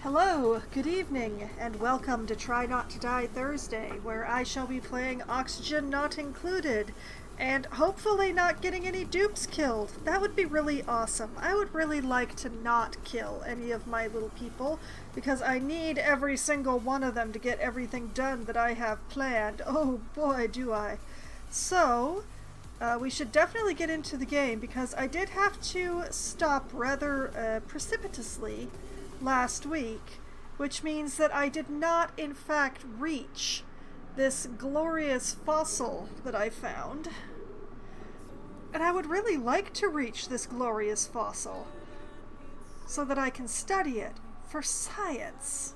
Hello, good evening, and welcome to Try Not to Die Thursday, where I shall be playing Oxygen Not Included, and hopefully not getting any dupes killed. That would be really awesome. I would really like to not kill any of my little people, because I need every single one of them to get everything done that I have planned. Oh boy, do I. So, we should definitely get into the game, because I did have to stop rather precipitously last week, which means that I did not in fact reach this glorious fossil that I found. And I would really like to reach this glorious fossil so that I can study it for science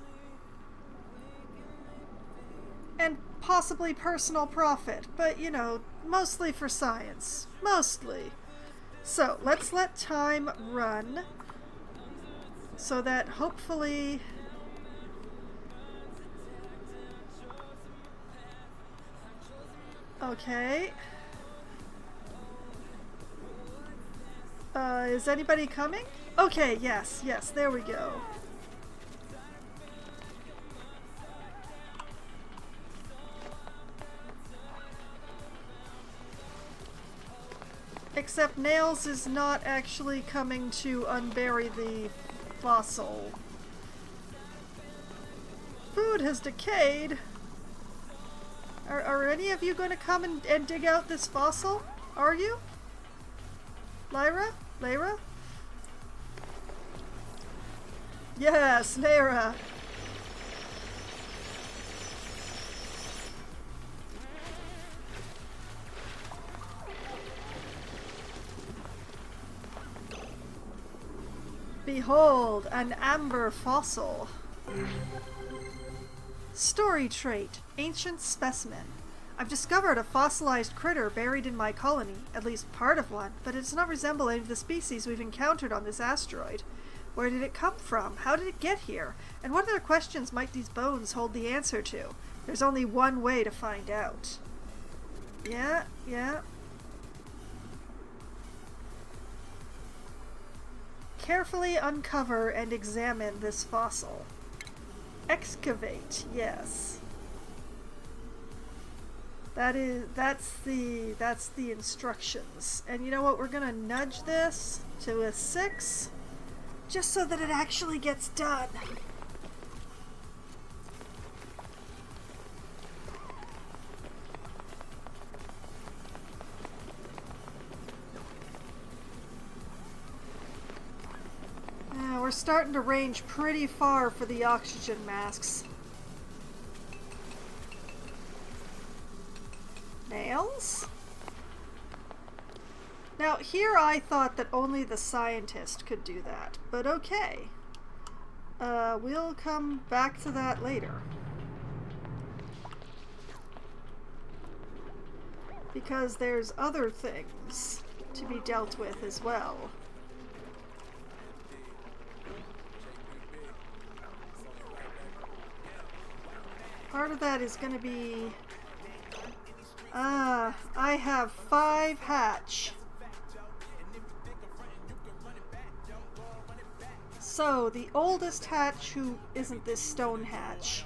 and possibly personal profit, but you know, mostly for science. Mostly. So let's let time run so that hopefully okay. Is anybody coming? Okay, yes, there we go. Except Nails is not actually coming to unbury the fossil. Food has decayed. Are any of you going to come and dig out this fossil? Are you? Lyra? Yes, Lyra. Behold, an amber fossil. Story trait, ancient specimen. I've discovered a fossilized critter buried in my colony, at least part of one, but it does not resemble any of the species we've encountered on this asteroid. Where did it come from? How did it get here? And what other questions might these bones hold the answer to? There's only one way to find out. Yeah. Carefully uncover and examine this fossil. Excavate, yes. That's the instructions. And you know what? We're gonna nudge this to a 6, just so that it actually gets done. We're starting to range pretty far for the oxygen masks. Nails? Now, here I thought that only the scientist could do that, but okay. We'll come back to that later. Because there's other things to be dealt with as well. Part of that is going to be... I have 5 hatch. So, the oldest hatch who isn't this stone hatch.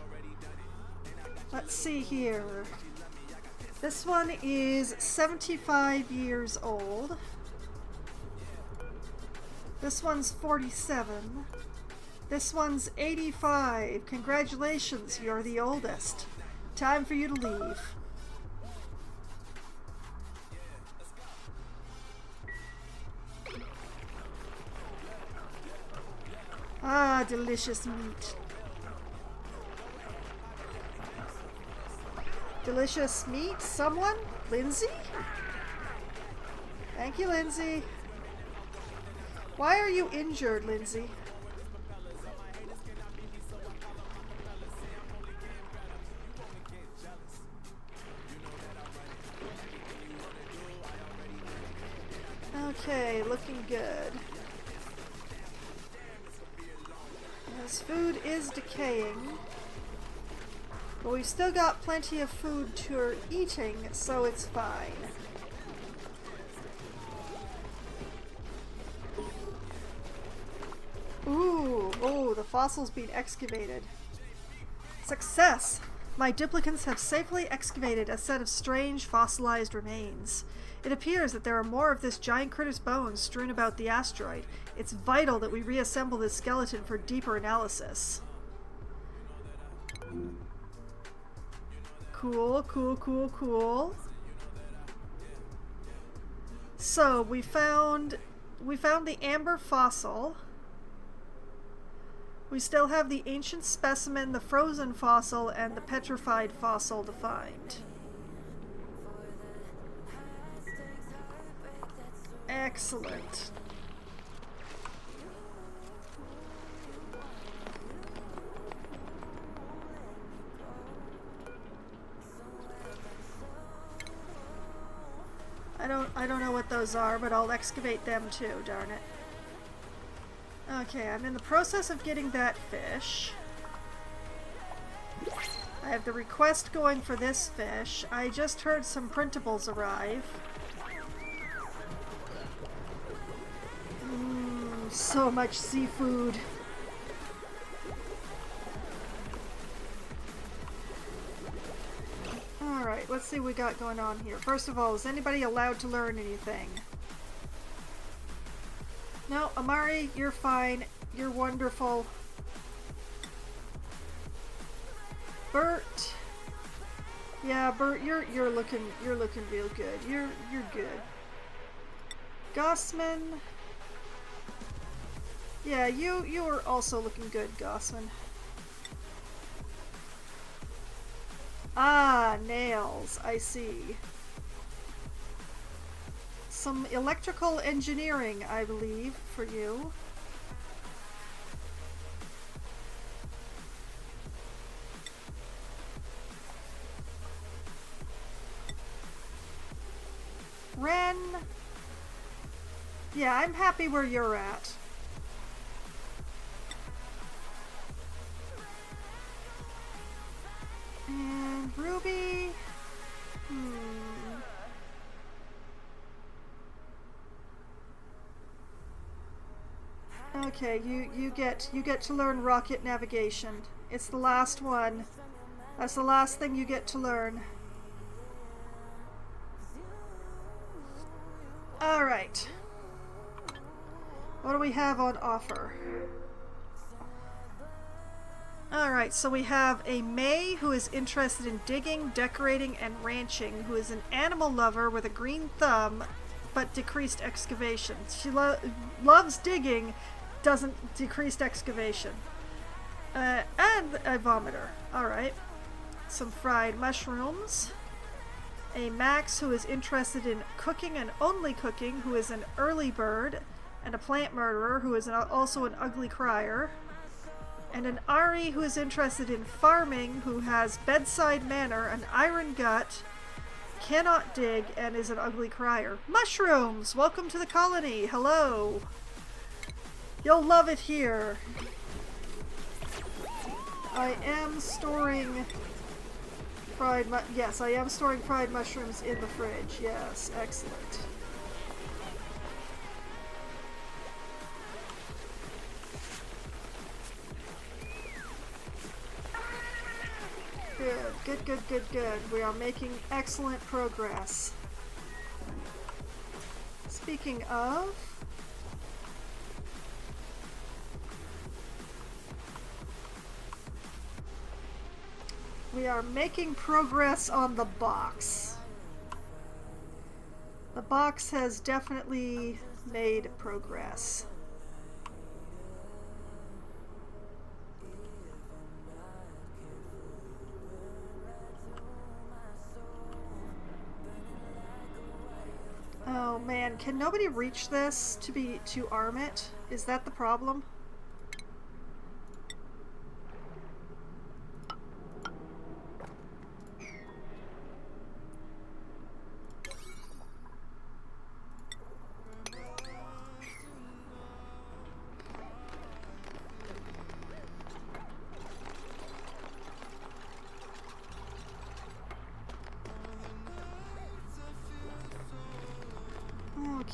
Let's see here. This one is 75 years old. This one's 47. This one's 85. Congratulations, you're the oldest. Time for you to leave. Ah, delicious meat. Delicious meat? Someone? Lindsay? Thank you, Lindsay. Why are you injured, Lindsay? Okay, looking good. This food is decaying, but we've still got plenty of food to eating, so it's fine. Ooh, oh, the fossil's being excavated. Success! My duplicants have safely excavated a set of strange fossilized remains. It appears that there are more of this giant critter's bones strewn about the asteroid. It's vital that we reassemble this skeleton for deeper analysis. Cool, cool, cool, cool. So we found the amber fossil. We still have the ancient specimen, the frozen fossil, and the petrified fossil to find. Excellent. I don't know what those are, but I'll excavate them too, darn it. Okay, I'm in the process of getting that fish. I have the request going for this fish. I just heard some printables arrive. So much seafood. Alright, let's see what we got going on here. First of all, is anybody allowed to learn anything? No, Amari, you're fine. You're wonderful. Bert. Yeah, Bert, you're looking real good. You're good. Gossman. Yeah, you are also looking good, Gossman. Ah, nails. I see. Some electrical engineering, I believe, for you. Ren. Yeah, I'm happy where you're at. And Ruby. Okay, you get to learn rocket navigation. It's the last one. That's the last thing you get to learn. Alright. What do we have on offer? Alright, so we have a May who is interested in digging, decorating, and ranching, who is an animal lover with a green thumb, but decreased excavation. She loves digging, doesn't decreased excavation. And a vomiter. Alright. Some fried mushrooms. A Max who is interested in cooking and only cooking, who is an early bird, and a plant murderer who is also an ugly crier. And an Ari who is interested in farming, who has bedside manner, an iron gut, cannot dig, and is an ugly crier. Mushrooms! Welcome to the colony! Hello! You'll love it here! I am storing yes, I am storing fried mushrooms in the fridge. Yes, excellent. Good. We are making excellent progress. Speaking of... we are making progress on the box. The box has definitely made progress. Oh man, can nobody reach this to arm it? Is that the problem?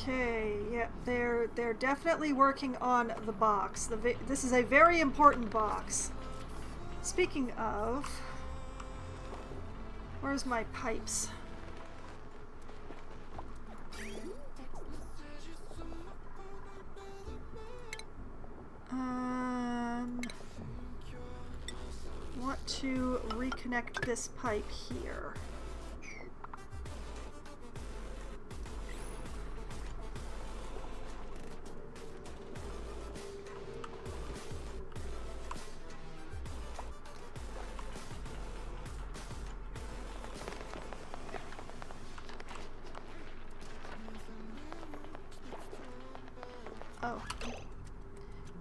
Okay, yeah, they're definitely working on the box. This is a very important box. Speaking of, where's my pipes? Want to reconnect this pipe here. Oh.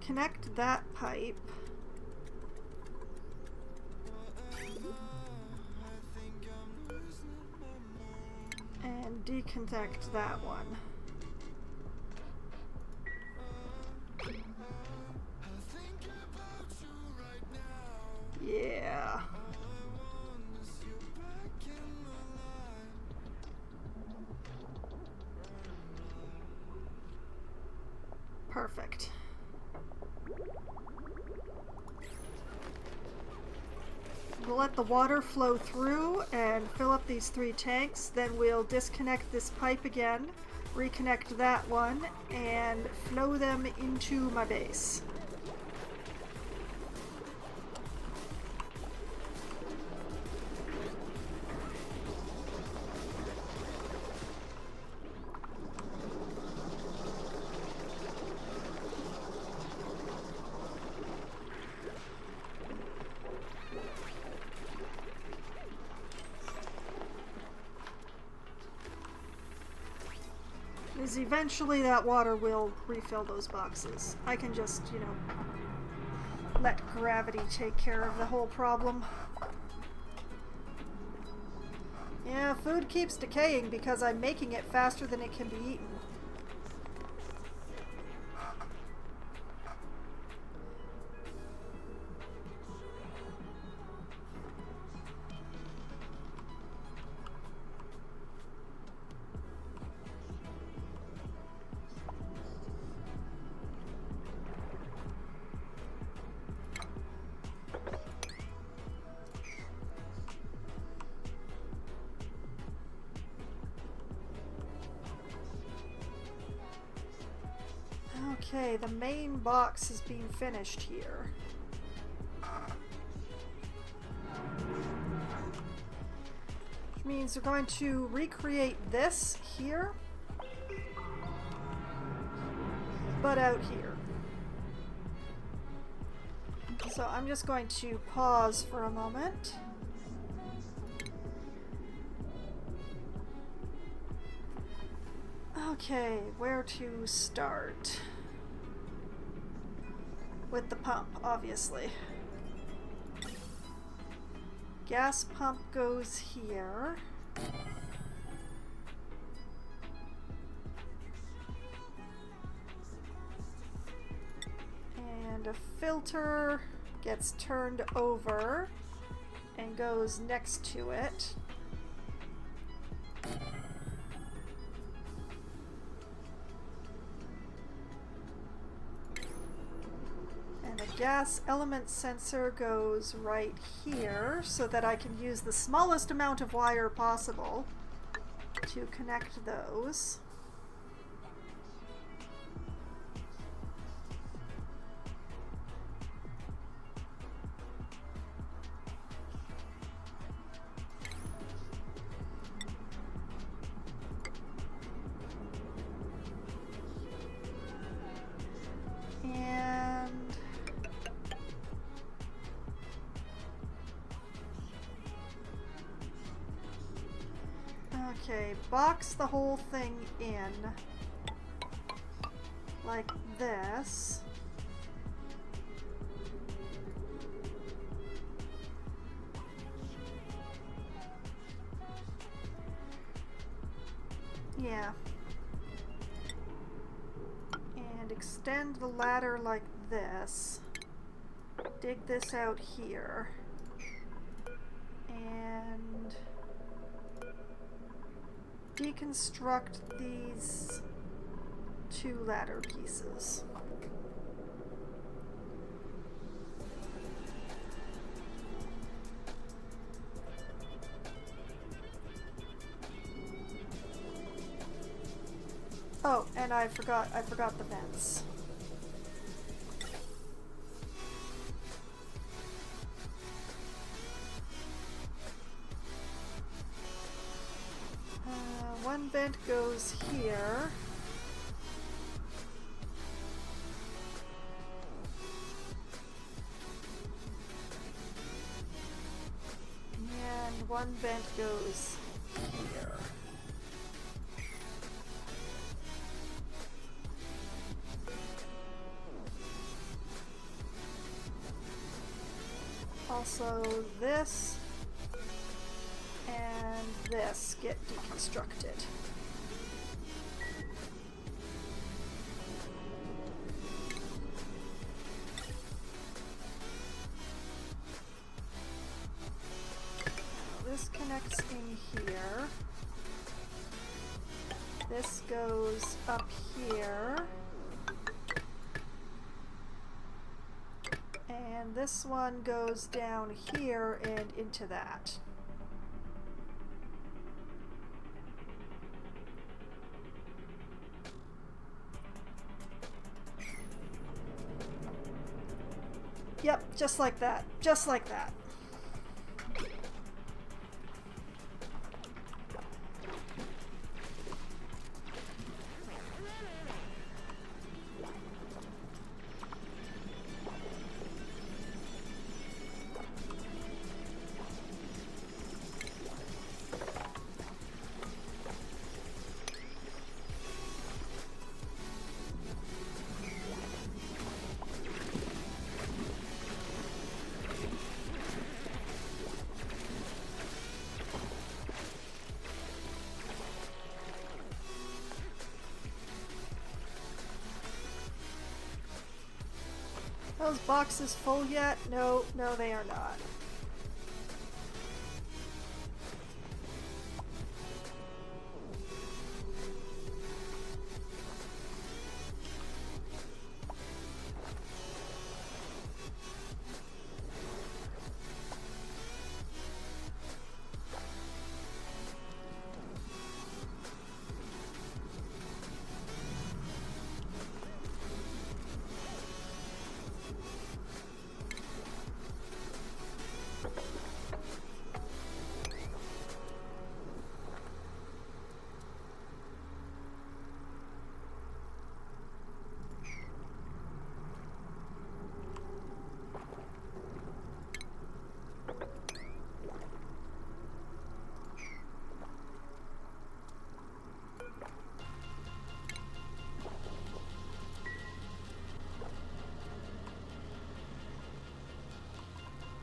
Connect that pipe. And deconnect that one. Yeah. Perfect. We'll let the water flow through and fill up these 3 tanks, then we'll disconnect this pipe again, reconnect that one, and flow them into my base. Because eventually that water will refill those boxes. I can just, you know, let gravity take care of the whole problem. Yeah, food keeps decaying because I'm making it faster than it can be eaten. Okay, the main box is being finished here. Which means we're going to recreate this here, but out here. So I'm just going to pause for a moment. Okay, where to start? With the pump, obviously. Gas pump goes here. And a filter gets turned over and goes next to it. Gas element sensor goes right here so that I can use the smallest amount of wire possible to connect those. Okay, box the whole thing in like this. Yeah. And extend the ladder like this. Dig this out here. And deconstruct these 2 ladder pieces. Oh, and I forgot the vents. One vent goes here. And one vent goes here. Also, this and this get deconstructed. Now, this connects in here. This goes up here. And this one goes down here and into that. Yep, just like that. Just like that. Those boxes full yet? No, they are not.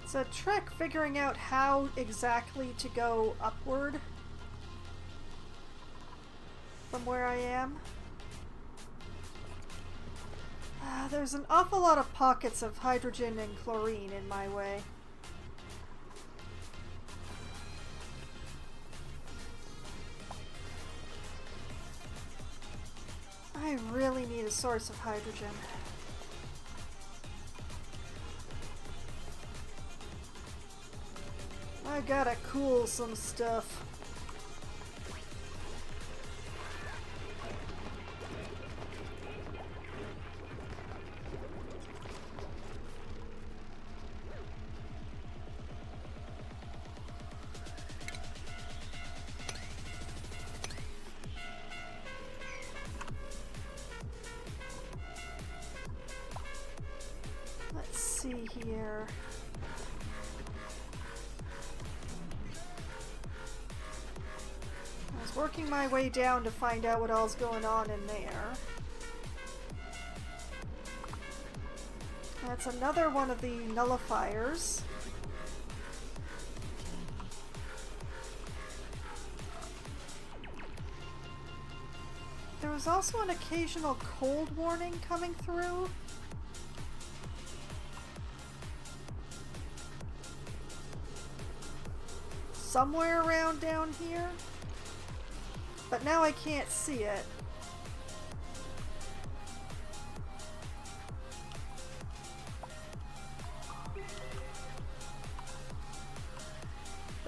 It's a trick figuring out how exactly to go upward from where I am. There's an awful lot of pockets of hydrogen and chlorine in my way. I really need a source of hydrogen. I gotta cool some stuff. Let's see here. I was working my way down to find out what all's going on in there. That's another one of the nullifiers. There was also an occasional cold warning coming through. Somewhere around down here. But now I can't see it.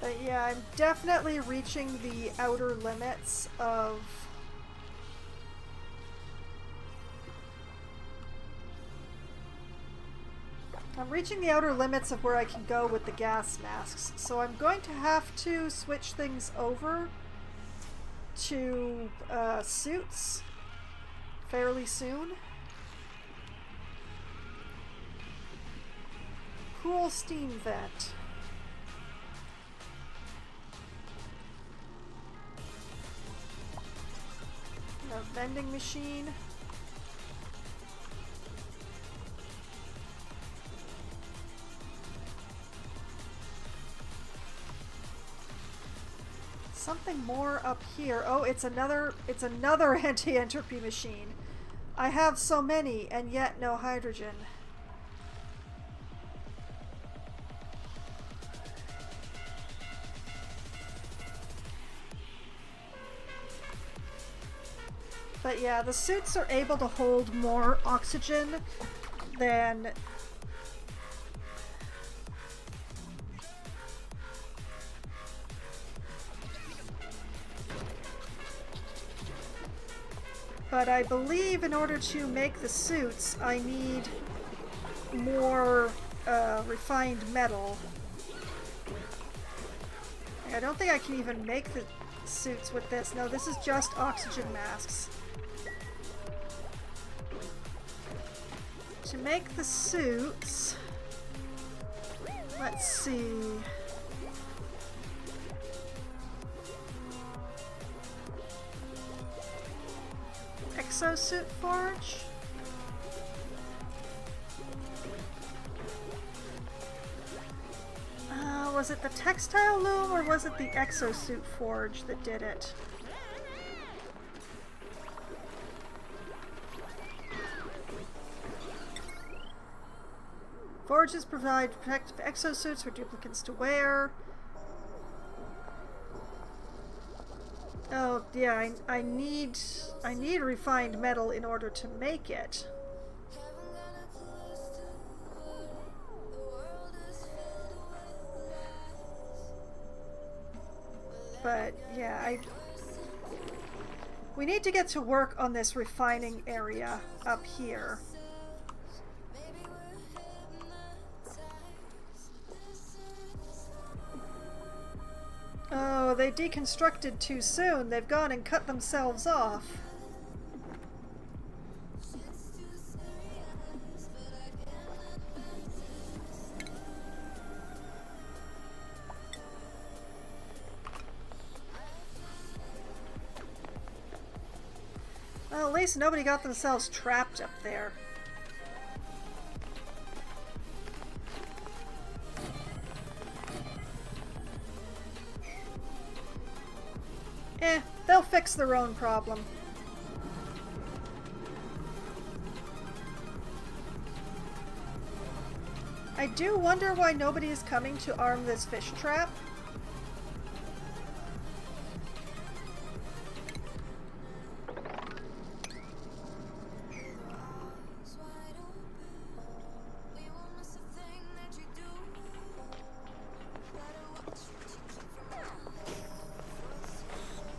But yeah, I'm definitely reaching the outer limits of... I'm reaching the outer limits of where I can go with the gas masks, so I'm going to have to switch things over to suits fairly soon. Cool steam vent. A vending machine. Something more up here. Oh, it's another anti-entropy machine. I have so many and yet no hydrogen. But yeah, the suits are able to hold more oxygen than... But I believe in order to make the suits, I need more refined metal. I don't think I can even make the suits with this. No, this is just oxygen masks. To make the suits, let's see. Exosuit forge? Was it the textile loom or was it the exosuit forge that did it? Forges provide protective exosuits for duplicants to wear. Oh yeah, I need refined metal in order to make it. But yeah, we need to get to work on this refining area up here. Oh, they deconstructed too soon. They've gone and cut themselves off. Well, at least nobody got themselves trapped up there. They'll fix their own problem. I do wonder why nobody is coming to arm this fish trap.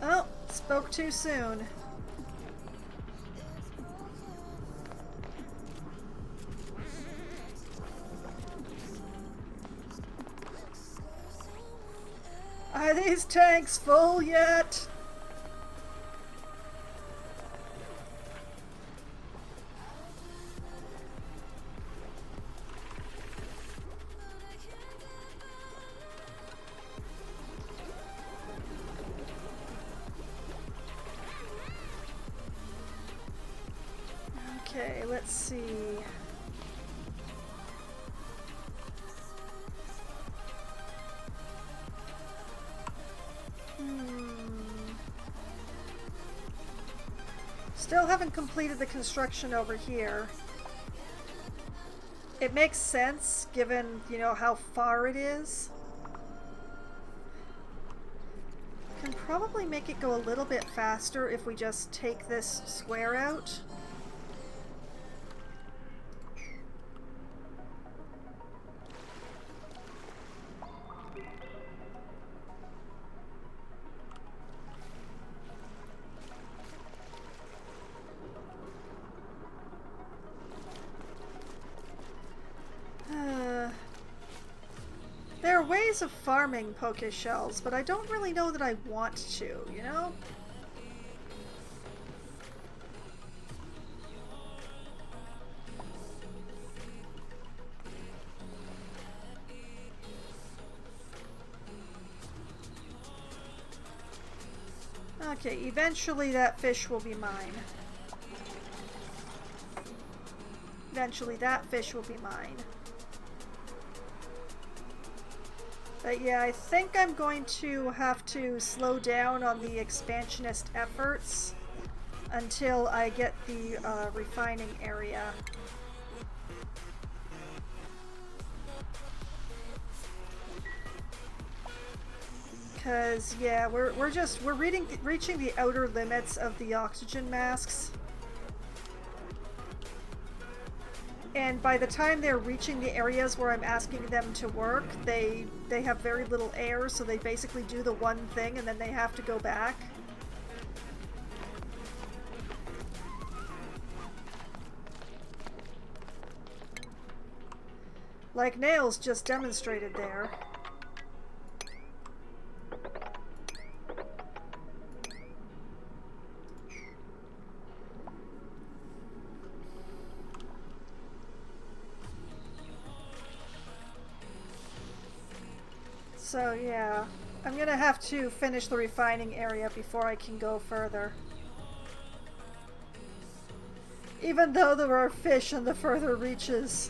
Oh, spoke too soon. Are these tanks full yet? Okay, let's see. Still haven't completed the construction over here. It makes sense given, you know, how far it is. Can probably make it go a little bit faster if we just take this square out. are ways of farming poke shells, but I don't really know that I want to, you know? Okay, eventually that fish will be mine. Eventually that fish will be mine. But yeah, I think I'm going to have to slow down on the expansionist efforts until I get the refining area. Because yeah, we're reaching the outer limits of the oxygen masks. And by the time they're reaching the areas where I'm asking them to work, they have very little air, so they basically do the one thing and then they have to go back. Like Nails just demonstrated there. So yeah, I'm gonna have to finish the refining area before I can go further. Even though there are fish in the further reaches.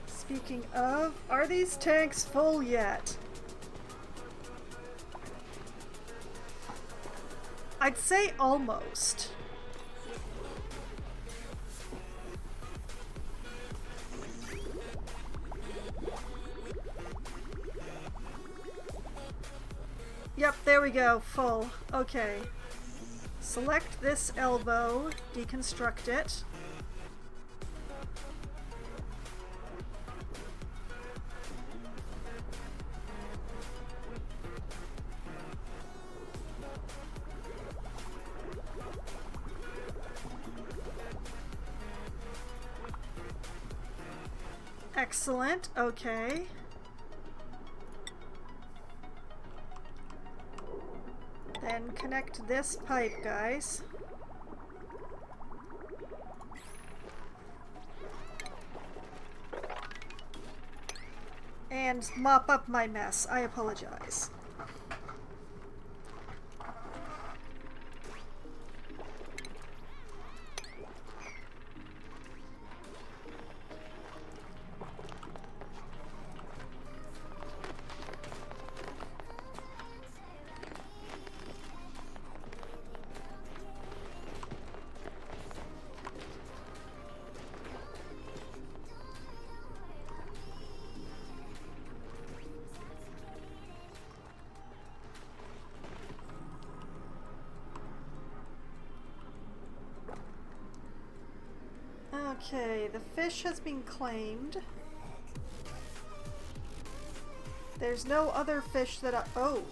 Speaking of, are these tanks full yet? I'd say almost. Yep, there we go, full. Okay. Select this elbow, deconstruct it. Excellent, okay. Then connect this pipe, guys. And mop up my mess. I apologize. Okay, the fish has been claimed. There's no other fish that oh!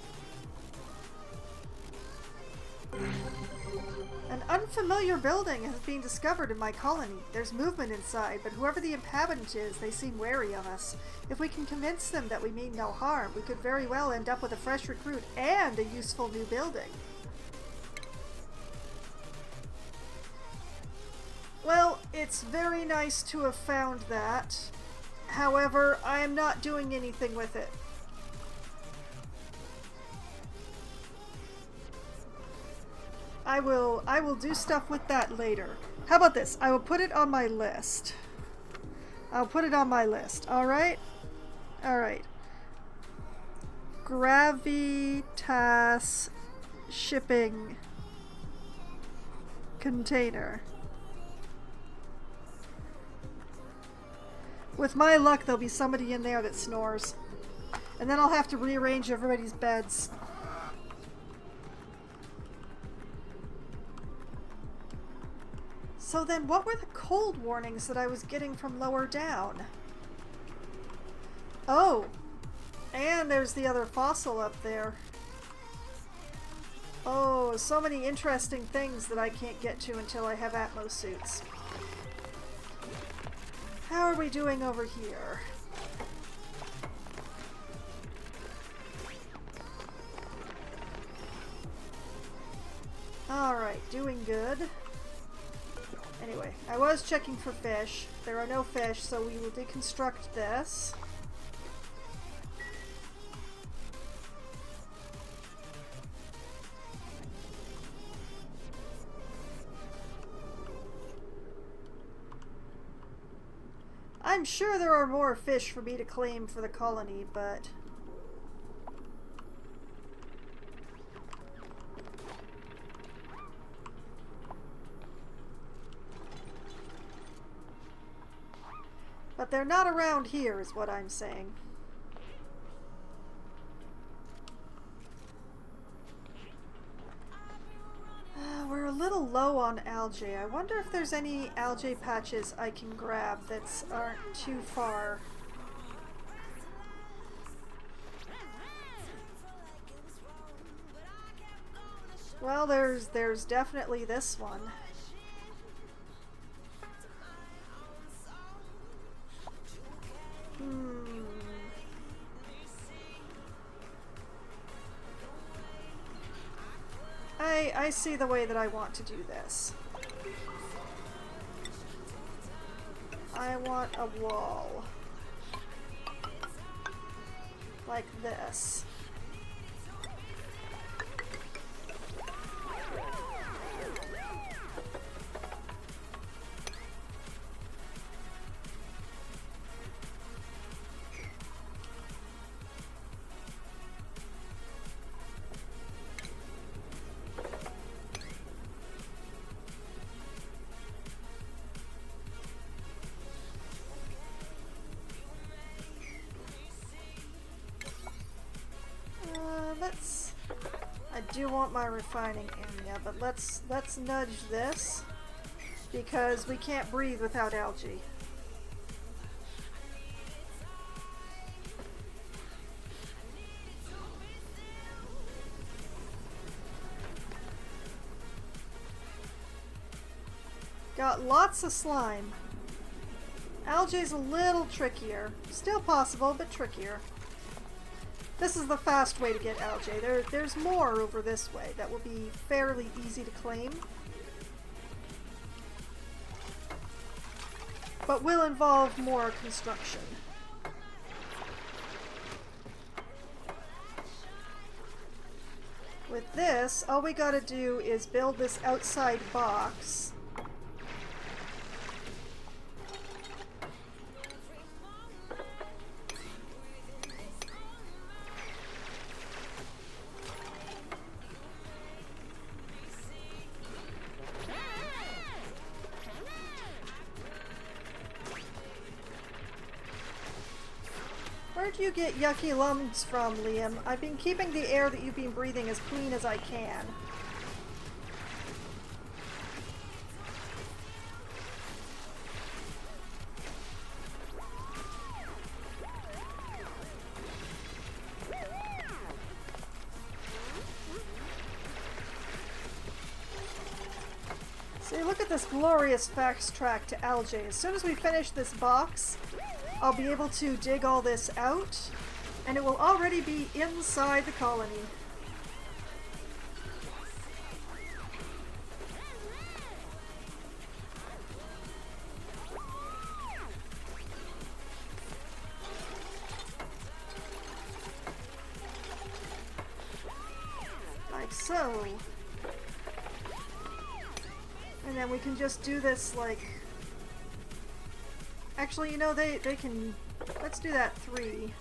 An unfamiliar building has been discovered in my colony. There's movement inside, but whoever the inhabitant is, they seem wary of us. If we can convince them that we mean no harm, we could very well end up with a fresh recruit and a useful new building. Well, it's very nice to have found that. However, I am not doing anything with it. I will do stuff with that later. How about this? I will put it on my list. I'll put it on my list. Alright? Alright. Gravitas shipping container. With my luck, there'll be somebody in there that snores. And then I'll have to rearrange everybody's beds. So then, what were the cold warnings that I was getting from lower down? Oh! And there's the other fossil up there. Oh, so many interesting things that I can't get to until I have Atmos suits. How are we doing over here? Alright, doing good. Anyway, I was checking for fish. There are no fish, so we will deconstruct this. I'm sure there are more fish for me to claim for the colony, but... But they're not around here, is what I'm saying. We're a little low on algae. I wonder if there's any algae patches I can grab that aren't too far. Well, there's definitely this one. I see the way that I want to do this. I want a wall. Like this. I do want my refining area, but let's nudge this because we can't breathe without algae. Got lots of slime. Algae's a little trickier. Still possible, but trickier. This is the fast way to get algae. There's more over this way that will be fairly easy to claim, but will involve more construction. With this, all we gotta do is build this outside box. Where'd you get yucky lungs from, Liam? I've been keeping the air that you've been breathing as clean as I can. See, look at this glorious fast track to algae. As soon as we finish this box, I'll be able to dig all this out, and it will already be inside the colony. Like so. And then we can just do this like... Actually, you know, they can... Let's do that 3.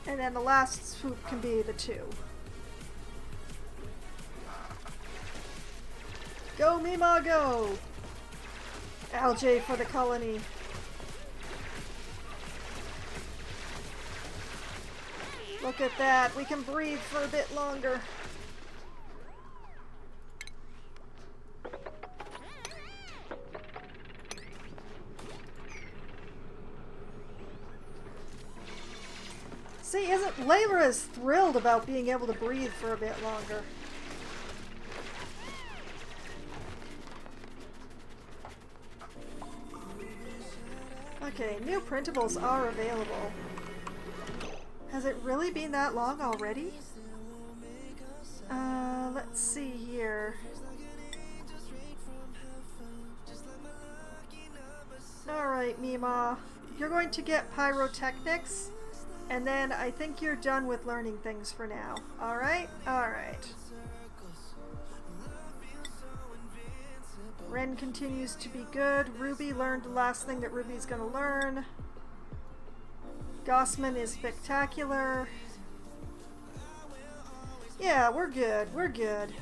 And then the last swoop can be the 2. Go, Mima, go! Algae for the colony. Look at that. We can breathe for a bit longer. See, isn't Layla is thrilled about being able to breathe for a bit longer. Okay, new printables are available. Has it really been that long already? Let's see here. Alright, Mima. You're going to get pyrotechnics, and then I think you're done with learning things for now. Alright? Alright. Ren continues to be good. Ruby learned the last thing that Ruby's gonna learn. Gossman is spectacular. Yeah, we're good. We're good.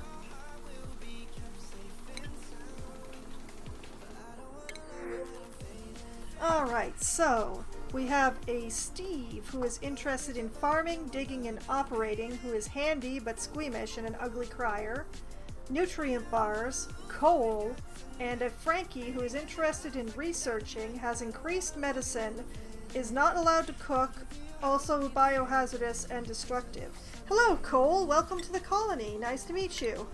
Alright, so we have a Steve who is interested in farming, digging, and operating, who is handy but squeamish and an ugly crier. Nutrient bars, Cole, and a Frankie who is interested in researching, has increased medicine, is not allowed to cook, also biohazardous and destructive. Hello, Cole. Welcome to the colony. Nice to meet you.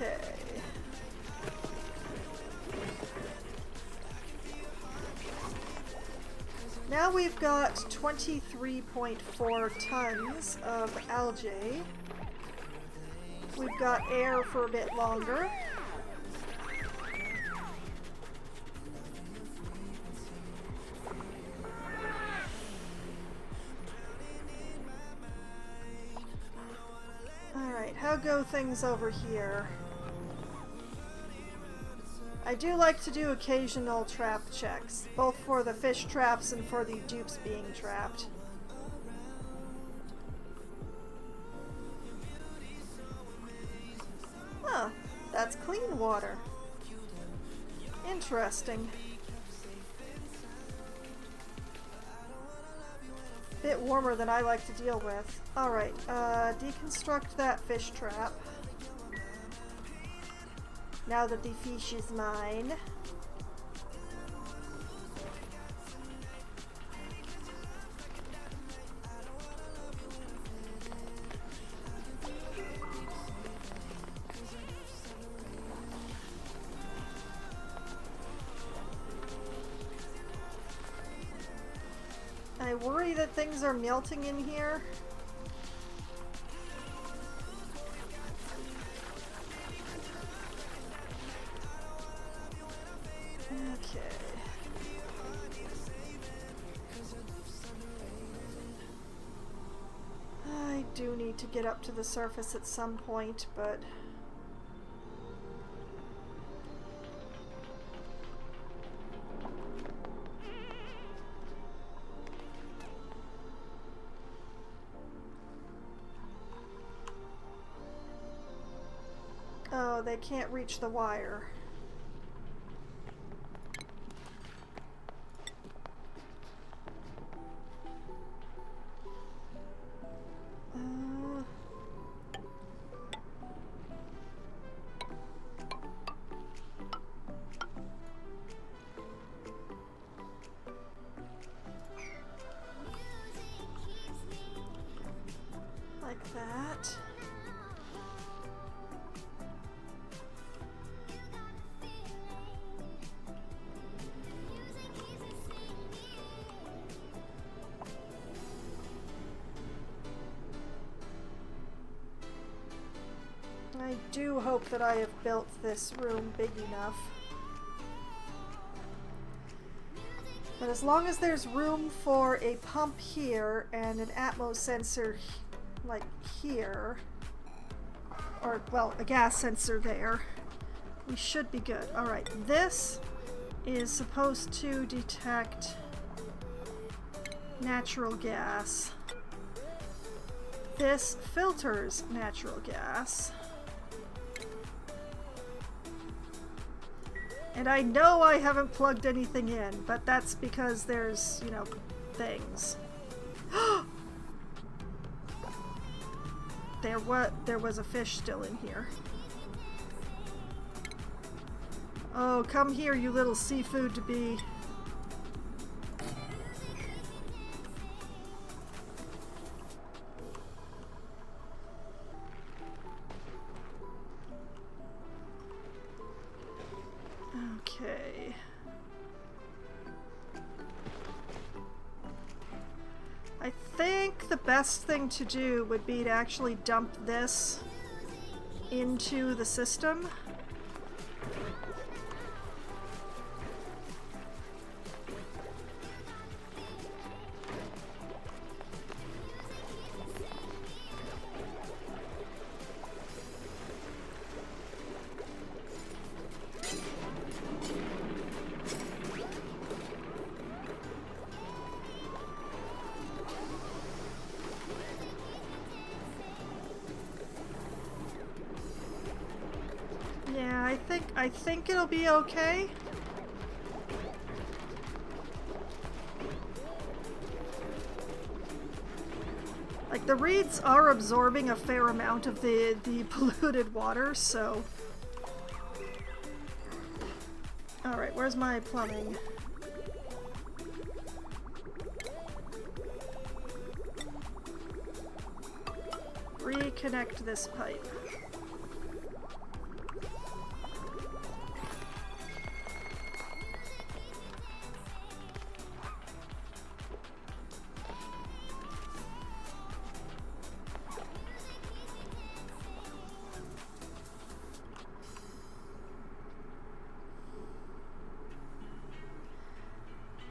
Okay. Now we've got 23.4 tons of algae. We've got air for a bit longer. Alright, how go things over here? I do like to do occasional trap checks, both for the fish traps and for the dupes being trapped. Huh, that's clean water. Interesting. Bit warmer than I like to deal with. Alright, deconstruct that fish trap. Now that the fish is mine. I worry that things are melting in here. Okay. I do need to get up to the surface at some point, but oh, they can't reach the wire. Like that. I do hope that I have built this room big enough. But as long as there's room for a pump here and an Atmos sensor like here, or well, a gas sensor there, we should be good. Alright, this is supposed to detect natural gas. This filters natural gas. And I know I haven't plugged anything in, but that's because there's, you know, things. there was a fish still in here. Oh, come here, you little seafood to be. Okay. I think the best thing to do would be to actually dump this into the system. Yeah, I think it'll be okay. Like, the reeds are absorbing a fair amount of the polluted water, so... Alright, where's my plumbing? Reconnect this pipe.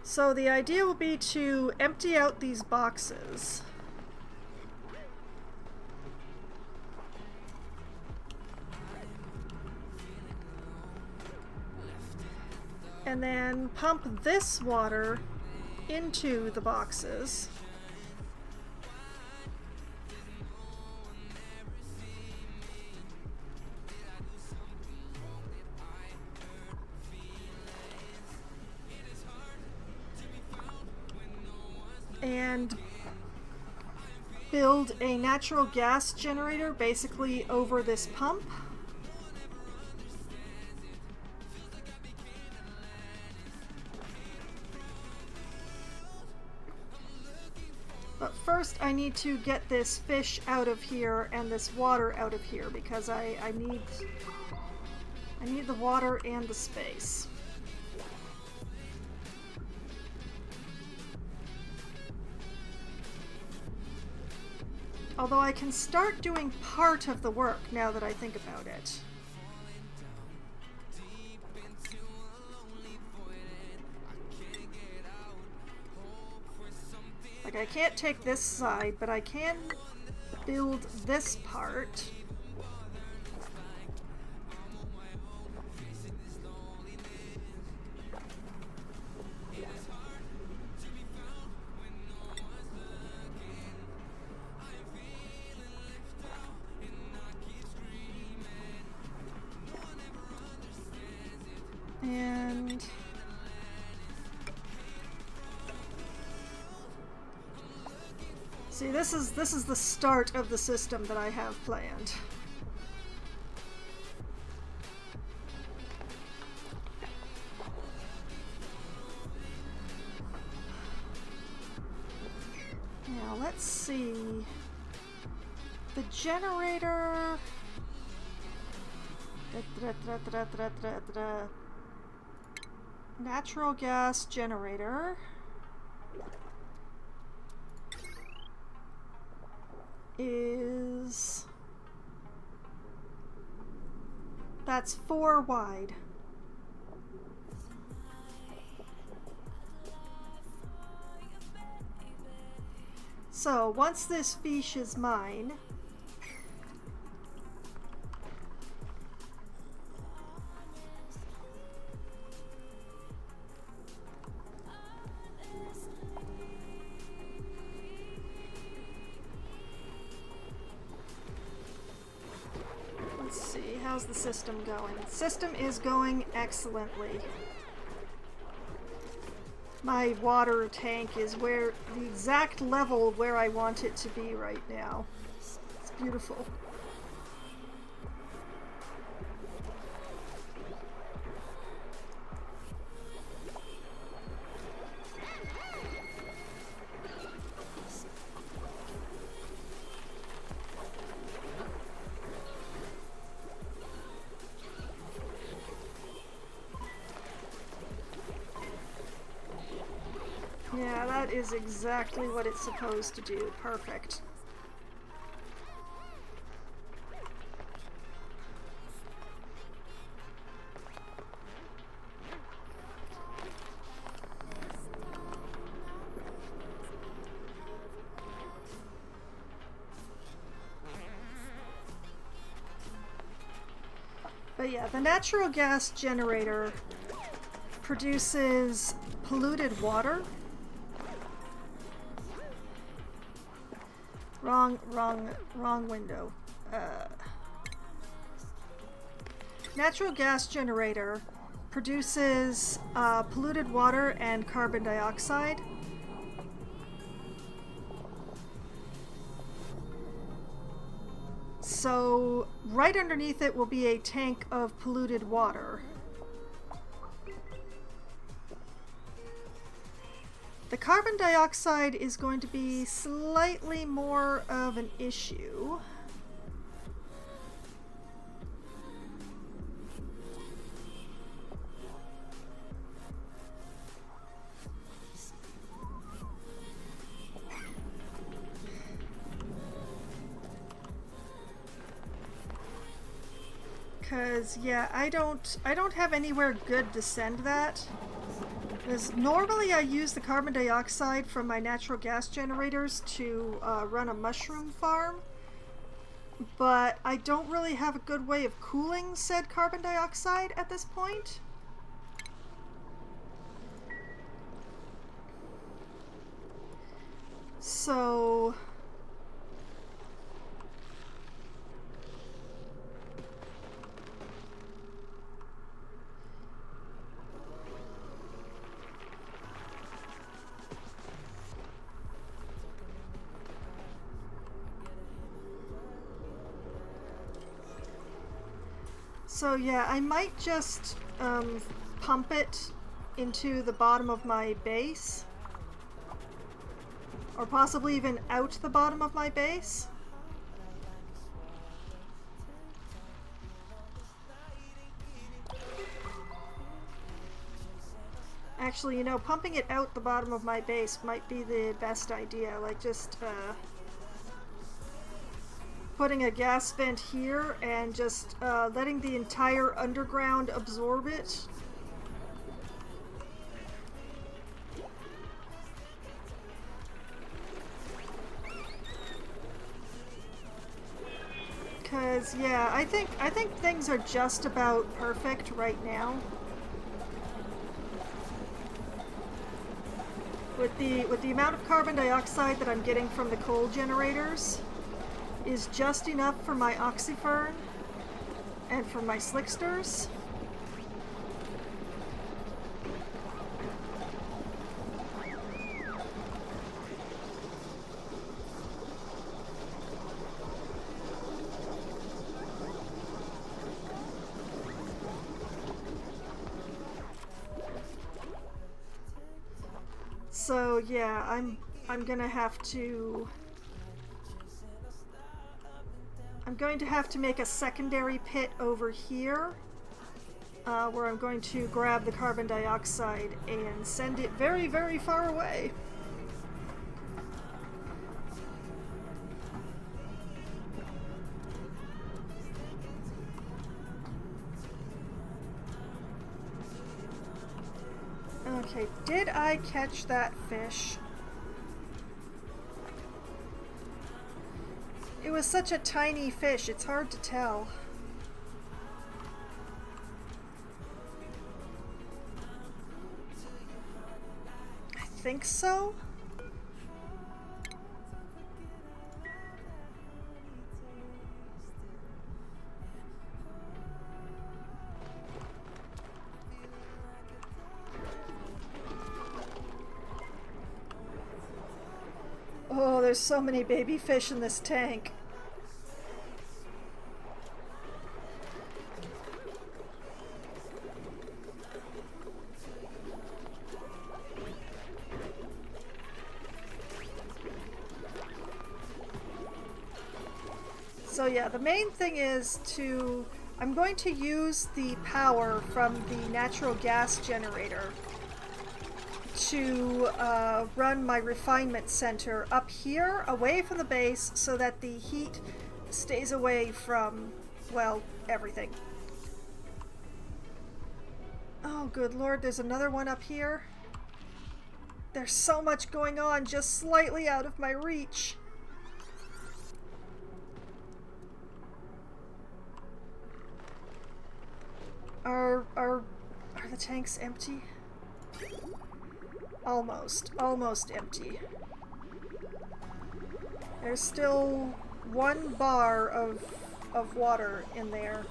So the idea will be to empty out these boxes. And then pump this water into the boxes. And build a natural gas generator basically over this pump. But first I need to get this fish out of here and this water out of here because I need the water and the space. Although I can start doing part of the work now that I think about it. Like, I can't take this side, but I can build this part. And see, this is the start of the system that I have planned. Now let's see. The generator. Natural gas generator is... that's 4 wide. So once this fish is mine, let's see, how's the system going? The system is going excellently. My water tank is where the exact level where I want it to be right now. It's beautiful. Yeah, that is exactly what it's supposed to do. Perfect. But yeah, the natural gas generator produces polluted water. Wrong window. Natural gas generator produces polluted water and carbon dioxide. So right underneath it will be a tank of polluted water. The carbon dioxide is going to be slightly more of an issue. Because yeah, I don't have anywhere good to send that. Because normally I use the carbon dioxide from my natural gas generators to run a mushroom farm, but I don't really have a good way of cooling said carbon dioxide at this point. So yeah, I might just pump it into the bottom of my base. Or possibly even out the bottom of my base. Actually, you know, pumping it out the bottom of my base might be the best idea. Like, just putting a gas vent here and just letting the entire underground absorb it. Because, yeah, I think things are just about perfect right now. With the amount of carbon dioxide that I'm getting from the coal generators is just enough for my oxyfern and for my slicksters. So yeah, I'm gonna have to make a secondary pit over here where I'm going to grab the carbon dioxide and send it very, very far away. Okay, did I catch that fish? It was such a tiny fish, it's hard to tell. I think so? Oh, there's so many baby fish in this tank. So yeah, the main thing is to... I'm going to use the power from the natural gas generator to run my refinement center up here, away from the base, so that the heat stays away from, well, everything. Oh, good lord, there's another one up here. There's so much going on just slightly out of my reach. Are the tanks empty? Almost empty. There's still one bar of water in there.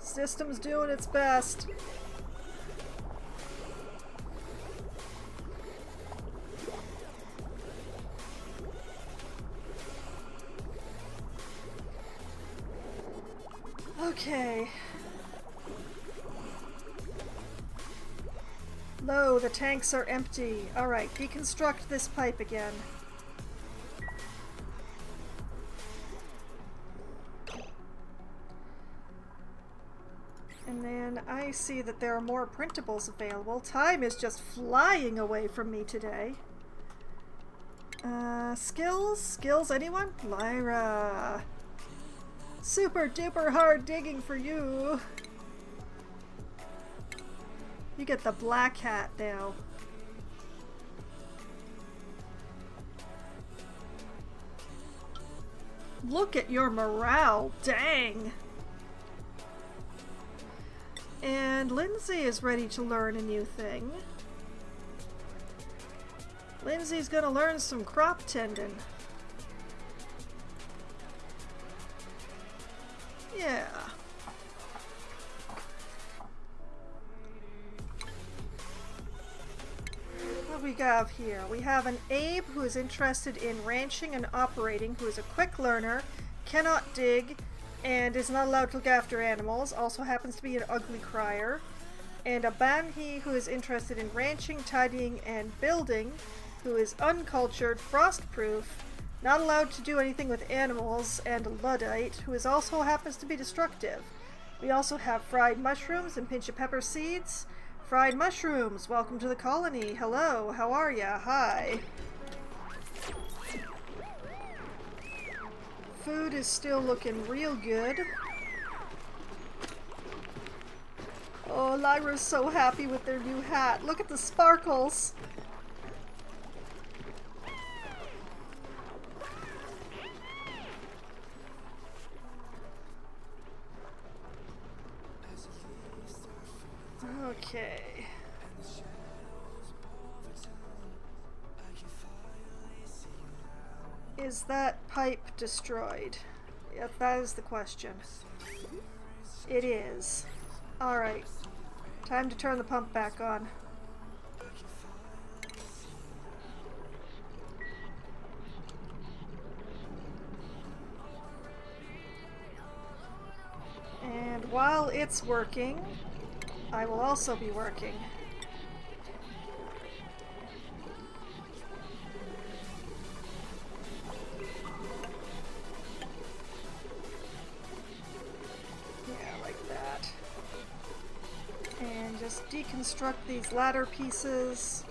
System's doing its best. Okay. No, the tanks are empty. Alright, deconstruct this pipe again. And then I see that there are more printables available. Time is just flying away from me today. Skills? Skills, anyone? Lyra. Super duper hard digging for you. You get the black hat now. Look at your morale, dang! And Lindsay is ready to learn a new thing. Lindsay's gonna learn some crop tending. Yeah. What do we have here? We have an Abe who is interested in ranching and operating, who is a quick learner, cannot dig, and is not allowed to look after animals, also happens to be an ugly crier. And a Banhi who is interested in ranching, tidying, and building, who is uncultured, frostproof, not allowed to do anything with animals, and a Luddite, who is also happens to be destructive. We also have fried mushrooms and pinch of pepper seeds. Fried mushrooms, welcome to the colony. Hello, how are ya? Hi. Food is still looking real good. Oh, Lyra's so happy with their new hat. Look at the sparkles. Okay. Is that pipe destroyed? Yep, that is the question. It is. Alright. Time to turn the pump back on. And while it's working, I will also be working. Yeah, like that. And just deconstruct these ladder pieces.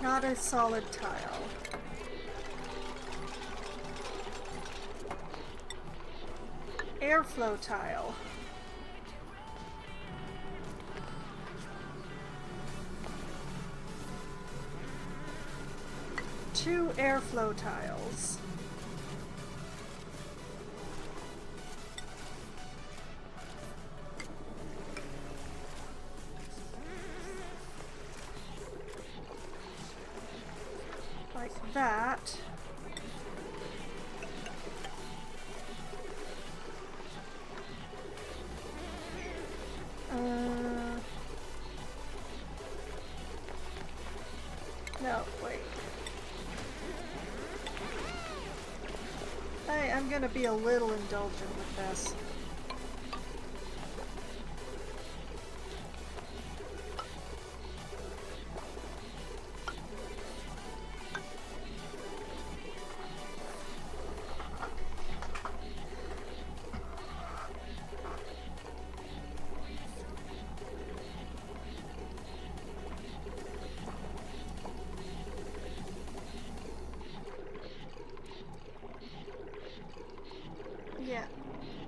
Not a solid tile. Airflow tile. Two airflow tiles. Like that. No, wait. I'm gonna be a little indulgent with this.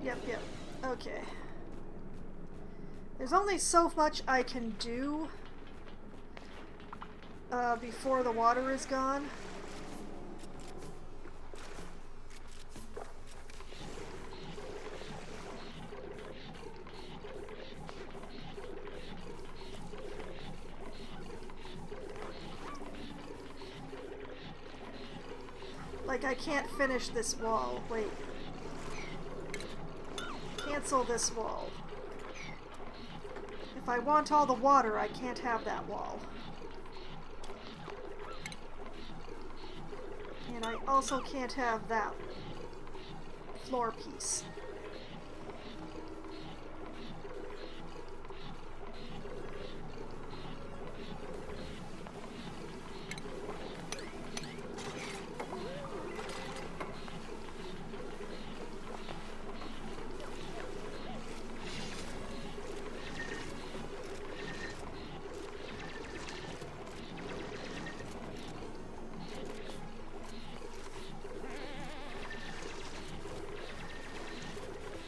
Yeah. Yep. Okay. There's only so much I can do before the water is gone. Like, I can't finish this wall. Wait. Cancel this wall. If I want all the water, I can't have that wall. And I also can't have that floor piece.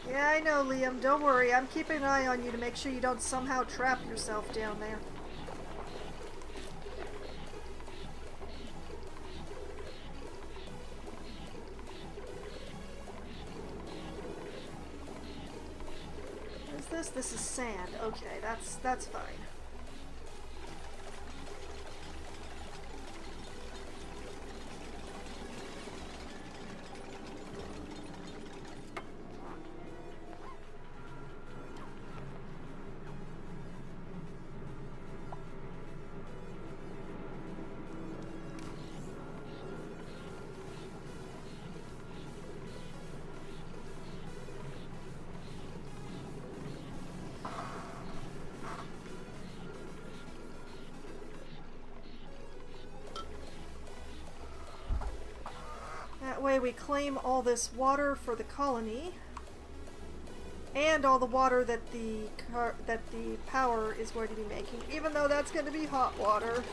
Yeah, I know, Liam. Don't worry. I'm keeping an eye on you to make sure you don't somehow trap yourself down there. What is this? This is sand. Okay, that's fine. That way we claim all this water for the colony, and all the water that the power is going to be making, even though that's going to be hot water.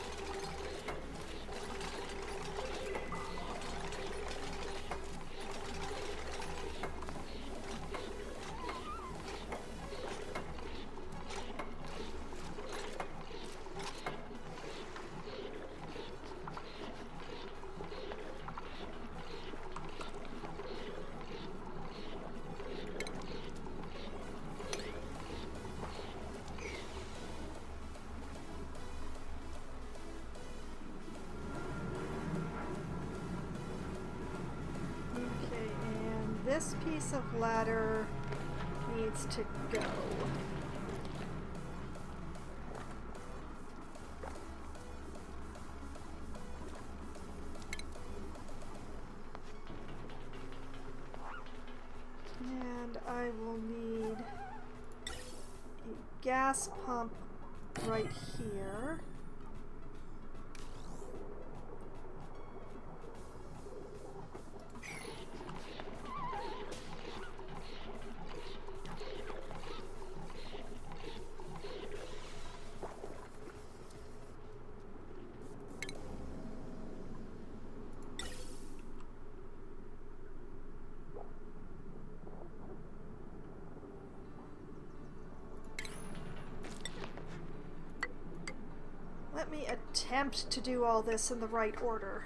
This piece of ladder needs to go. And I will need a gas pump right here. let me attempt to do all this in the right order.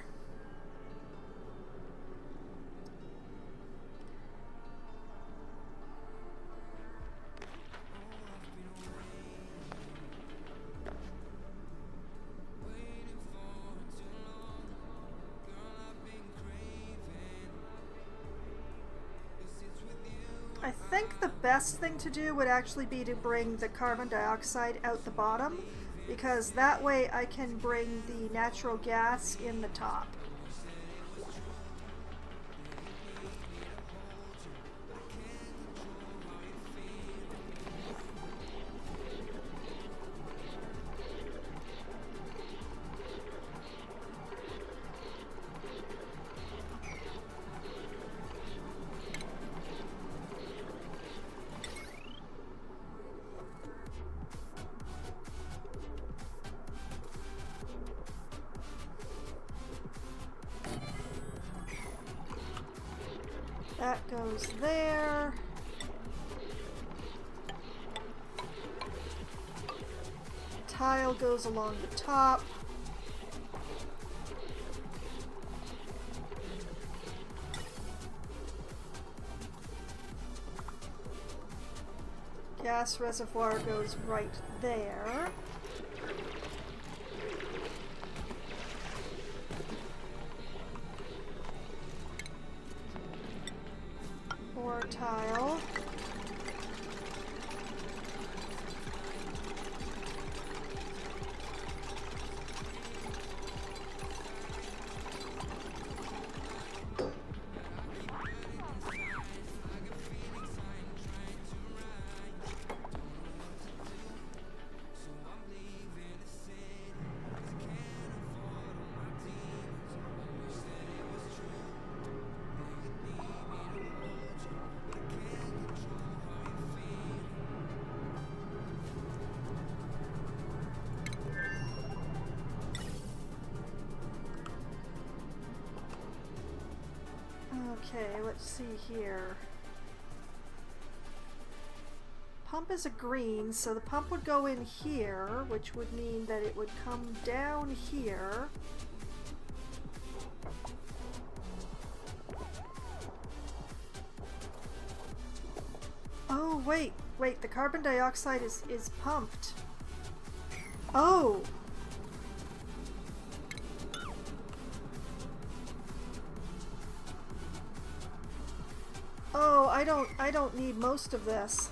I think the best thing to do would actually be to bring the carbon dioxide out the bottom, because that way I can bring the natural gas in the top. That goes there. Tile goes along the top. Gas reservoir goes right there. More tile. Okay, let's see here. Pump is a green, so the pump would go in here, which would mean that it would come down here. Oh, wait, the carbon dioxide is pumped. Oh! Oh, I don't need most of this.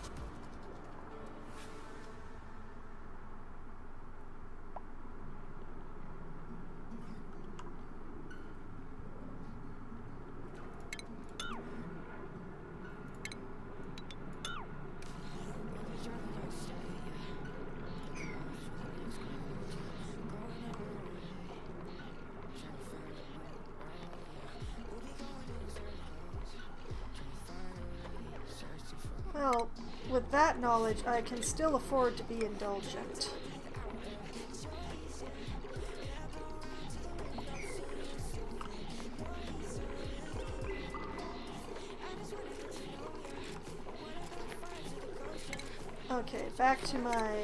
Well, with that knowledge, I can still afford to be indulgent. Okay, back to my...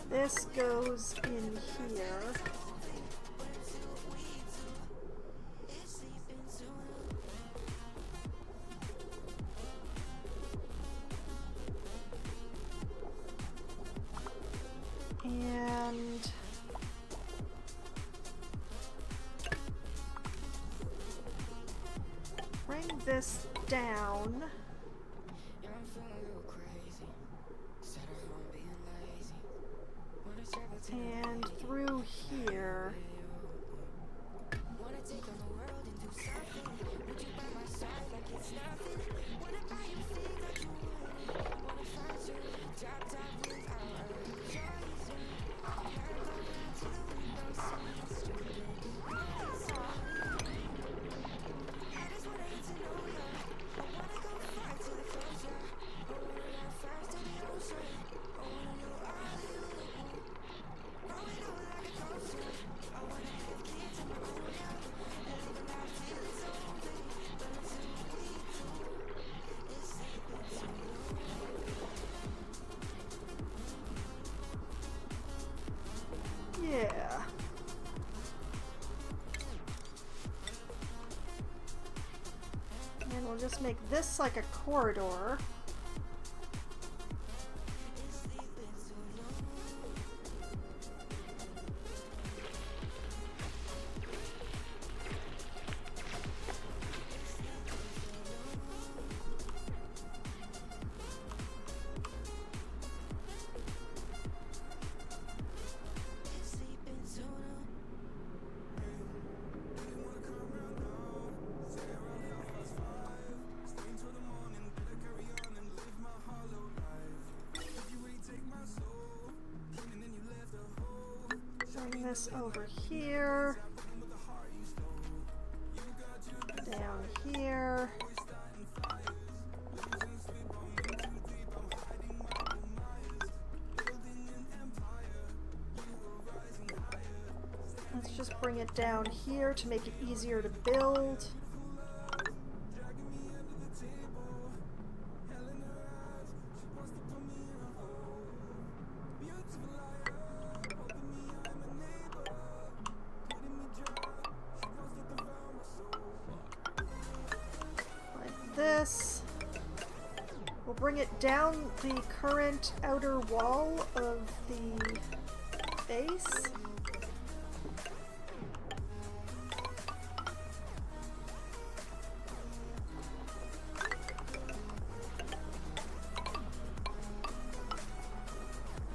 This goes in here. And bring this down. And through here. I'll just make this like a corridor. Bring this over here. Down here. Let's just bring it down here to make it easier to build. This. We'll bring it down the current outer wall of the base.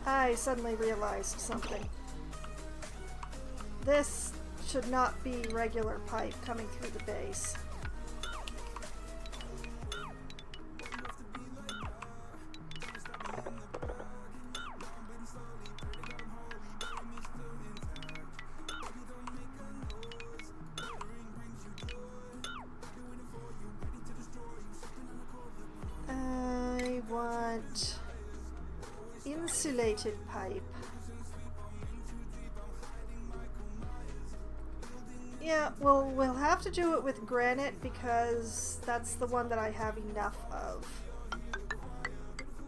I suddenly realized something. This should not be regular pipe coming through the base. I want insulated pipe. Yeah, well, we'll have to do it with granite because that's the one that I have enough of.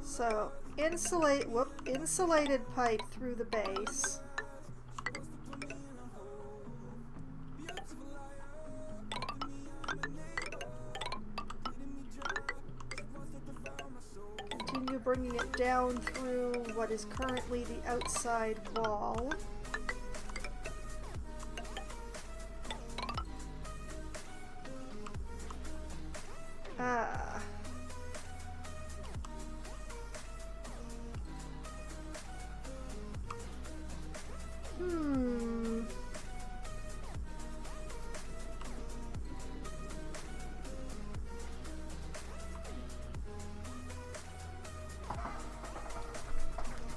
So, insulated pipe through the base. Continue bringing it down through what is currently the outside wall.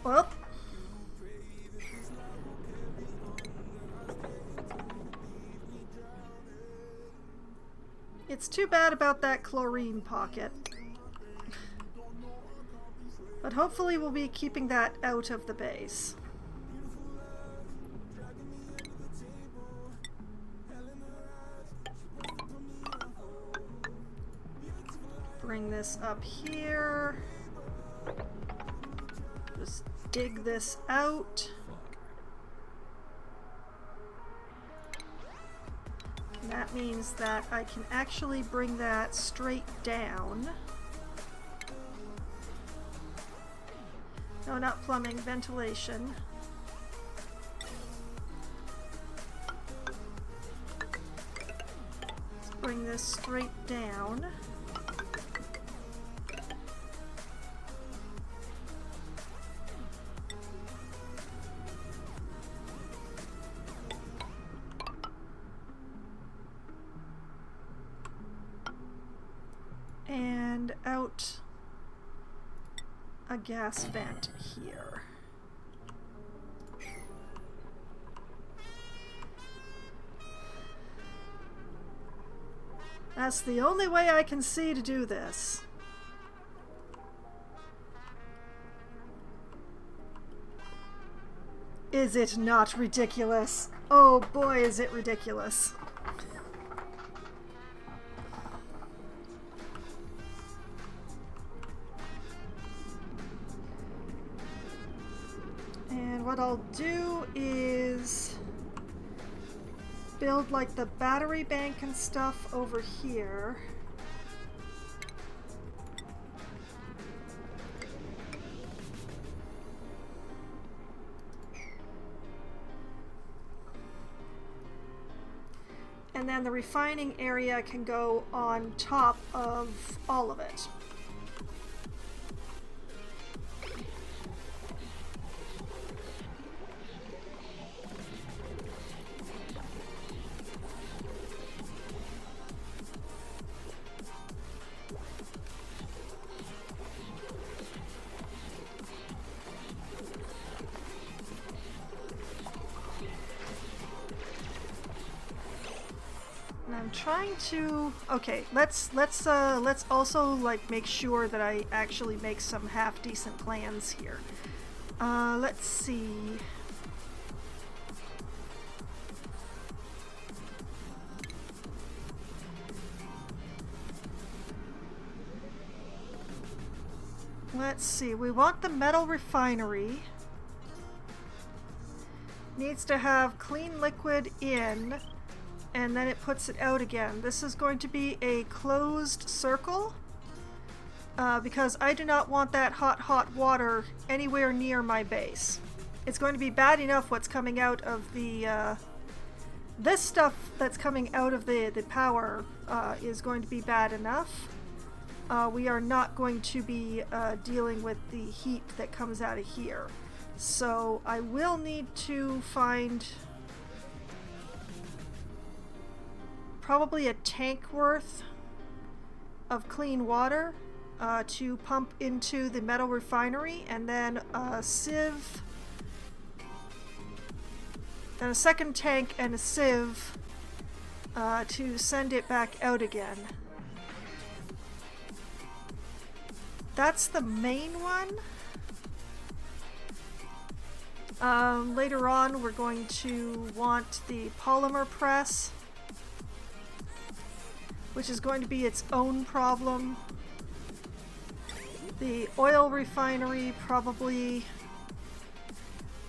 Well, it's too bad about that chlorine pocket. But hopefully we'll be keeping that out of the base. Bring this up here. Just dig this out. And that means that I can actually bring that straight down. No, not plumbing, ventilation. Let's bring this straight down. And out a gas vent here. That's the only way I can see to do this. Is it not ridiculous? Oh boy, is it ridiculous. And what I'll do is build like the battery bank and stuff over here. and then the refining area can go on top of all of it. I'm trying to. Okay, let's also like make sure that I actually make some half decent plans here. Let's see. Let's see. We want the metal refinery. Needs to have clean liquid in, and then it puts it out again. This is going to be a closed circle because I do not want that hot water anywhere near my base. It's going to be bad enough what's coming out of the this stuff that's coming out of the power is going to be bad enough. We are not going to be dealing with the heat that comes out of here. So I will need to find probably a tank worth of clean water to pump into the metal refinery, and then a sieve, then a second tank and a sieve to send it back out again. That's the main one. Later on we're going to want the polymer press, which is going to be its own problem. The oil refinery probably,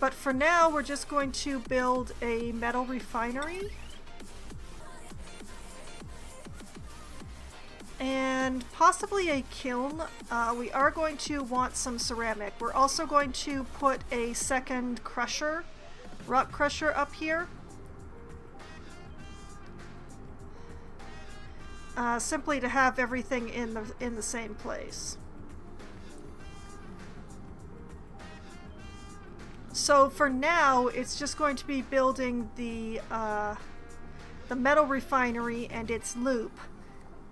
but for now we're just going to build a metal refinery. And possibly a kiln. We are going to want some ceramic. We're also going to put a second crusher, rock crusher up here. Simply to have everything in the same place. So for now, it's just going to be building the metal refinery and its loop,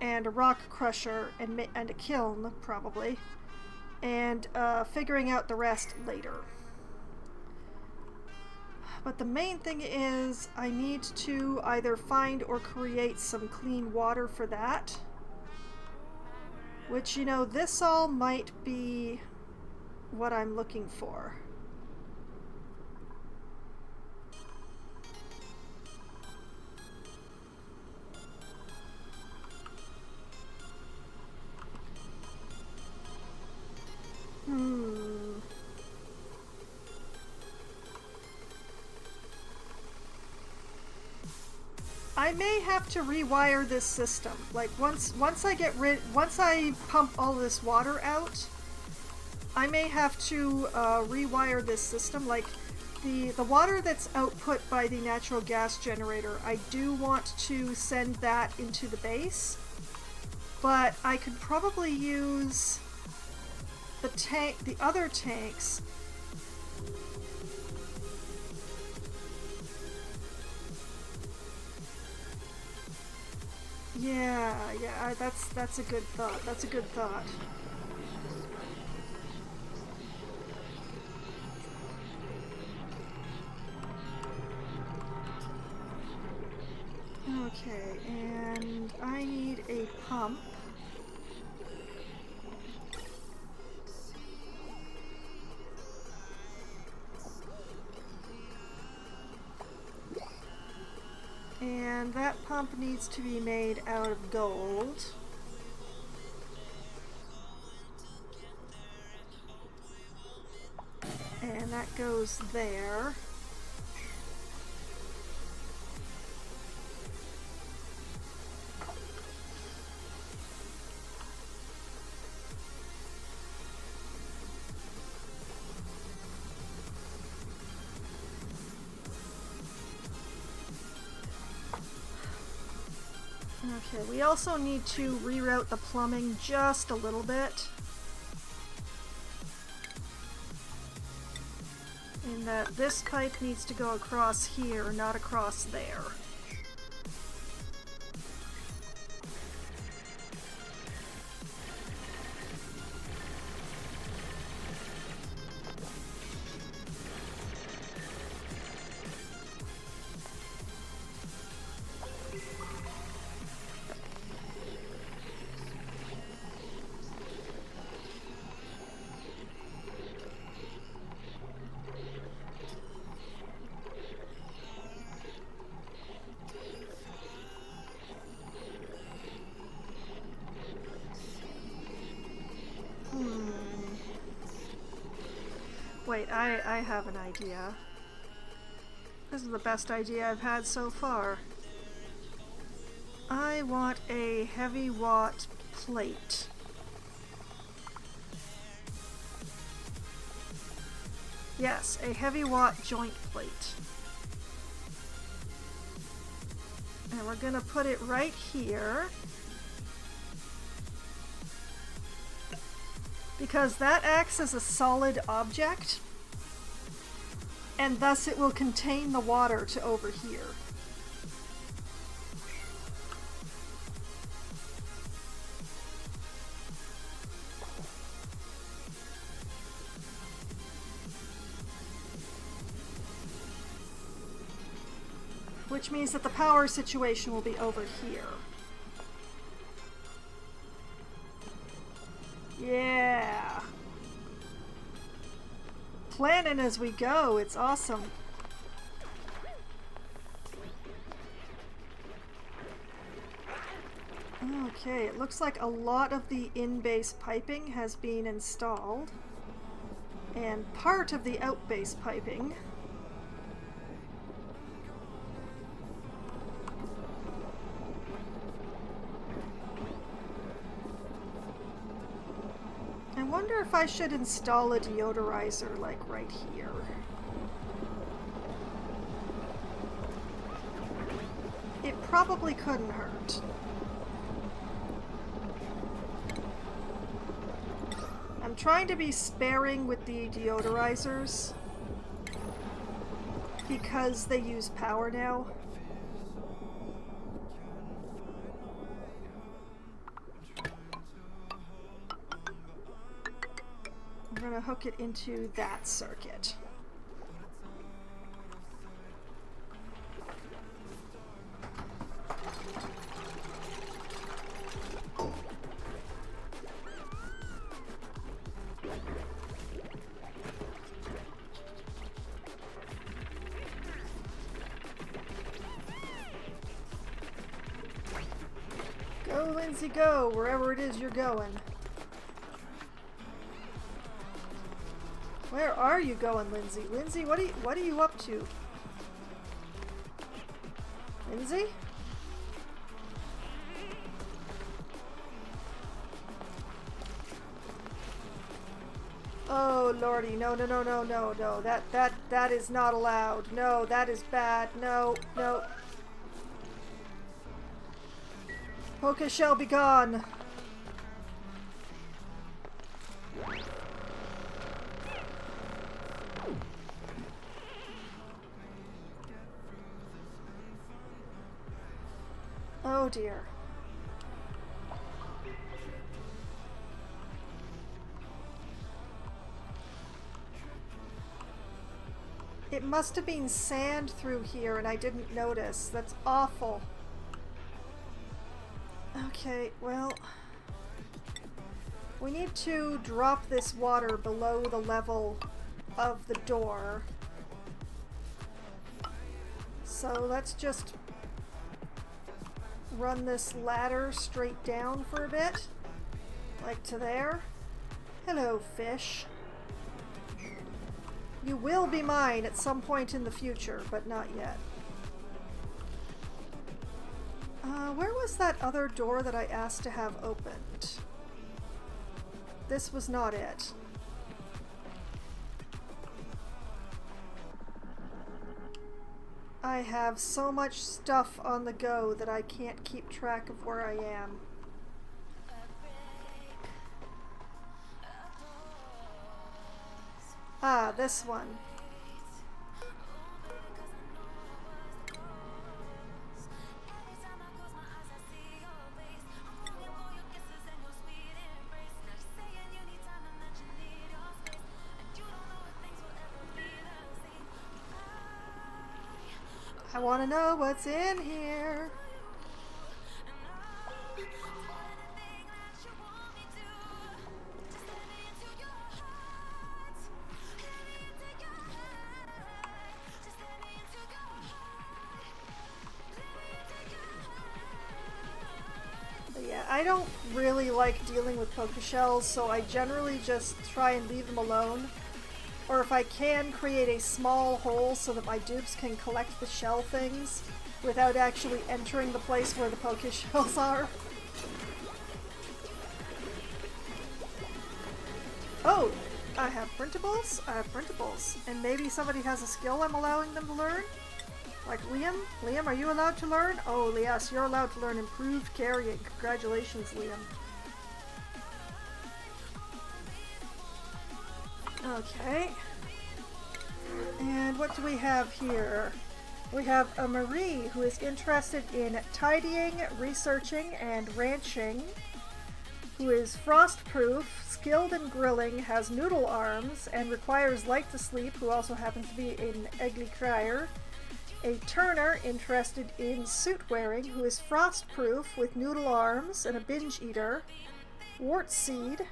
and a rock crusher and a kiln probably, and figuring out the rest later. But the main thing is I need to either find or create some clean water for that. Which, you know, this all might be what I'm looking for. I may have to rewire this system. Like once I pump all this water out, I may have to rewire this system. Like the water that's output by the natural gas generator, I do want to send that into the base, but I could probably use the other tanks. Yeah, that's a good thought. That's a good thought. Okay, and I need a pump. And that pump needs to be made out of gold. And that goes there. Okay, we also need to reroute the plumbing just a little bit. In that this pipe needs to go across here, not across there. Wait, I have an idea. This is the best idea I've had so far. I want a heavy watt plate. Yes, a heavy watt joint plate. And we're gonna put it right here. Because that acts as a solid object, and thus it will contain the water to over here. Which means that the power situation will be over here. Yeah. Planning as we go, it's awesome. Okay, it looks like a lot of the in-base piping has been installed. And part of the out-base piping. I wonder if I should install a deodorizer, like, right here. It probably couldn't hurt. I'm trying to be sparing with the deodorizers because they use power now. I'm gonna hook it into that circuit. Go, Lindsay, go, wherever it is you're going. Where are you going, Lindsay? Lindsay, what are you up to? Lindsay? Oh lordy, no, no, no, no, no, no. That is not allowed. No, that is bad. No, no. Poke shall be gone. Oh dear. It must have been sand through here and I didn't notice. That's awful. Okay, well, we need to drop this water below the level of the door. So let's just run this ladder straight down for a bit, like to there. Hello, fish. You will be mine at some point in the future, but not yet. Where was that other door that I asked to have opened? This was not it. I have so much stuff on the go that I can't keep track of where I am. Ah, this one. I want to know what's in here. Yeah, I don't really like dealing with poker shells, so I generally just try and leave them alone. Or if I can, create a small hole so that my dupes can collect the shell things without actually entering the place where the poker shells are. Oh, I have printables? I have printables. And maybe somebody has a skill I'm allowing them to learn? Like Liam? Liam, are you allowed to learn? Oh, yes, you're allowed to learn improved carrying. Congratulations, Liam. Okay. And what do we have here? We have a Marie who is interested in tidying, researching, and ranching, who is frostproof, skilled in grilling, has noodle arms, and requires light to sleep, who also happens to be an Egly crier. A Turner interested in suit wearing, who is frostproof with noodle arms and a binge eater. Wartseed.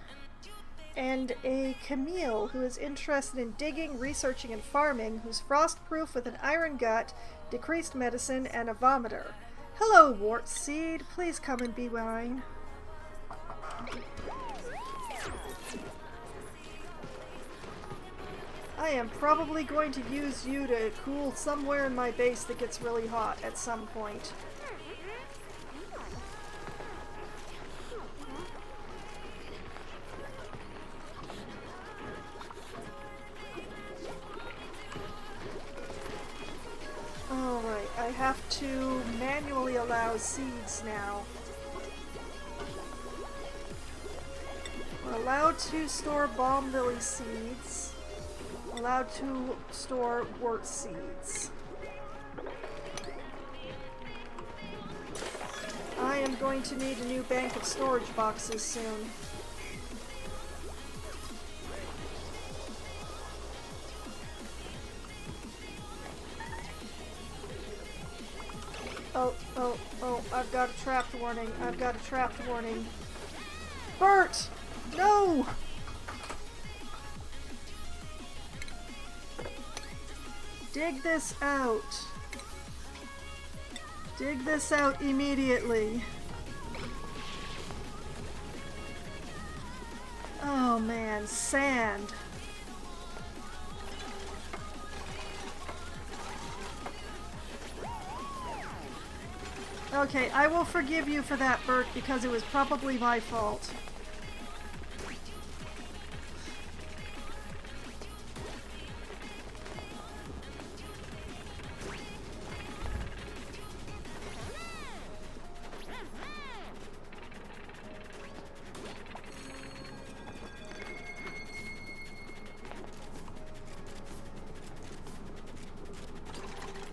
And a Camille, who is interested in digging, researching, and farming, who's frostproof with an iron gut, decreased medicine, and a vomiter. Hello, Wartseed. Please come and be mine. I am probably going to use you to cool somewhere in my base that gets really hot at some point. Alright, I have to manually allow seeds now. We're allowed to store balm lily seeds. Allowed to store wort seeds. I am going to need a new bank of storage boxes soon. Oh, I've got a trapped warning. I've got a trapped warning. Bert! No! Dig this out. Dig this out immediately. Oh man, sand. Okay, I will forgive you for that, Bert, because it was probably my fault.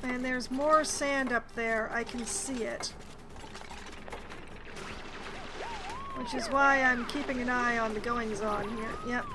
And there's more sand up there. I can see it. Which is why I'm keeping an eye on the goings-on here. Yep.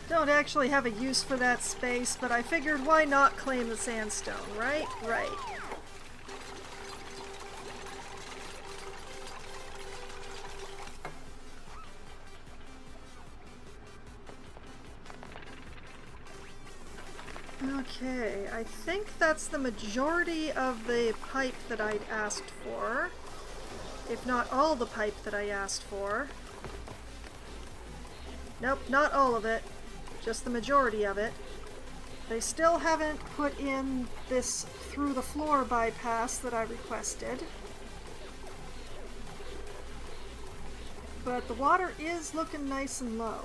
Don't actually have a use for that space, but I figured why not claim the sandstone, right? Right. Okay, I think that's the majority of the pipe that I'd asked for. If not all the pipe that I asked for. Nope, not all of it. Just the majority of it. They still haven't put in this through the floor bypass that I requested. But the water is looking nice and low.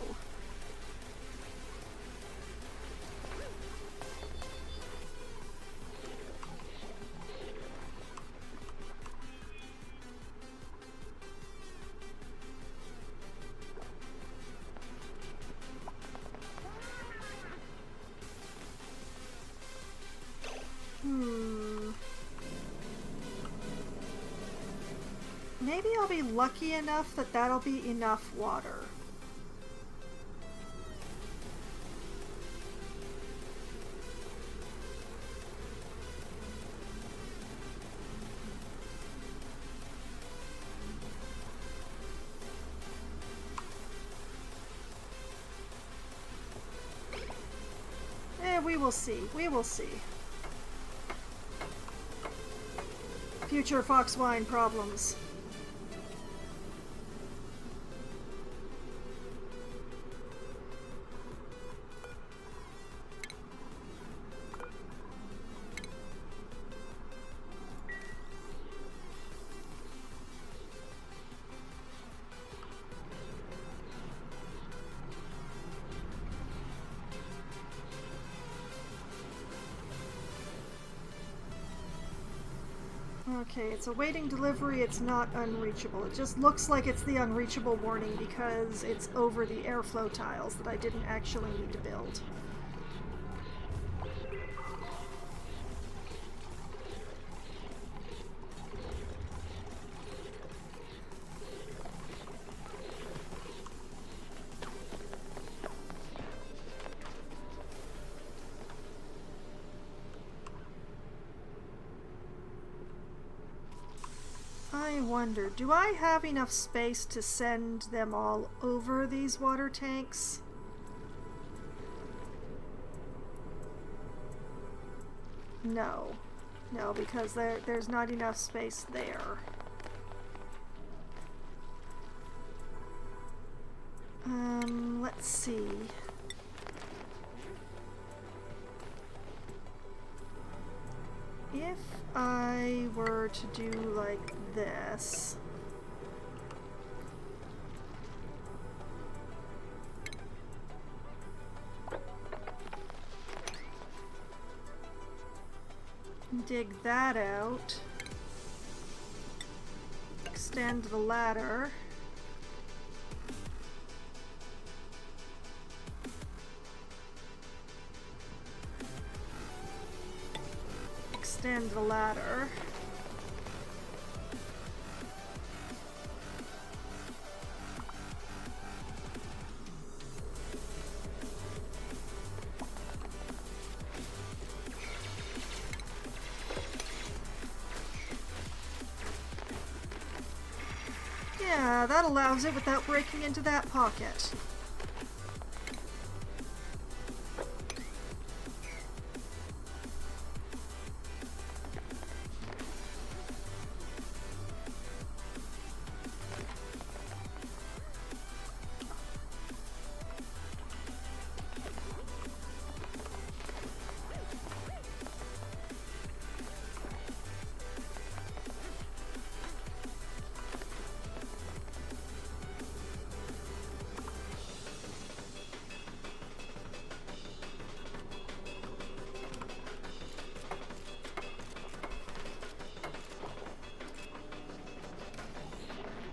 Maybe I'll be lucky enough that that'll be enough water. We will see. We will see. Future fox wine problems. Okay, it's awaiting delivery, it's not unreachable. It just looks like it's the unreachable warning because it's over the airflow tiles that I didn't actually need to build. I wonder, do I have enough space to send them all over these water tanks? No. No, because there's not enough space there. Let's see. If I were to do like this, dig that out, extend the ladder, extend the ladder. Yeah, that allows it without breaking into that pocket.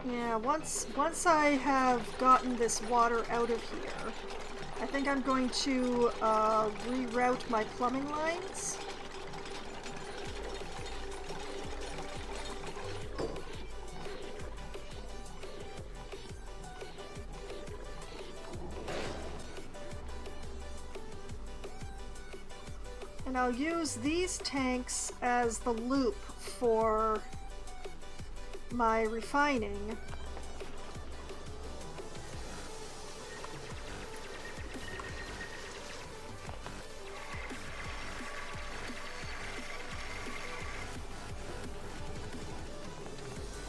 Yeah, once I have gotten this water out of here, I think I'm going to reroute my plumbing lines. And I'll use these tanks as the loop for my refining.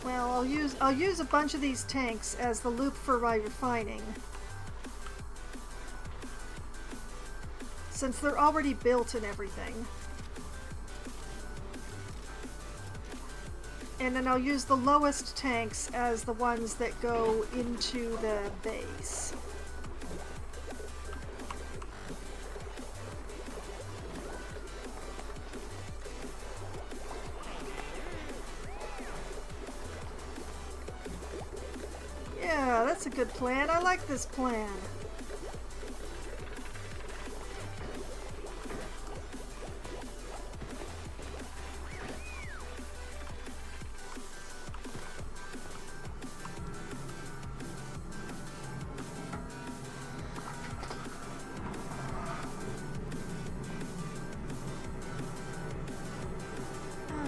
Well, I'll use a bunch of these tanks as the loop for my refining, since they're already built and everything. And then I'll use the lowest tanks as the ones that go into the base. Yeah, that's a good plan. I like this plan.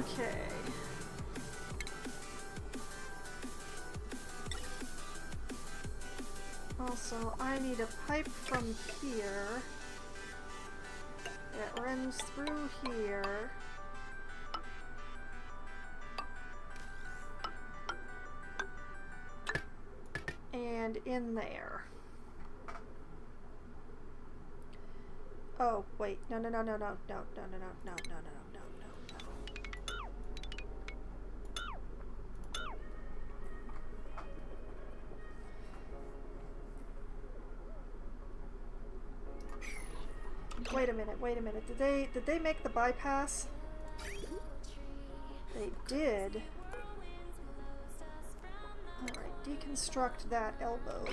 Okay. Also, I need a pipe from here that runs through here. And in there. Oh, wait. No. Wait a minute. Did they make the bypass? They did. Alright, deconstruct that elbow.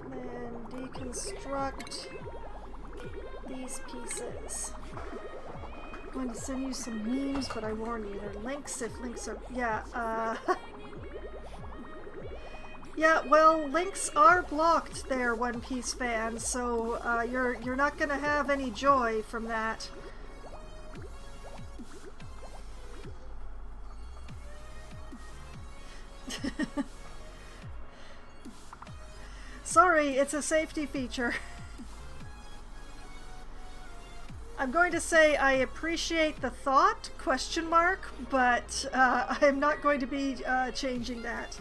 Then deconstruct these pieces. I'm going to send you some memes, but I warn you, they're links if links are... Yeah, yeah, well, links are blocked there, One Piece fans, so you're not gonna have any joy from that. Sorry, it's a safety feature. I'm going to say I appreciate the thought, question mark, but I'm not going to be changing that.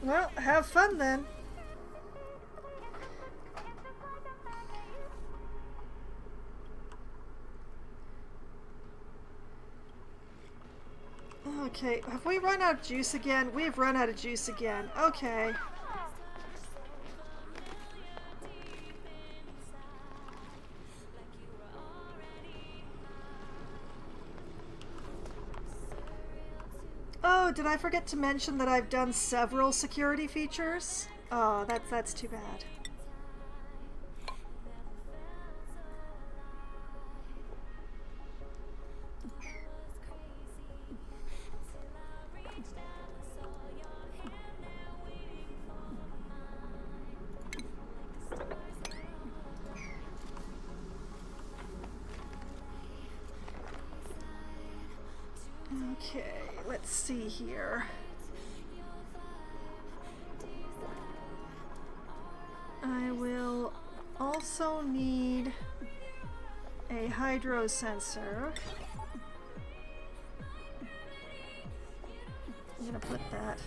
Well, have fun then. Okay, have we run out of juice again? We've run out of juice again. Okay. Oh, did I forget to mention that I've done several security features? Oh, that's too bad. Okay, let's see here. I will also need a hydro sensor. I'm gonna put that.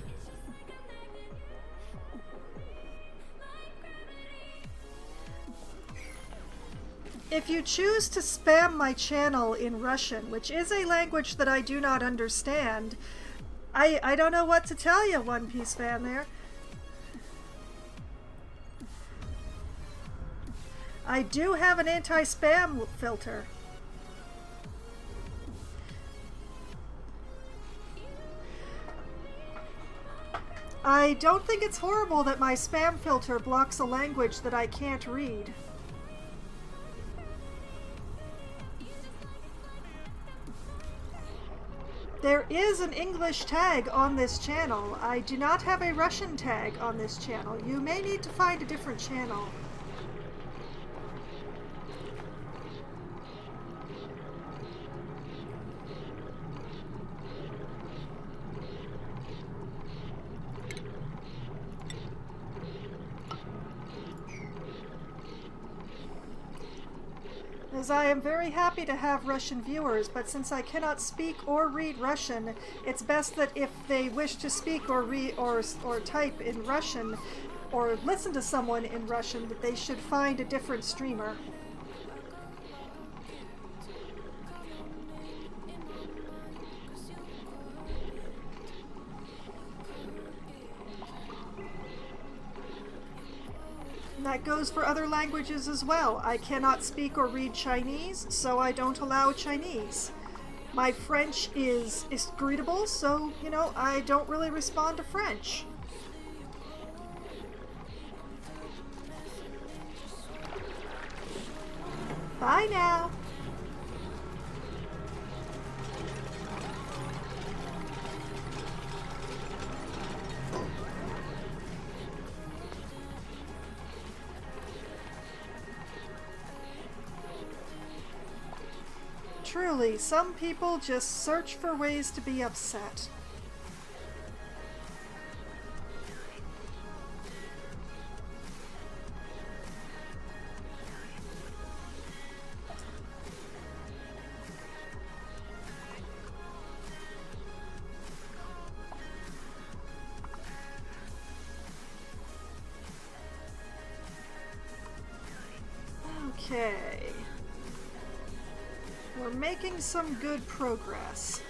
If you choose to spam my channel in Russian, which is a language that I do not understand, I don't know what to tell you, One Piece fan there. I do have an anti-spam filter. I don't think it's horrible that my spam filter blocks a language that I can't read. There is an English tag on this channel. I do not have a Russian tag on this channel. You may need to find a different channel. As I am very happy to have Russian viewers, but since I cannot speak or read Russian, it's best that if they wish to speak or read or type in Russian or listen to someone in Russian, that they should find a different streamer. And that goes for other languages as well. I cannot speak or read Chinese, so I don't allow Chinese. My French is readable, so, you know, I don't really respond to French. Bye now. Truly, some people just search for ways to be upset. Okay. We're making some good progress.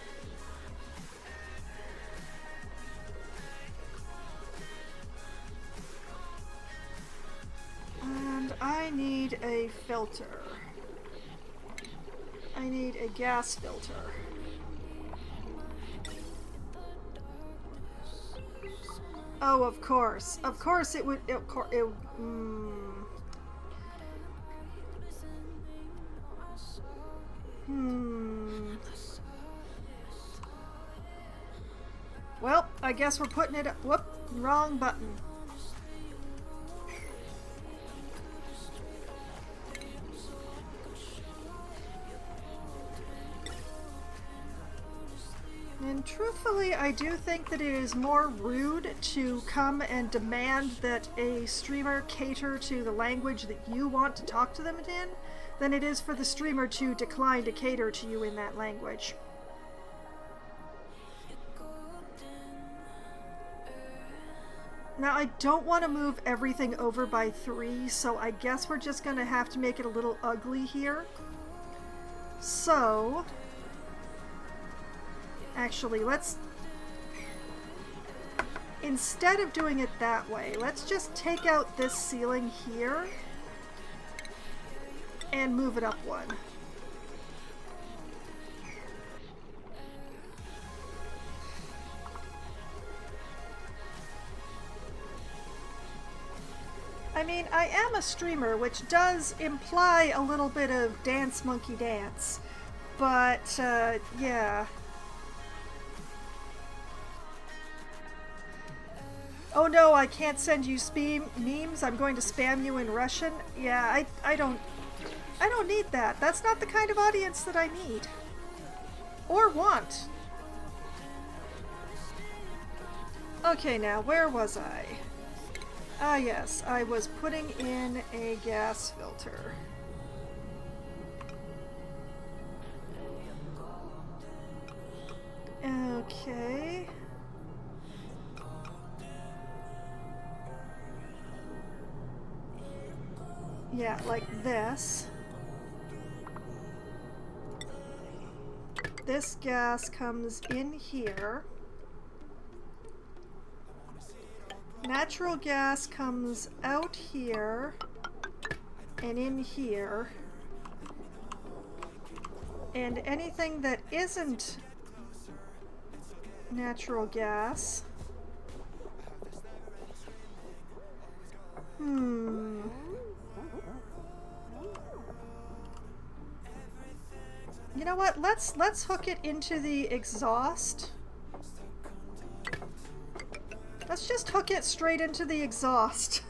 And I need a filter. I need a gas filter. Oh, of course. Of course it would... Well, I guess we're putting it up. Whoop, wrong button. And truthfully, I do think that it is more rude to come and demand that a streamer cater to the language that you want to talk to them in than it is for the streamer to decline to cater to you in that language. Now, I don't want to move everything over by 3, so I guess we're just going to have to make it a little ugly here. So, actually, let's... Instead of doing it that way, let's just take out this ceiling here and move it up 1. I mean, I am a streamer, which does imply a little bit of dance monkey dance, but, yeah. Oh no, I can't send you memes, I'm going to spam you in Russian. Yeah, I don't need that. That's not the kind of audience that I need. Or want. Okay, now, where was I? Ah, yes, I was putting in a gas filter. Okay. Yeah, like this. This gas comes in here. Natural gas comes out here and in here. And anything that isn't natural gas. You know what? Let's hook it into the exhaust. Let's just hook it straight into the exhaust.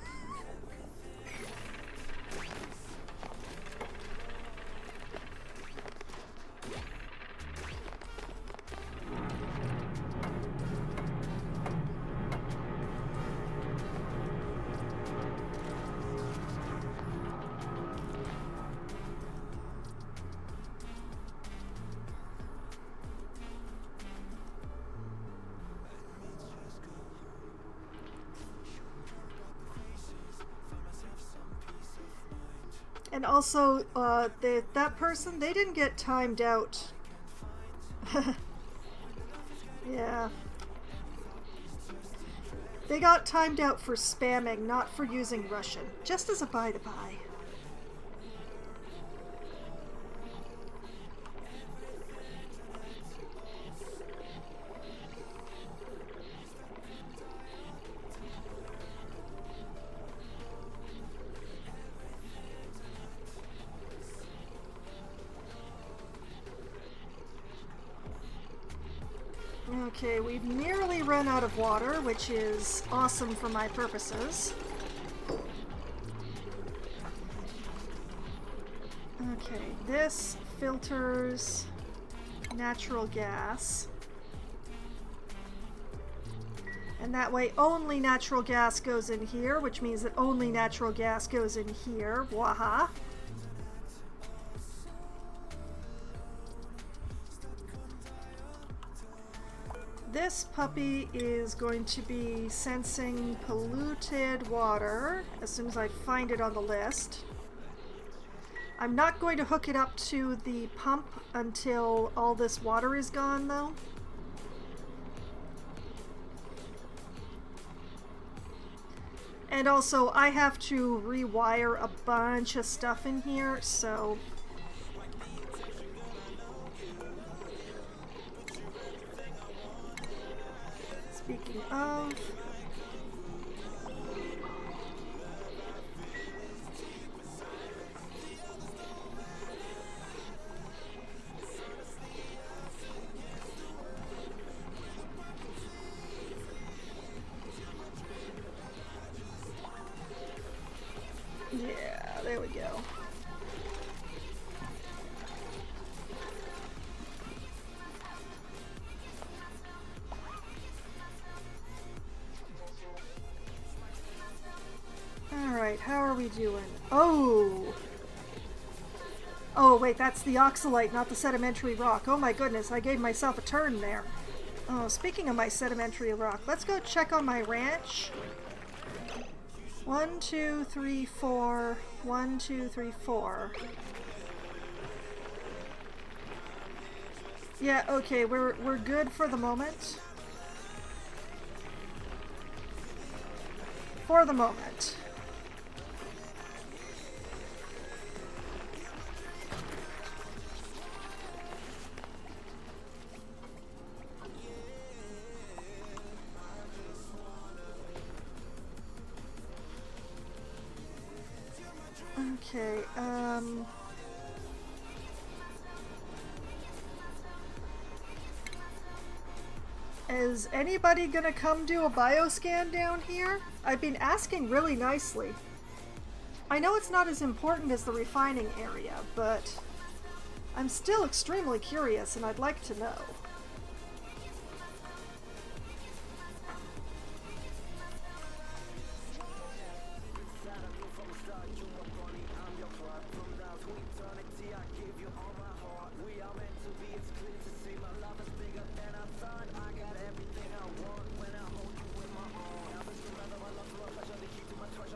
And also, that person, they didn't get timed out. Yeah. They got timed out for spamming, not for using Russian. Just as a by-the-by. Okay, we've nearly run out of water, which is awesome for my purposes. Okay, this filters natural gas. And that way only natural gas goes in here, which means that only natural gas goes in here. Waha. This puppy is going to be sensing polluted water as soon as I find it on the list. I'm not going to hook it up to the pump until all this water is gone, though. And also, I have to rewire a bunch of stuff in here, so... Speaking of... Yeah, there we go. Alright, how are we doing? Oh! Oh, wait, that's the oxalite, not the sedimentary rock. Oh my goodness, I gave myself a turn there. Oh, speaking of my sedimentary rock, let's go check on my ranch. 1, 2, 3, 4. 1, 2, 3, 4. Yeah, okay, we're good for the moment. For the moment. Okay, is anybody gonna come do a bioscan down here? I've been asking really nicely. I know it's not as important as the refining area, but I'm still extremely curious and I'd like to know.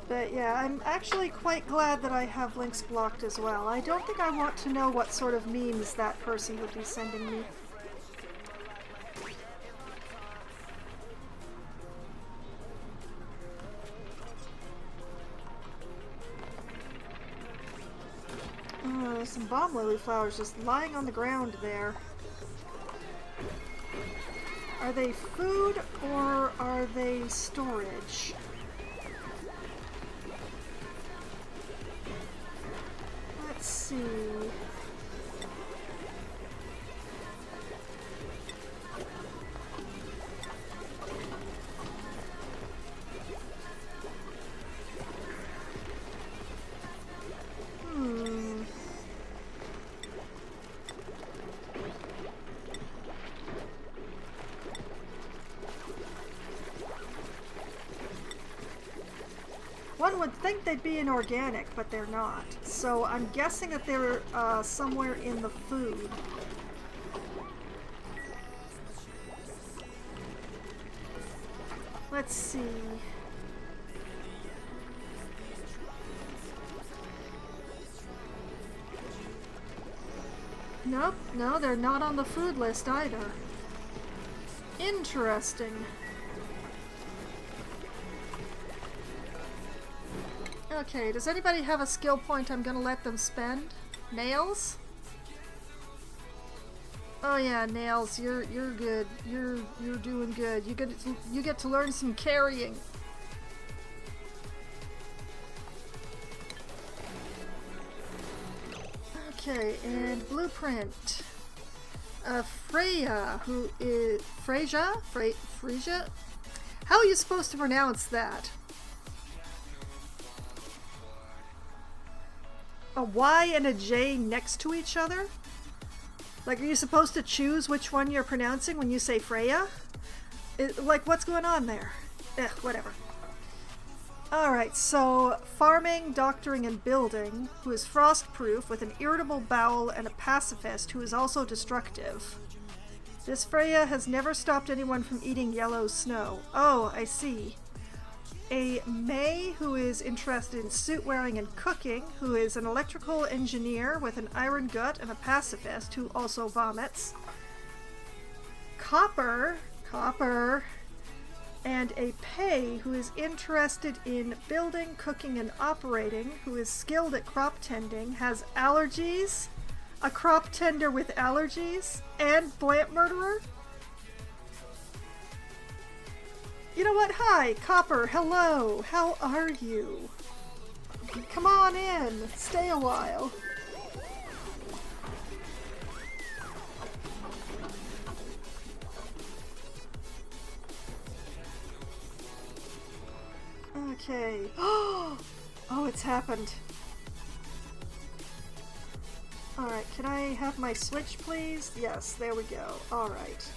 But yeah, I'm actually quite glad that I have links blocked as well. I don't think I want to know what sort of memes that person would be sending me. Oh, there's some bomb lily flowers just lying on the ground there. Are they food or are they storage? Let's see. One would think they'd be inorganic, but they're not. So I'm guessing that they're somewhere in the food. Let's see. Nope, no, they're not on the food list either. Interesting. Okay, does anybody have a skill point I'm gonna let them spend? Nails? Oh yeah, Nails, you're good. You're doing good. You get to learn some carrying. Okay, and Blueprint. Freya, who is Freja? Freja? How are you supposed to pronounce that? A Y and a J next to each other? Like, are you supposed to choose which one you're pronouncing when you say Freya? Like, what's going on there? Whatever. Alright, so farming, doctoring, and building, who is frostproof with an irritable bowel and a pacifist who is also destructive. This Freya has never stopped anyone from eating yellow snow. Oh, I see. A May, who is interested in suit wearing and cooking, who is an electrical engineer with an iron gut and a pacifist who also vomits. Copper, and a Pei, who is interested in building, cooking, and operating, who is skilled at crop tending, has allergies, a crop tender with allergies, and plant murderer. You know what? Hi, Copper, hello, how are you? Come on in, stay a while. Okay. Oh, it's happened. Alright, can I have my switch, please? Yes, there we go. Alright.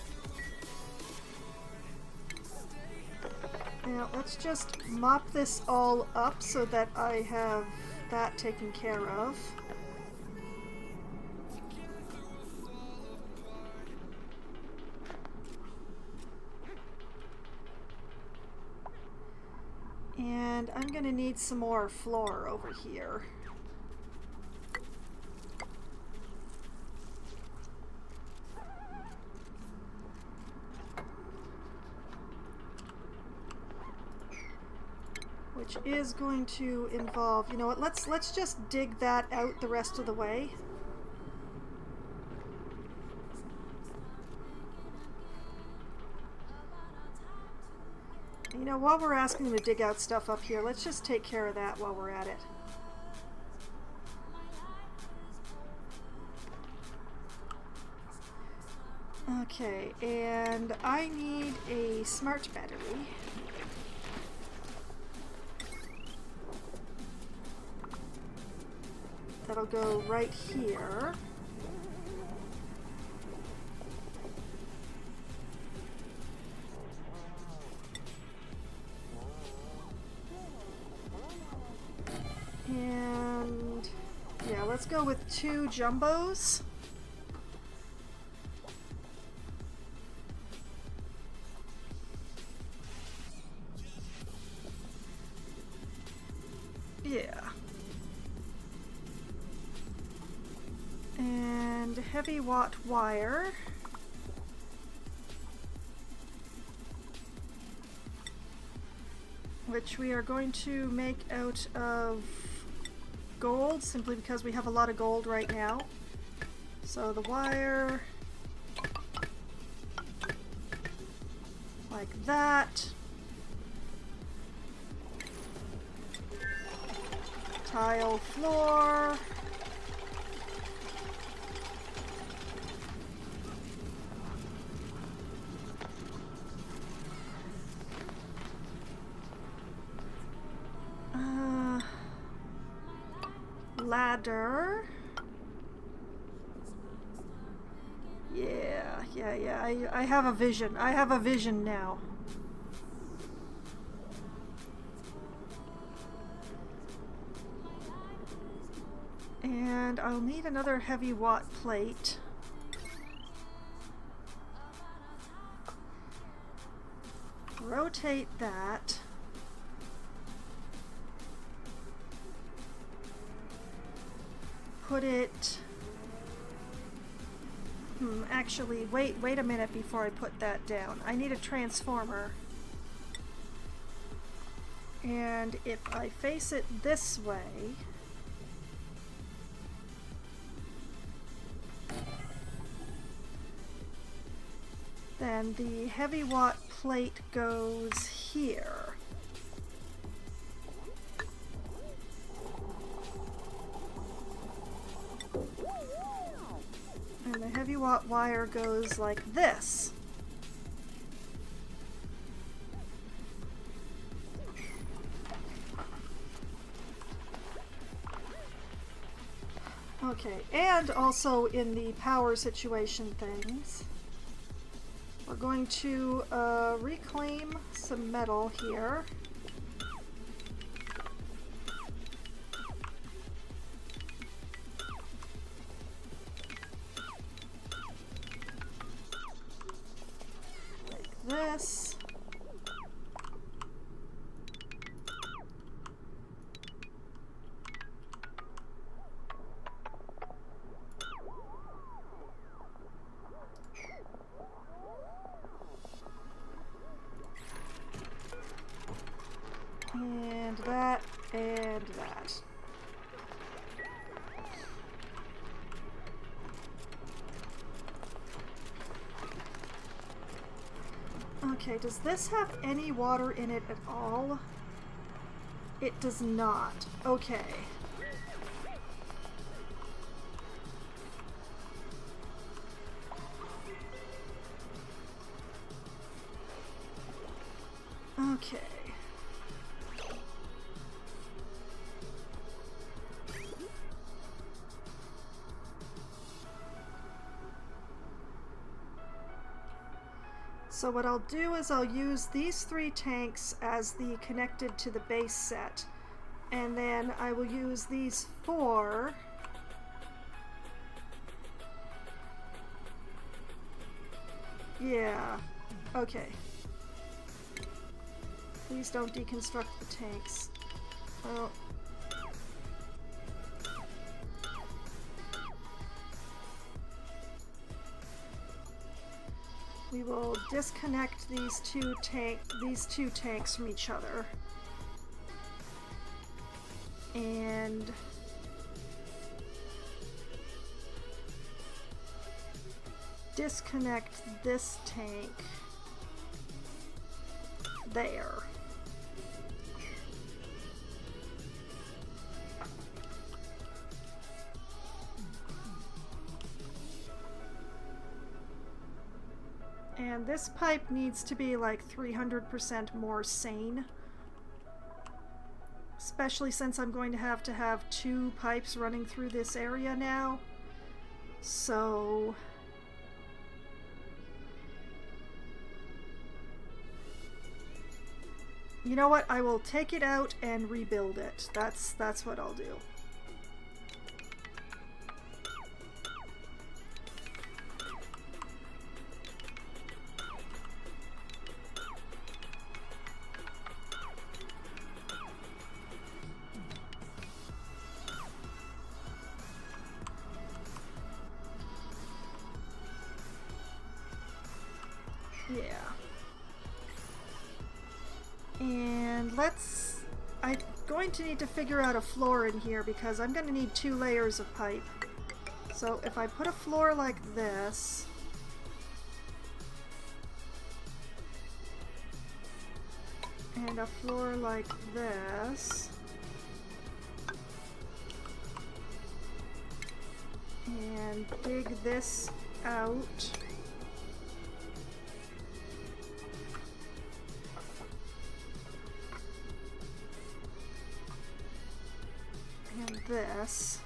Now, let's just mop this all up so that I have that taken care of. And I'm gonna need some more floor over here. Which is going to involve, you know what, let's just dig that out the rest of the way. You know, while we're asking them to dig out stuff up here, let's just take care of that while we're at it. Okay, and I need a smart battery. That'll go right here. And yeah, let's go with 2 jumbos. Yeah. And heavy watt wire. Which we are going to make out of gold, simply because we have a lot of gold right now. So the wire, like that. Tile floor. Ladder. Yeah. I have a vision. I have a vision now. And I'll need another heavy watt plate. Rotate that. Put it Actually, wait a minute before I put that down. I need a transformer. And if I face it this way... then the heavy watt plate goes here. And the heavy watt wire goes like this. Okay, and also in the power situation things, we're going to reclaim some metal here. Like this. And that, and that. Okay, does this have any water in it at all? It does not. Okay. Okay. So what I'll do is I'll use these 3 tanks as the connected to the base set, and then I will use these 4 yeah, okay. Please don't deconstruct the tanks. Well, we will disconnect these two tanks from each other. And disconnect this tank there. And this pipe needs to be like 300% more sane. Especially since I'm going to have 2 pipes running through this area now. So... you know what? I will take it out and rebuild it. That's what I'll do. Yeah. And I'm going to need to figure out a floor in here because I'm going to need 2 layers of pipe. So if I put a floor like this, and a floor like this, and dig this out, and this,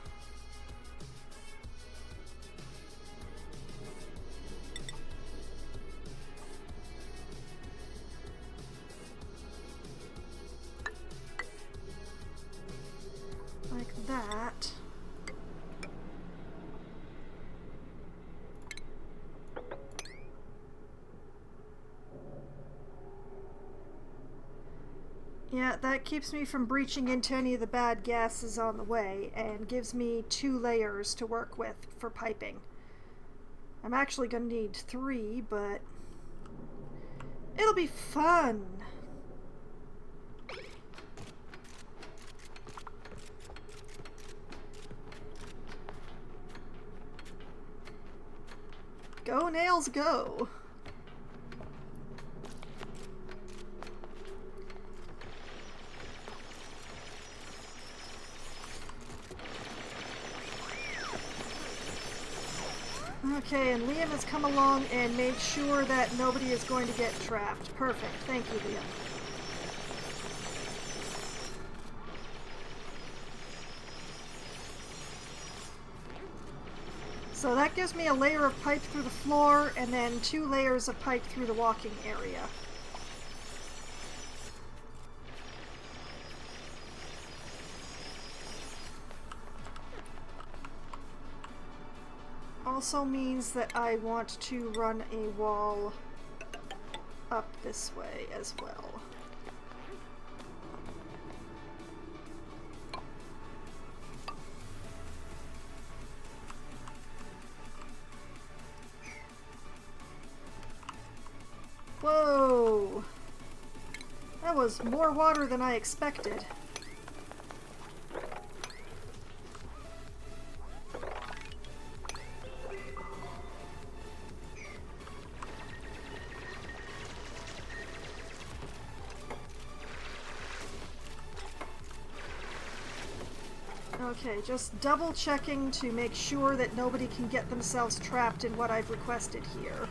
like that. Yeah, that keeps me from breaching into any of the bad gases on the way and gives me 2 layers to work with for piping. I'm actually gonna need 3, but it'll be fun. Go, nails, go. Okay, and Liam has come along and made sure that nobody is going to get trapped. Perfect. Thank you, Liam. So that gives me a layer of pipe through the floor and then 2 layers of pipe through the walking area. Also means that I want to run a wall up this way as well. Whoa! That was more water than I expected. Okay, just double checking to make sure that nobody can get themselves trapped in what I've requested here.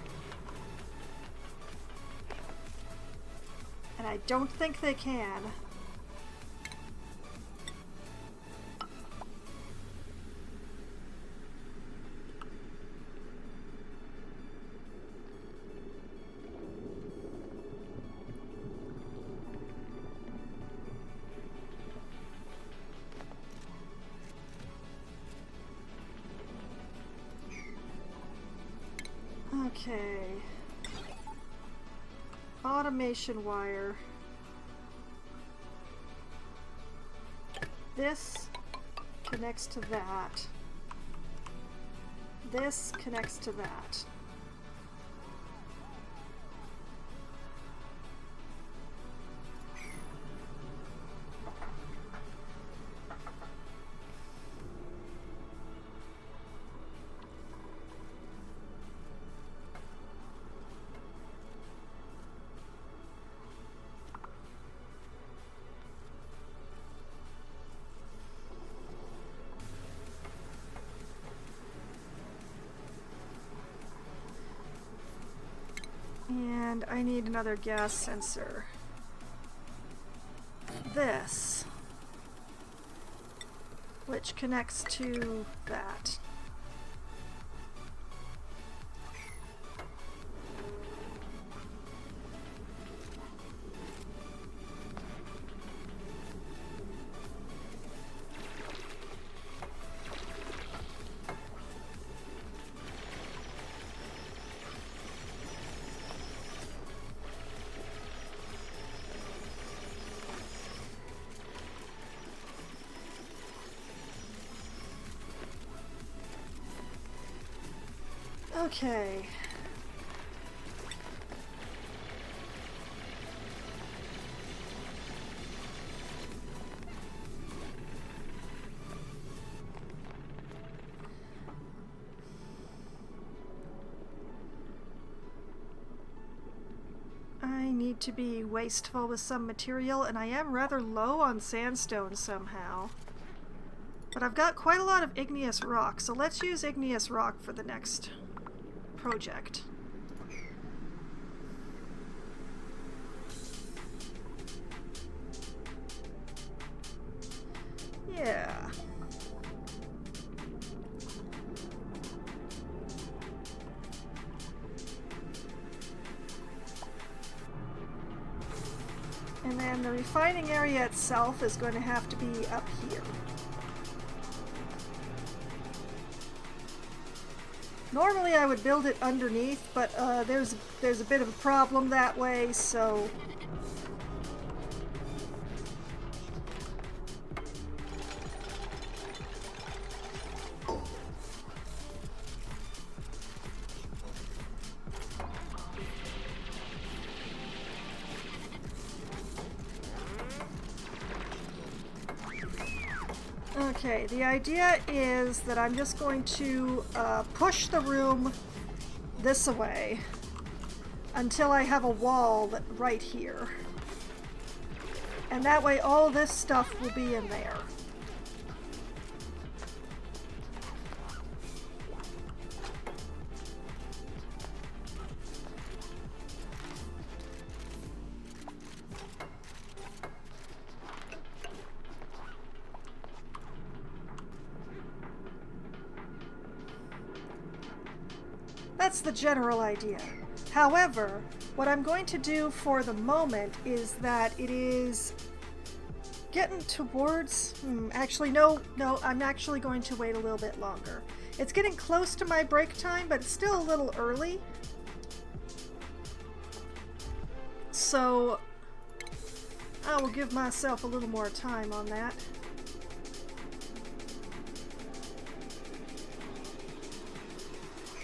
And I don't think they can. Okay. Automation wire. This connects to that. This connects to that. And I need another gas sensor. This, which connects to that. Okay. I need to be wasteful with some material, and I am rather low on sandstone somehow. But I've got quite a lot of igneous rock, so let's use igneous rock for the next project. Yeah. And then the refining area itself is going to have to be up here. Normally I would build it underneath, but there's a bit of a problem that way, so Okay, the idea is that I'm just going to push the room this away until I have a wall right here. And that way all this stuff will be in there. That's the general idea. However, what I'm going to do for the moment is that it is getting towards... actually, no, I'm actually going to wait a little bit longer. It's getting close to my break time, but it's still a little early. So I will give myself a little more time on that.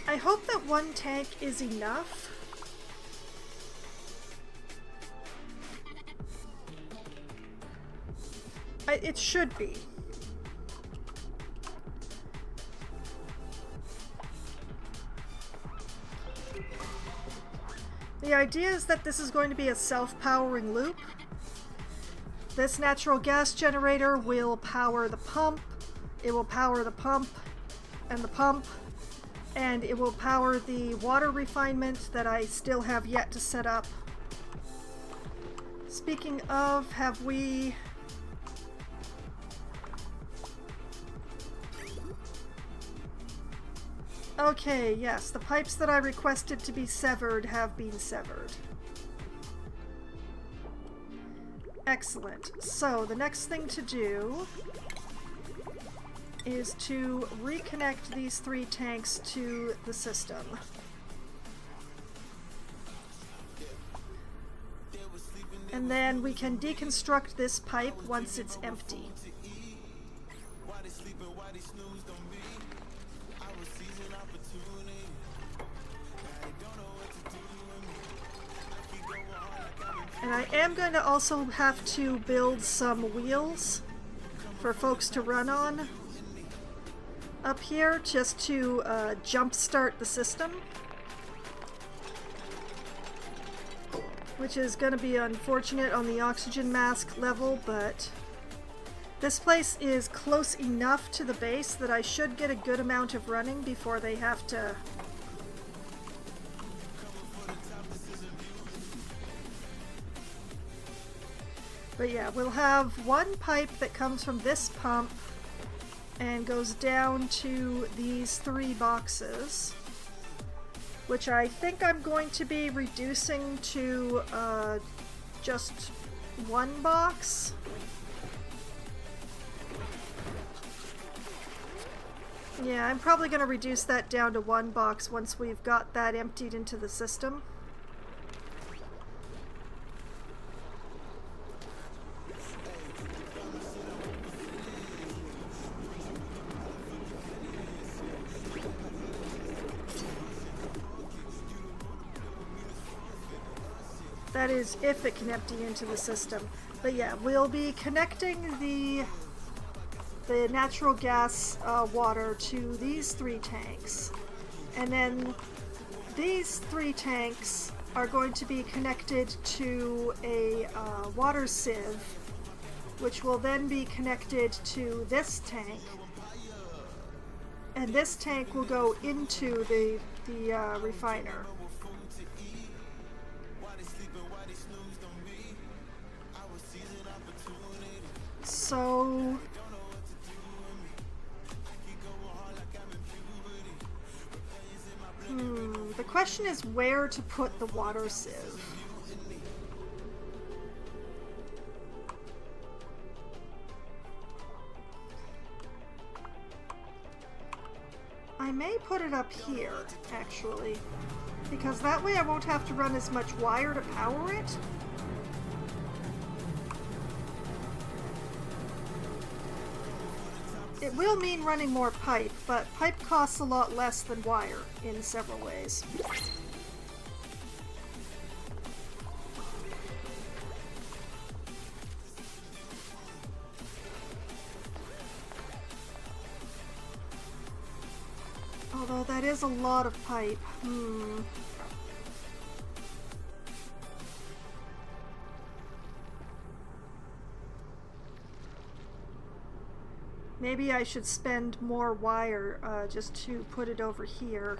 I hope that one tank is enough. It should be. The idea is that this is going to be a self-powering loop. This natural gas generator will power the pump. It will power the pump and the pump. And it will power the water refinement that I still have yet to set up. Speaking of, have we... Okay, yes, the pipes that I requested to be severed have been severed. Excellent. So, the next thing to do is to reconnect these 3 tanks to the system. And then we can deconstruct this pipe once it's empty. And I am going to also have to build some wheels for folks to run on up here, just to jumpstart the system, which is going to be unfortunate on the oxygen mask level, but this place is close enough to the base that I should get a good amount of running before they have to... But yeah, we'll have one pipe that comes from this pump and goes down to these 3 boxes, which I think I'm going to be reducing to just 1 box. Yeah, I'm probably going to reduce that down to 1 box once we've got that emptied into the system. That is, if it can empty into the system. But yeah, we'll be connecting the natural gas water to these 3 tanks. And then these 3 tanks are going to be connected to a water sieve, which will then be connected to this tank. And this tank will go into the refiner. So the question is where to put the water sieve. I may put it up here, actually, because that way I won't have to run as much wire to power it. It will mean running more pipe, but pipe costs a lot less than wire in several ways. Although that is a lot of pipe. Maybe I should spend more wire just to put it over here.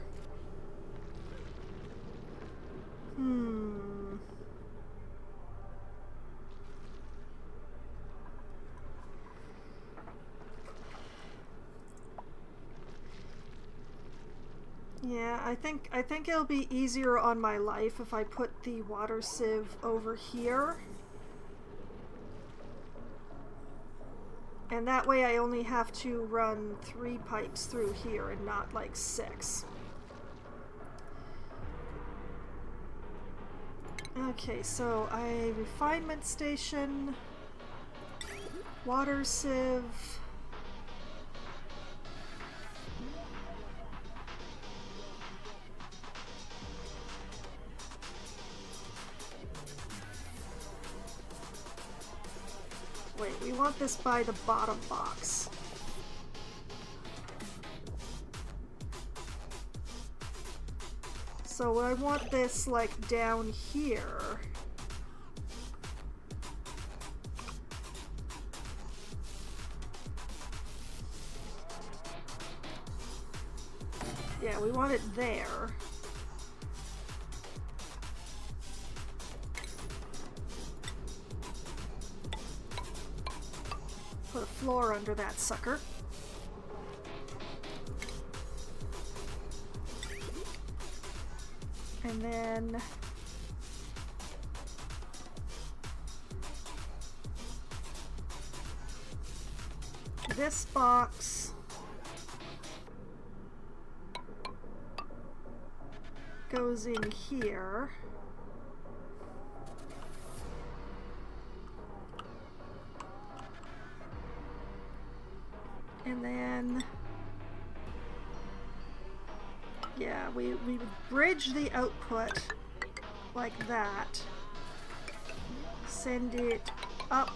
Yeah, I think it'll be easier on my life if I put the water sieve over here. And that way I only have to run 3 pipes through here and not like 6. Okay, so a refinement station, water sieve. Wait, we want this by the bottom box. So I want this like down here. Yeah, we want it there. Put a floor under that sucker. And then this box goes in here. And then, yeah, we bridge the output like that, send it up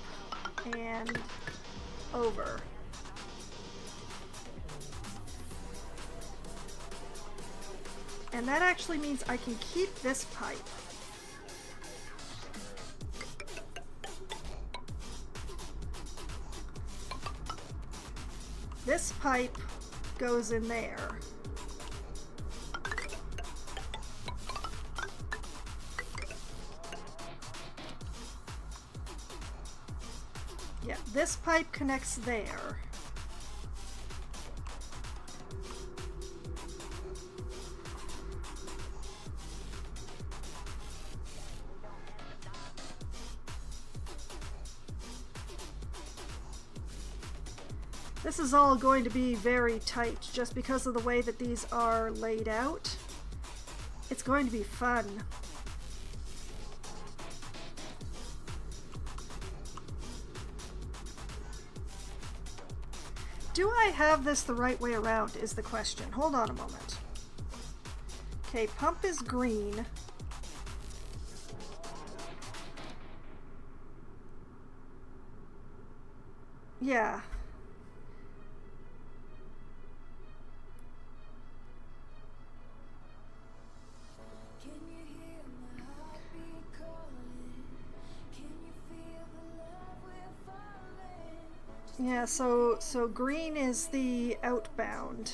and over. And that actually means I can keep this pipe. This pipe goes in there. Yeah, this pipe connects there. This is all going to be very tight just because of the way that these are laid out. It's going to be fun. Do I have this the right way around is the question. Hold on a moment. Okay, pump is green. Yeah. Yeah, so green is the outbound.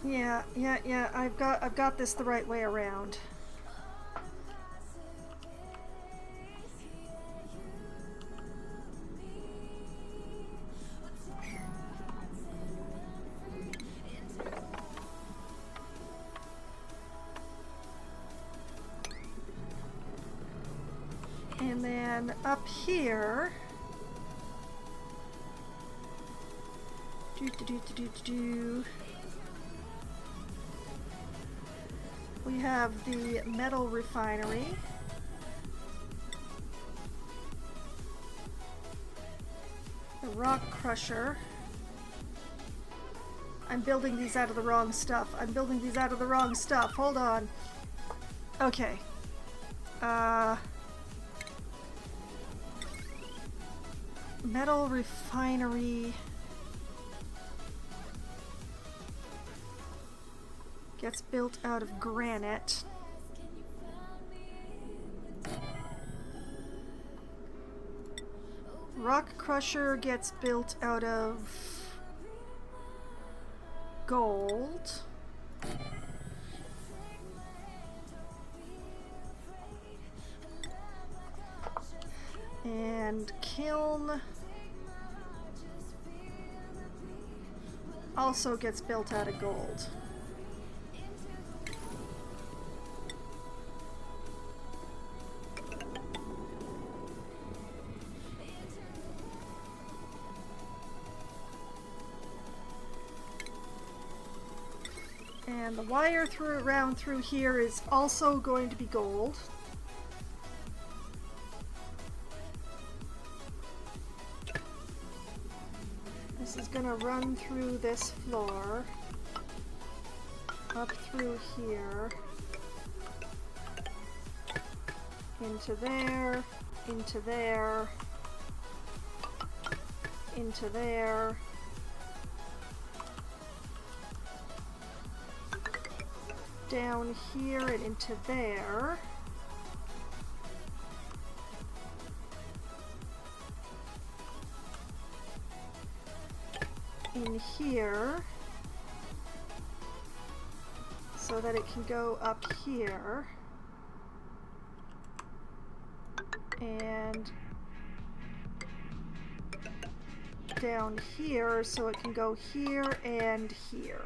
Yeah, I've got this the right way around. And then up here, we have the metal refinery. The rock crusher. I'm building these out of the wrong stuff. I'm building these out of the wrong stuff. Hold on. Okay. Metal refinery gets built out of granite. Rock crusher gets built out of gold. And kiln also gets built out of gold. And the wire around through here is also going to be gold. This is going to run through this floor, up through here, into there, into there, into there, down here and into there. In here, so that it can go up here, and down here, so it can go here and here.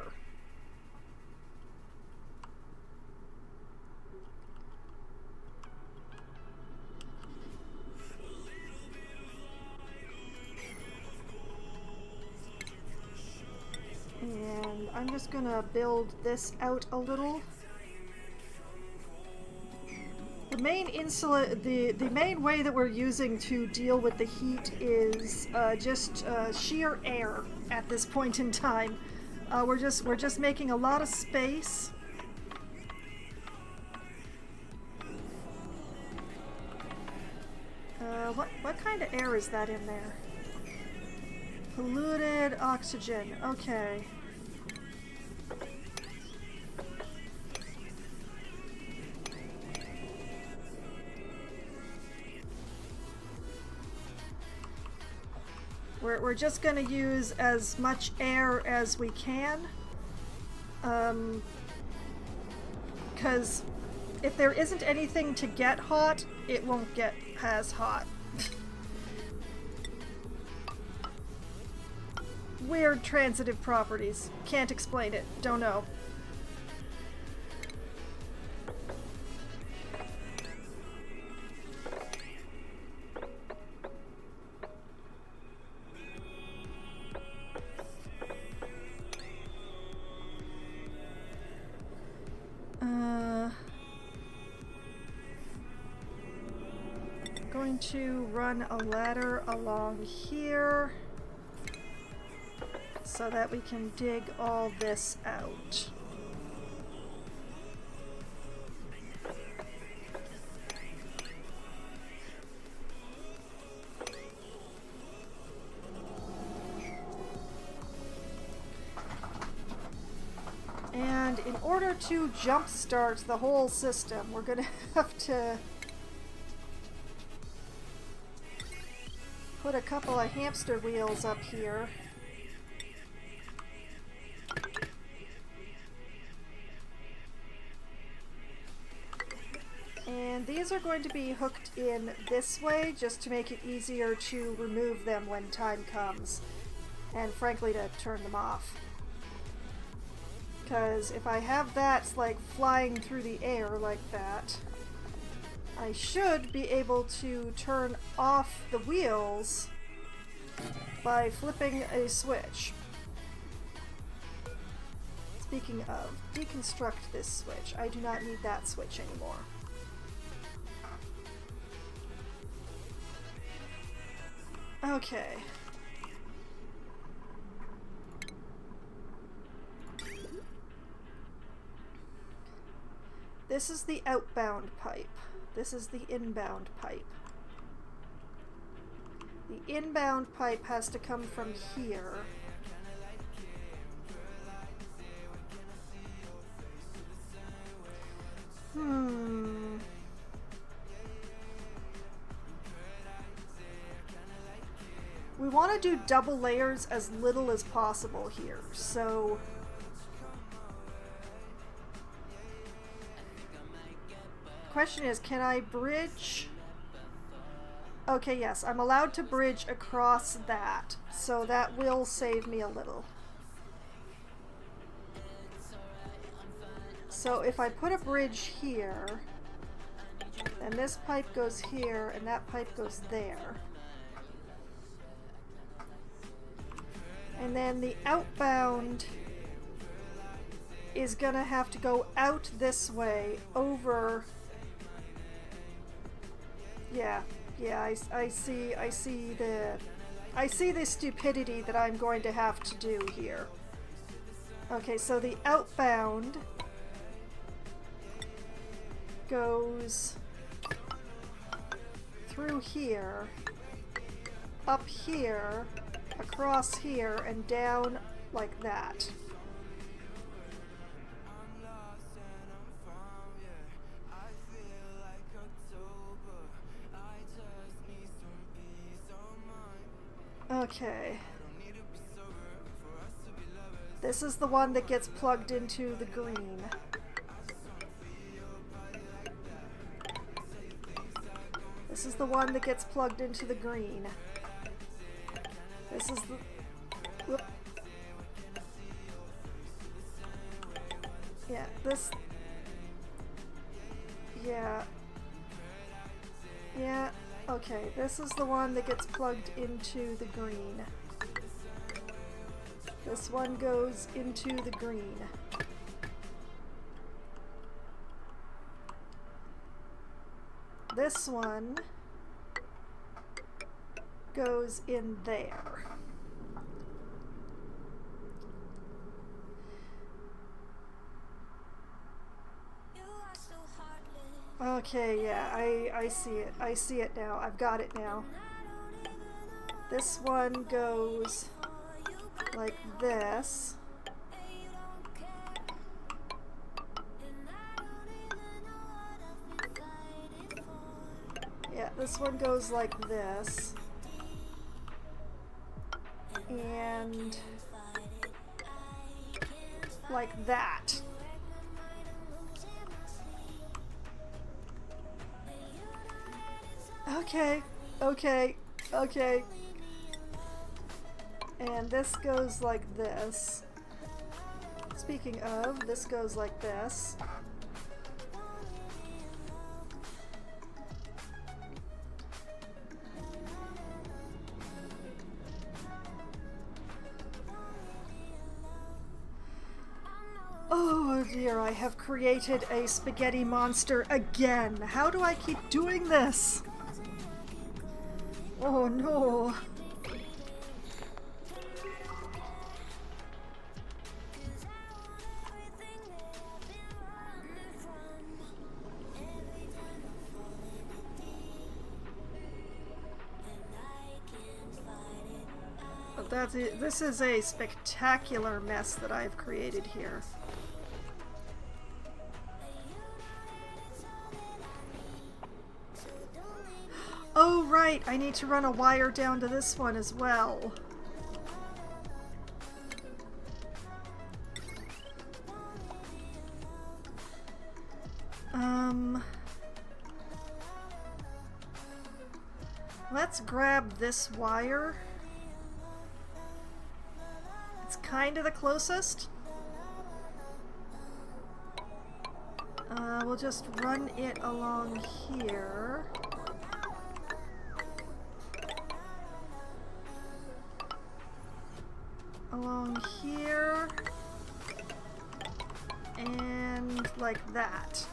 And I'm just gonna build this out a little. The main the main way that we're using to deal with the heat is just sheer air at this point in time. We're just making a lot of space. What kind of air is that in there? Polluted oxygen. Okay. We're just going to use as much air as we can, because if there isn't anything to get hot, it won't get as hot. Weird transitive properties. Can't explain it. Don't know. Going to run a ladder along here so that we can dig all this out. And in order to jumpstart the whole system, we're gonna have to put a couple of hamster wheels up here. And these are going to be hooked in this way just to make it easier to remove them when time comes. And frankly, to turn them off. Because if I have that like flying through the air like that, I should be able to turn off the wheels by flipping a switch. Speaking of, deconstruct this switch. I do not need that switch anymore. Okay. This is the outbound pipe. This is the inbound pipe. The inbound pipe has to come from here. We want to do double layers as little as possible here, so question is, can I bridge? Okay, yes, I'm allowed to bridge across that, so that will save me a little. So if I put a bridge here, and this pipe goes here, and that pipe goes there, and then the outbound is gonna have to go out this way over. Yeah, I see the stupidity that I'm going to have to do here. Okay, so the outbound goes through here, up here, across here, and down like that. Okay. This is the one that gets plugged into the green. This is the one that gets plugged into the green. This is the... Whoop. Yeah, this... Yeah. Yeah, okay. This is the one that gets plugged into the green. This one goes into the green. This one goes in there. Okay, yeah, I see it. I see it now. I've got it now. This one goes like this. Yeah, this one goes like this. And like that. Okay, okay, okay. And this goes like this. Speaking of, this goes like this. Oh dear, I have created a spaghetti monster again. How do I keep doing this? Oh no. That's it. This is a spectacular mess that I've created here. Oh right, I need to run a wire down to this one as well. Let's grab this wire. It's kind of the closest. We'll just run it along here. Along here. And like that.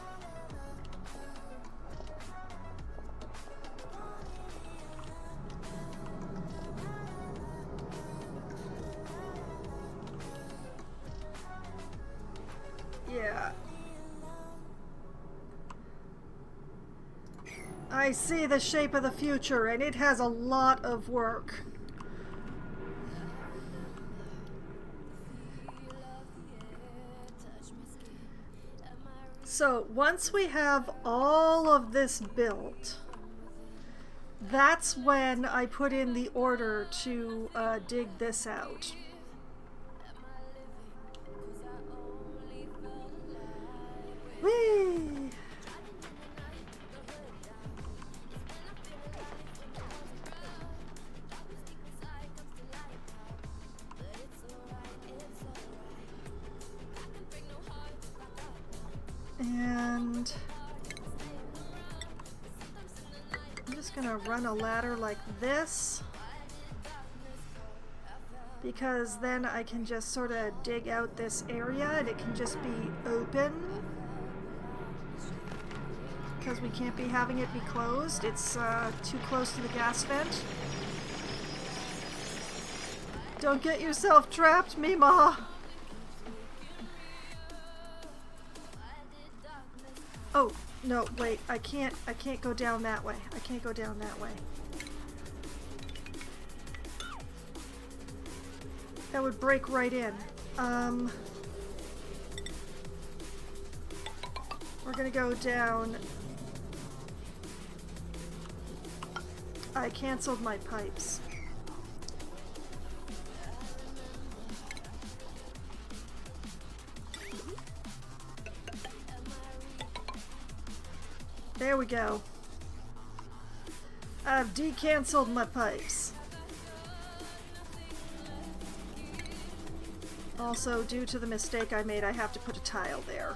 Yeah. I see the shape of the future, and it has a lot of work. So once we have all of this built, that's when I put in the order to dig this out. Whee! And I'm just gonna run a ladder like this, because then I can just sort of dig out this area and it can just be open, because we can't be having it be closed. It's too close to the gas vent. Don't get yourself trapped, Mima! Oh, no, wait, I can't go down that way. I can't go down that way. That would break right in. We're gonna go down. I canceled my pipes. There we go. I've de-cancelled my pipes. Also, due to the mistake I made, I have to put a tile there.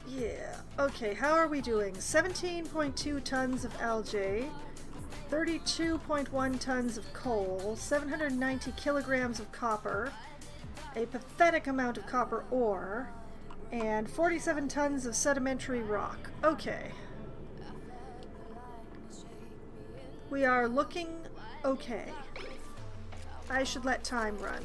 Yeah, okay, how are we doing? 17.2 tons of algae, 32.1 tons of coal, 790 kilograms of copper, a pathetic amount of copper ore, and 47 tons of sedimentary rock. Okay. We are looking okay. I should let time run.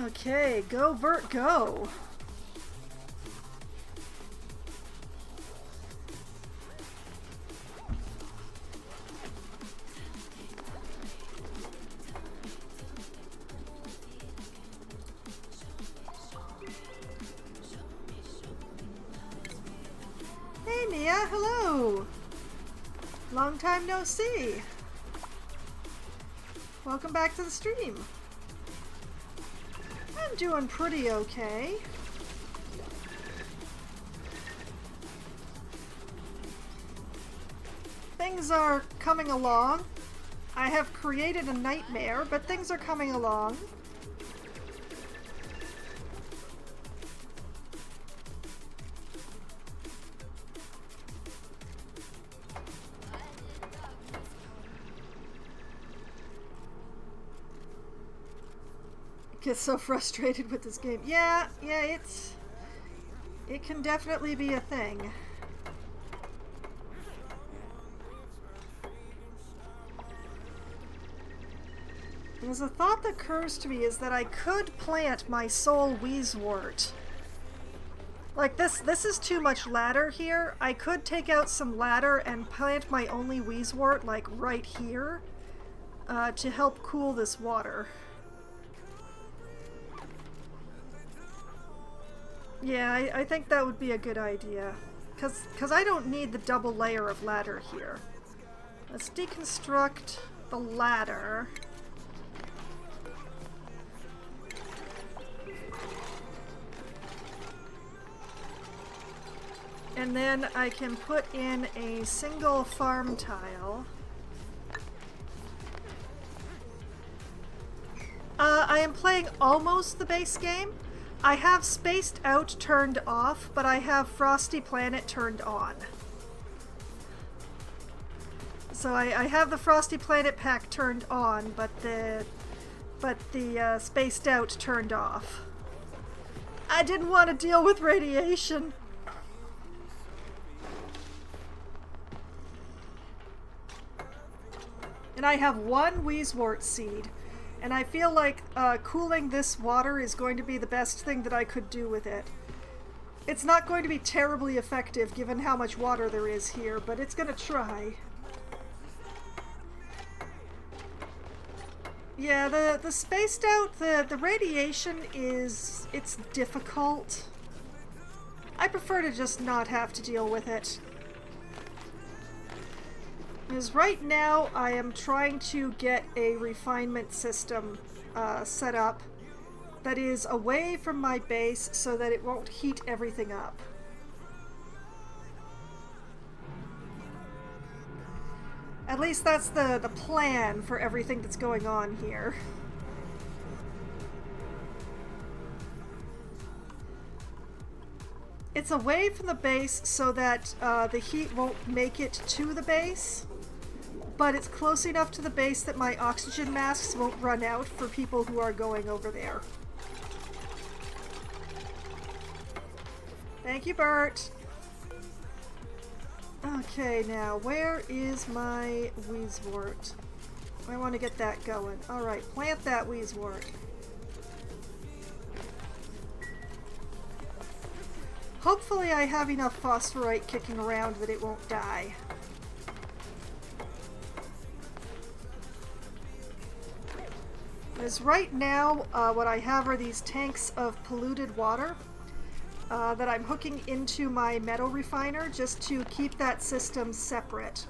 Okay, go Bert, go! Hey Mia, hello! Long time no see! Welcome back to the stream! I'm doing pretty okay. Things are coming along. I have created a nightmare, but things are coming along. Get so frustrated with this game. Yeah, it can definitely be a thing. There's a thought that occurs to me is that I could plant my soul wheezewort. Like this is too much ladder here. I could take out some ladder and plant my only wheezewort like right here to help cool this water. Yeah, I think that would be a good idea. Because I don't need the double layer of ladder here. Let's deconstruct the ladder. And then I can put in a single farm tile. I am playing almost the base game. I have Spaced Out turned off, but I have Frosty Planet turned on. So I have the Frosty Planet pack turned on, but the Spaced Out turned off. I didn't want to deal with radiation. And I have one Wheezewort seed. And I feel like cooling this water is going to be the best thing that I could do with it. It's not going to be terribly effective given how much water there is here, but it's going to try. Yeah, the Spaced Out, the radiation it's difficult. I prefer to just not have to deal with it. Because right now I am trying to get a refinement system set up that is away from my base so that it won't heat everything up. At least that's the plan for everything that's going on here. It's away from the base so that the heat won't make it to the base. But it's close enough to the base that my oxygen masks won't run out for people who are going over there. Thank you, Bert. Okay, now, where is my Wheezewort? I want to get that going. Alright, plant that Wheezewort. Hopefully I have enough phosphorite kicking around that it won't die. Because right now, what I have are these tanks of polluted water that I'm hooking into my metal refiner just to keep that system separate.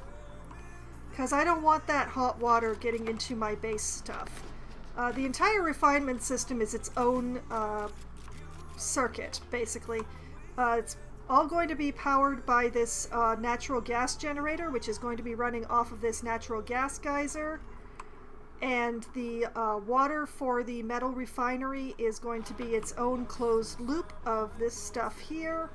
Because I don't want that hot water getting into my base stuff. The entire refinement system is its own circuit, basically. It's all going to be powered by this natural gas generator, which is going to be running off of this natural gas geyser. And the water for the metal refinery is going to be its own closed loop of this stuff here.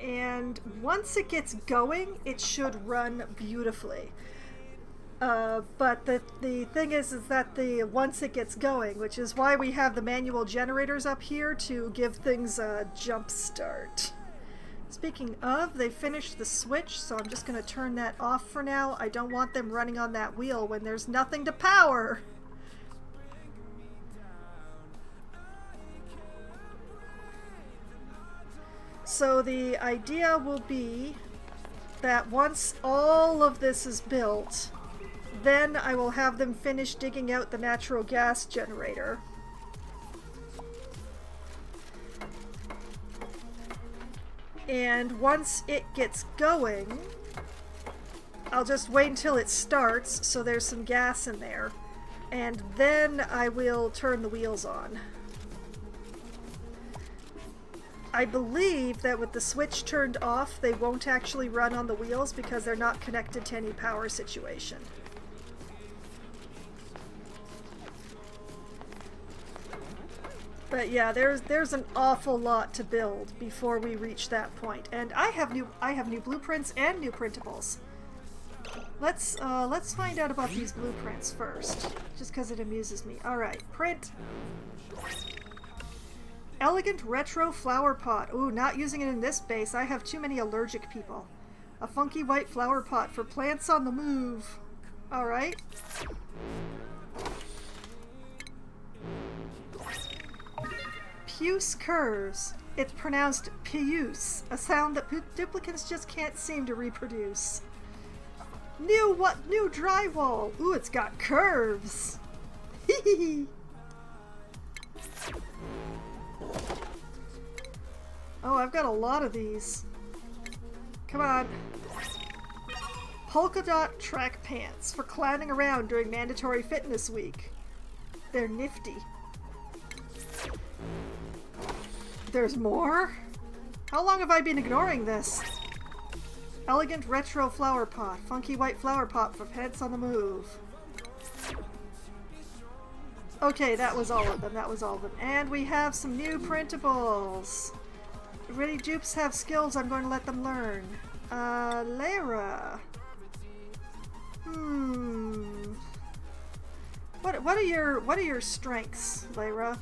And once it gets going, it should run beautifully. But the thing is that once it gets going, which is why we have the manual generators up here to give things a jump start. Speaking of, they finished the switch, so I'm just going to turn that off for now. I don't want them running on that wheel when there's nothing to power. So the idea will be that once all of this is built, then I will have them finish digging out the natural gas generator. And once it gets going, I'll just wait until it starts so there's some gas in there. And then I will turn the wheels on. I believe that with the switch turned off, they won't actually run on the wheels because they're not connected to any power situation. But yeah, there's an awful lot to build before we reach that point, and I have new blueprints and new printables. Let's find out about these blueprints first, just because it amuses me. All right, print. Elegant retro flower pot. Ooh, not using it in this base. I have too many allergic people. A funky white flower pot for plants on the move. All right. Puce curves. It's pronounced puce, a sound that duplicants just can't seem to reproduce. New drywall. Ooh, it's got curves. Hee. Oh, I've got a lot of these. Come on. Polka dot track pants for clowning around during mandatory fitness week. They're nifty. There's more? How long have I been ignoring this? Elegant retro flower pot. Funky white flower pot for pets on the move. Okay, that was all of them. That was all of them. And we have some new printables. Really, dupes have skills I'm going to let them learn. Layra. What are your strengths, Layra?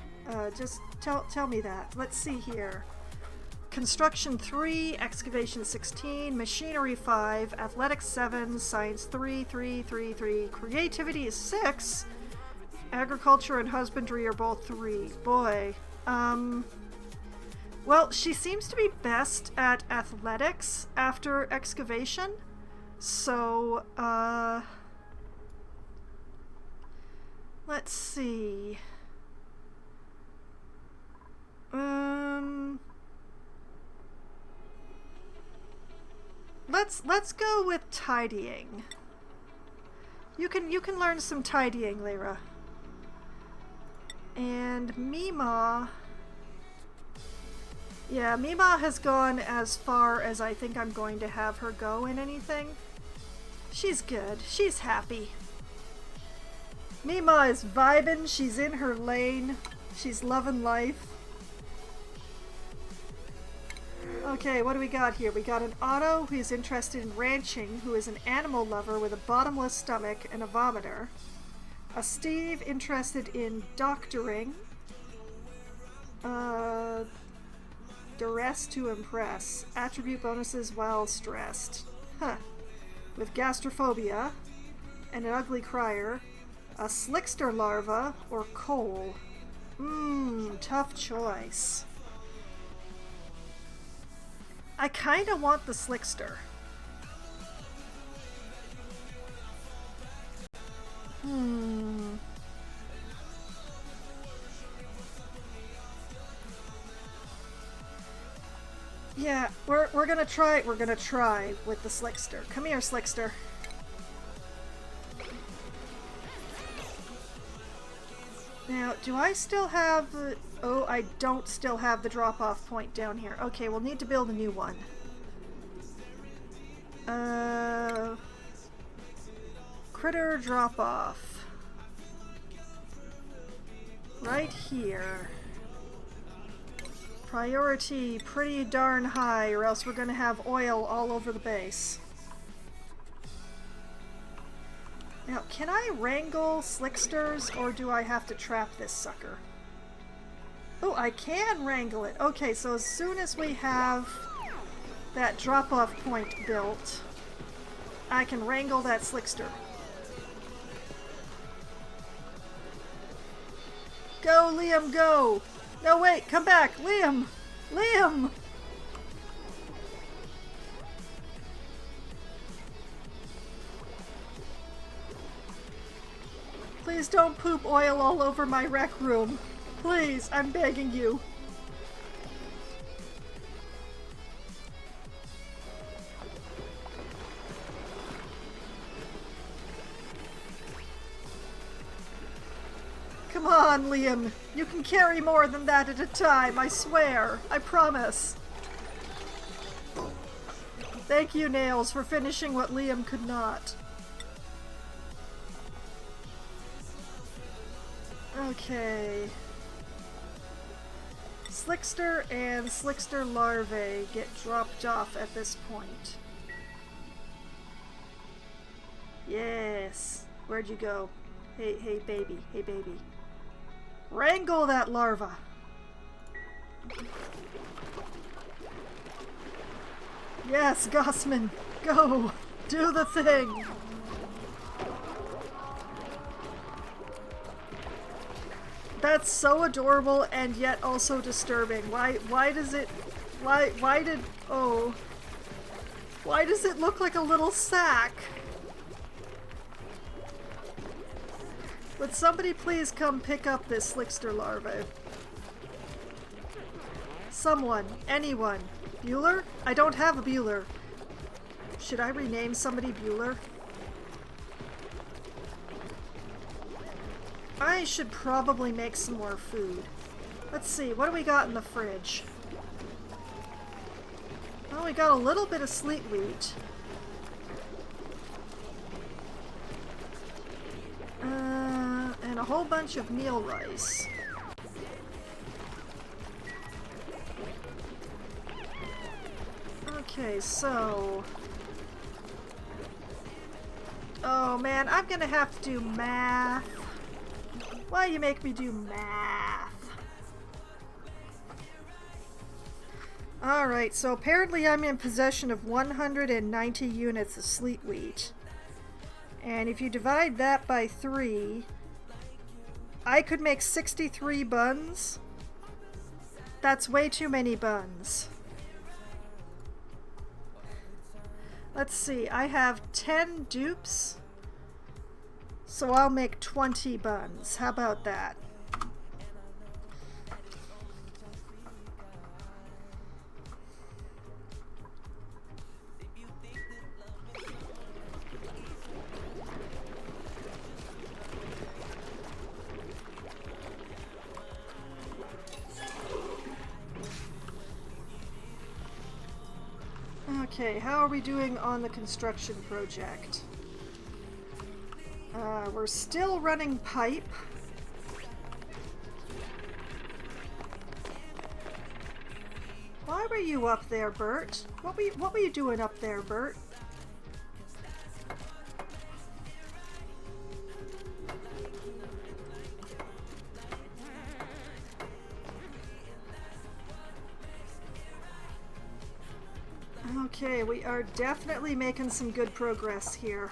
Just tell me that. Let's see here. Construction 3, excavation 16, machinery 5, athletics 7, science 3, creativity is 6, agriculture and husbandry are both 3. Boy. Well, she seems to be best at athletics after excavation, so, let's see. Let's go with tidying. You can learn some tidying, Layra. And Mima. Yeah, Mima has gone as far as I think I'm going to have her go in anything. She's good. She's happy. Mima is vibing. She's in her lane. She's loving life. Okay, what do we got here? We got an Otto who's interested in ranching, who is an animal lover with a bottomless stomach and a vomiter. A Steve interested in doctoring. Duress to impress. Attribute bonuses while stressed. Huh. With gastrophobia. And an ugly crier. A Slickster larva or coal. Tough choice. I kinda want the Slickster. Yeah, we're gonna try with the Slickster. Come here, Slickster. Now, do I still have the... Oh, I don't still have the drop-off point down here. Okay, we'll need to build a new one. Critter drop-off. Right here. Priority pretty darn high, or else we're gonna have oil all over the base. Now, can I wrangle Slicksters, or do I have to trap this sucker? Oh, I can wrangle it. Okay, so as soon as we have that drop-off point built, I can wrangle that Slickster. Go, Liam, go! No, wait, come back! Liam! Liam! Please don't poop oil all over my rec room. Please, I'm begging you. Come on, Liam. You can carry more than that at a time, I swear. I promise. Thank you, Nails, for finishing what Liam could not. Okay. Slickster and Slickster larvae get dropped off at this point. Yes. Where'd you go? Hey, hey, baby. Hey, baby. Wrangle that larva! Yes, Gossman! Go! Do the thing! That's so adorable and yet also disturbing. Why does it... Why does it look like a little sack? Would somebody please come pick up this Slickster larva? Someone. Anyone. Bueller? I don't have a Bueller. Should I rename somebody Bueller? I should probably make some more food. Let's see, what do we got in the fridge? Oh, we got a little bit of sleet wheat. And a whole bunch of meal rice. Okay, so... Oh man, I'm gonna have to do math. Why you make me do math? Alright, so apparently I'm in possession of 190 units of sleet wheat. And if you divide that by 3, I could make 63 buns. That's way too many buns. Let's see, I have 10 dupes, so I'll make 20 buns. How about that? Okay, how are we doing on the construction project? We're still running pipe. Why were you up there, Bert? What were you doing up there, Bert? Okay, we are definitely making some good progress here.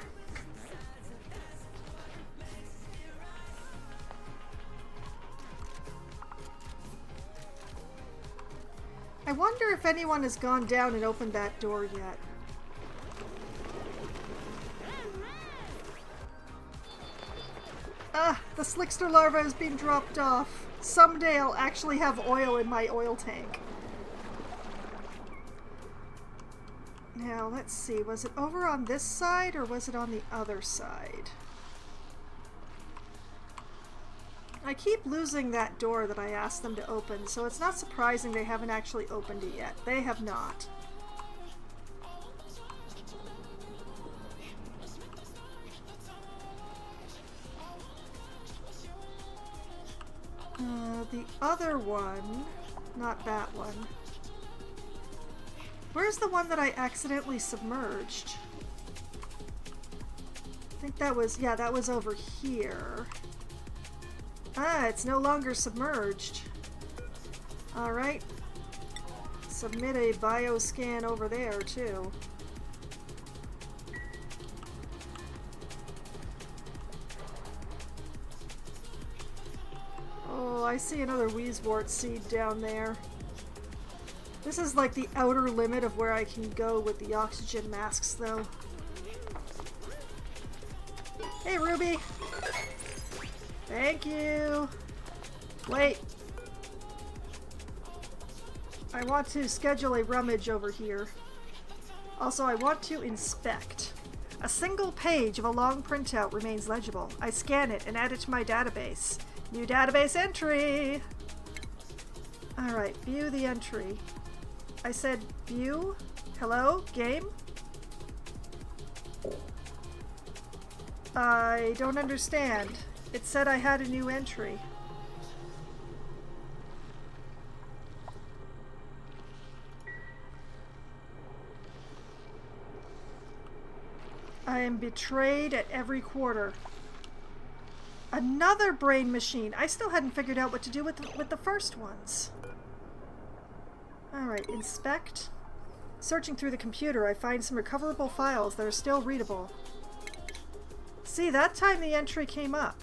I wonder if anyone has gone down and opened that door yet. Ah, the Slickster larva has been dropped off. Someday I'll actually have oil in my oil tank. Now, let's see, was it over on this side or was it on the other side? I keep losing that door that I asked them to open, so it's not surprising they haven't actually opened it yet. They have not. The other one, not that one. Where's the one that I accidentally submerged? I think that was, yeah, that was over here. Ah, it's no longer submerged. Alright. Submit a bioscan over there, too. Oh, I see another Wheezewort seed down there. This is like the outer limit of where I can go with the oxygen masks, though. Hey, Ruby! Thank you! Wait. I want to schedule a rummage over here. Also, I want to inspect. A single page of a long printout remains legible. I scan it and add it to my database. New database entry! Alright, view the entry. I said view? Hello? Game? I don't understand. It said I had a new entry. I am betrayed at every quarter. Another brain machine. I still hadn't figured out what to do with the first ones. Alright, inspect. Searching through the computer, I find some recoverable files that are still readable. See, that time the entry came up.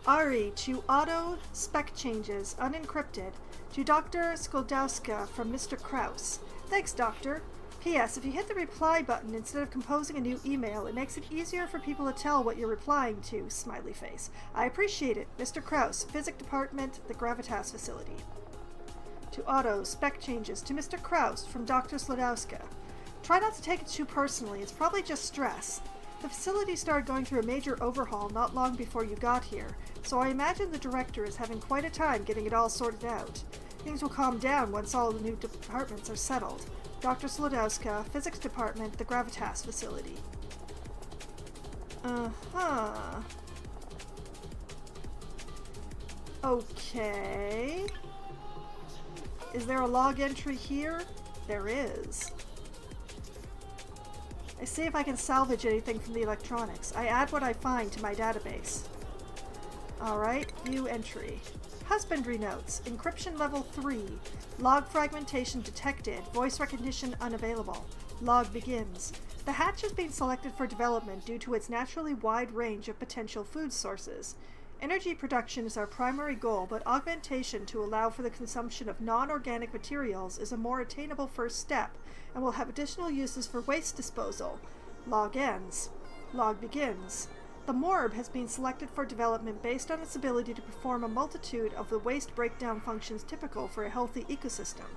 Ari to auto spec changes, unencrypted, to Dr. Skoldowska from Mr. Kraus. Thanks, Doctor. P.S. If you hit the reply button instead of composing a new email, it makes it easier for people to tell what you're replying to, smiley face. I appreciate it. Mr. Kraus, Physics Department, the Gravitas Facility. To auto spec changes to Mr. Kraus from Dr. Slodowska. Try not to take it too personally, it's probably just stress. The facility started going through a major overhaul not long before you got here, so I imagine the director is having quite a time getting it all sorted out. Things will calm down once all the new departments are settled. Dr. Slodowska, Physics Department, the Gravitas facility. Uh-huh. Okay. Is there a log entry here? There is. I see if I can salvage anything from the electronics. I add what I find to my database. Alright, view entry. Husbandry notes. Encryption level 3. Log fragmentation detected. Voice recognition unavailable. Log begins. The hatch has been selected for development due to its naturally wide range of potential food sources. Energy production is our primary goal, but augmentation to allow for the consumption of non-organic materials is a more attainable first step, and will have additional uses for waste disposal. Log ends. Log begins. The Morb has been selected for development based on its ability to perform a multitude of the waste breakdown functions typical for a healthy ecosystem.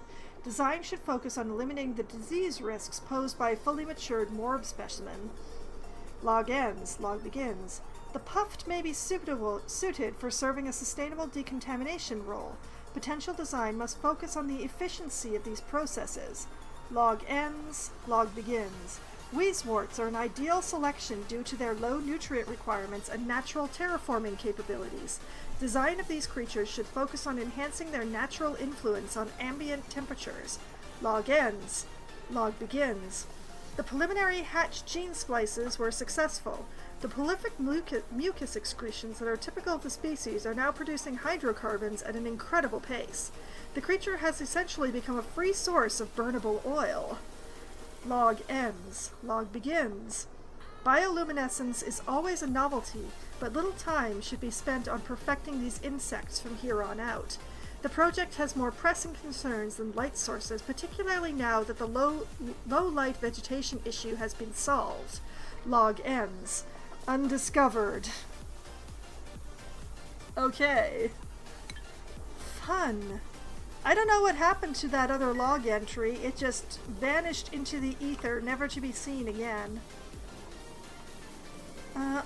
Design should focus on eliminating the disease risks posed by a fully matured Morb specimen. Log ends. Log begins. The Puffed may be suited for serving a sustainable decontamination role. Potential design must focus on the efficiency of these processes. Log ends. Log begins. Wheezeworts are an ideal selection due to their low nutrient requirements and natural terraforming capabilities. Design of these creatures should focus on enhancing their natural influence on ambient temperatures. Log ends. Log begins. The preliminary hatch gene splices were successful. The prolific mucus excretions that are typical of the species are now producing hydrocarbons at an incredible pace. The creature has essentially become a free source of burnable oil. Log ends. Log begins. Bioluminescence is always a novelty, but little time should be spent on perfecting these insects from here on out. The project has more pressing concerns than light sources, particularly now that the low light vegetation issue has been solved. Log ends. Undiscovered. Okay. Fun. I don't know what happened to that other log entry. It just vanished into the ether, never to be seen again.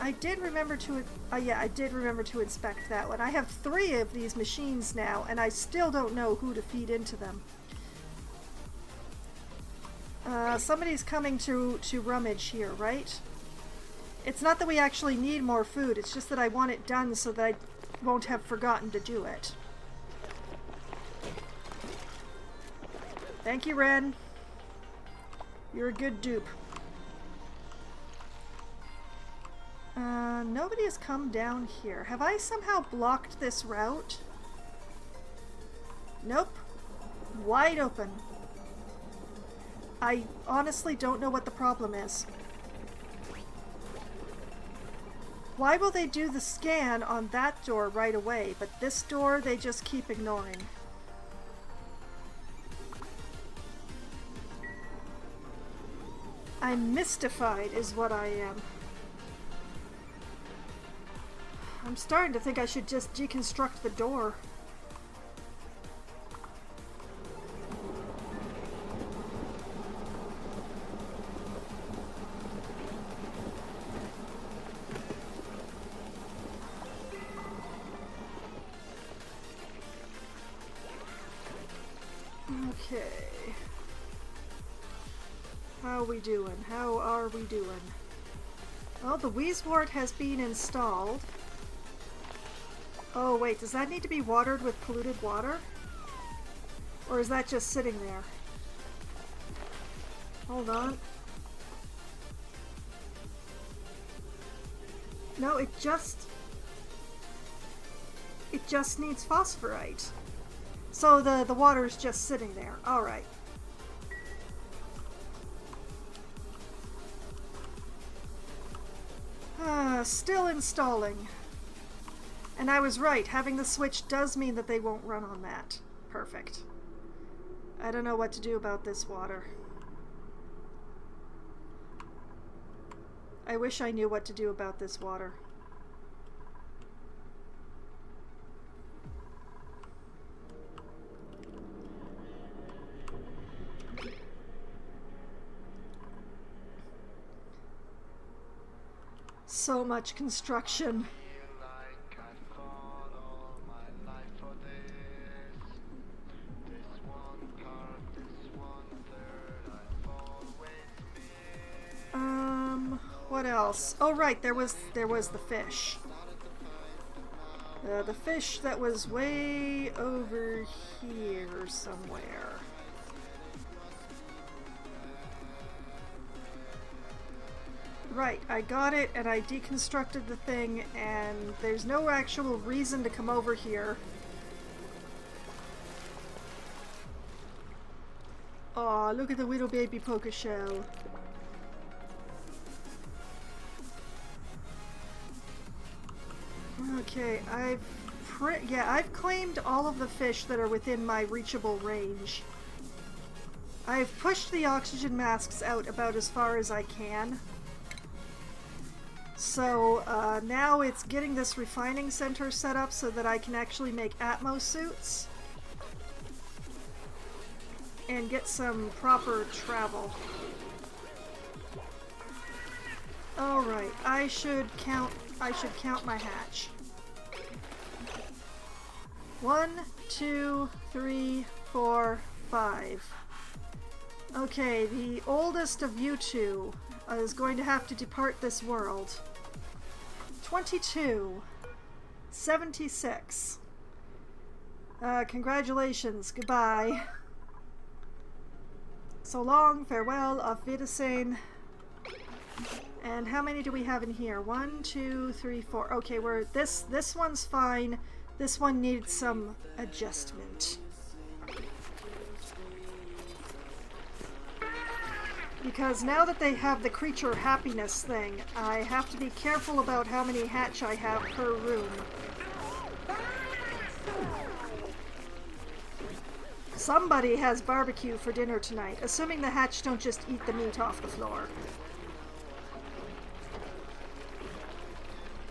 I did remember to inspect that one. I have 3 of these machines now, and I still don't know who to feed into them. Somebody's coming to rummage here, right? It's not that we actually need more food, it's just that I want it done so that I won't have forgotten to do it. Thank you, Ren. You're a good dupe. Nobody has come down here. Have I somehow blocked this route? Nope. Wide open. I honestly don't know what the problem is. Why will they do the scan on that door right away, but this door they just keep ignoring? I'm mystified is what I am. I'm starting to think I should just deconstruct the door. Okay. How we doing? How are we doing? Well, the Wheezewort has been installed. Oh wait, does that need to be watered with polluted water? Or is that just sitting there? Hold on. No, it just needs phosphorite. So the water is just sitting there. Alright. Still installing. And I was right, having the switch does mean that they won't run on that. Perfect. I don't know what to do about this water. I wish I knew what to do about this water. So much construction. What else? Oh right, there was the fish. The fish that was way over here somewhere. Right, I got it and I deconstructed the thing and there's no actual reason to come over here. Aw, look at the little baby poker shell. Okay, I've claimed all of the fish that are within my reachable range. I've pushed the oxygen masks out about as far as I can. So now it's getting this refining center set up so that I can actually make Atmos suits and get some proper travel. Alright, I should count my hatch. 1, 2, 3, 4, 5. Okay, the oldest of you two is going to have to depart this world. 22. 76. Congratulations. Goodbye. So long, farewell, auf Wiedersehen. And how many do we have in here? 1, 2, 3, 4. Okay, this one's fine. This one needs some adjustment. Because now that they have the creature happiness thing, I have to be careful about how many hatch I have per room. Somebody has barbecue for dinner tonight, assuming the hatch don't just eat the meat off the floor.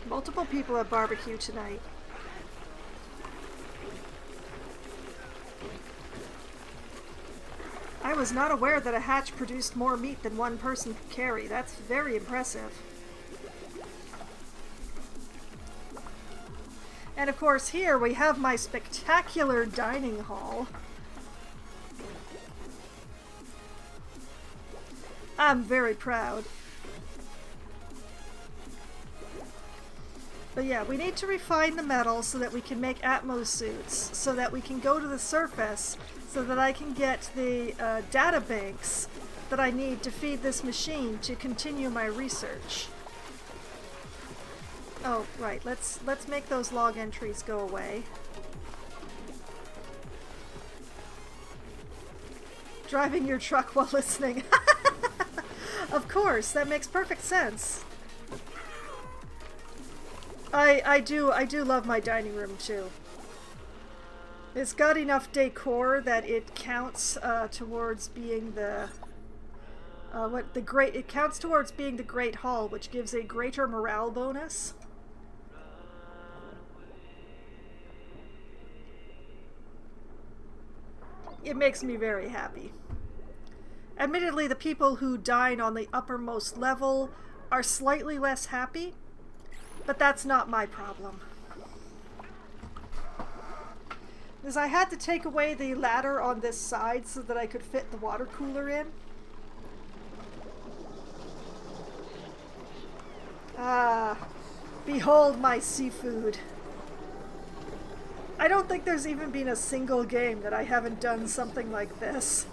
Multiple people have barbecue tonight. I was not aware that a hatch produced more meat than one person could carry. That's very impressive. And of course here we have my spectacular dining hall. I'm very proud. But yeah, we need to refine the metal so that we can make Atmos suits, so that we can go to the surface, so that I can get the data banks that I need to feed this machine to continue my research. Oh, right, let's make those log entries go away. Driving your truck while listening. Of course, that makes perfect sense. I do love my dining room too. It's got enough decor that it counts towards being it counts towards being the Great Hall, which gives a greater morale bonus. It makes me very happy. Admittedly, the people who dine on the uppermost level are slightly less happy, but that's not my problem. Because I had to take away the ladder on this side so that I could fit the water cooler in. Ah, behold my seafood. I don't think there's even been a single game that I haven't done something like this.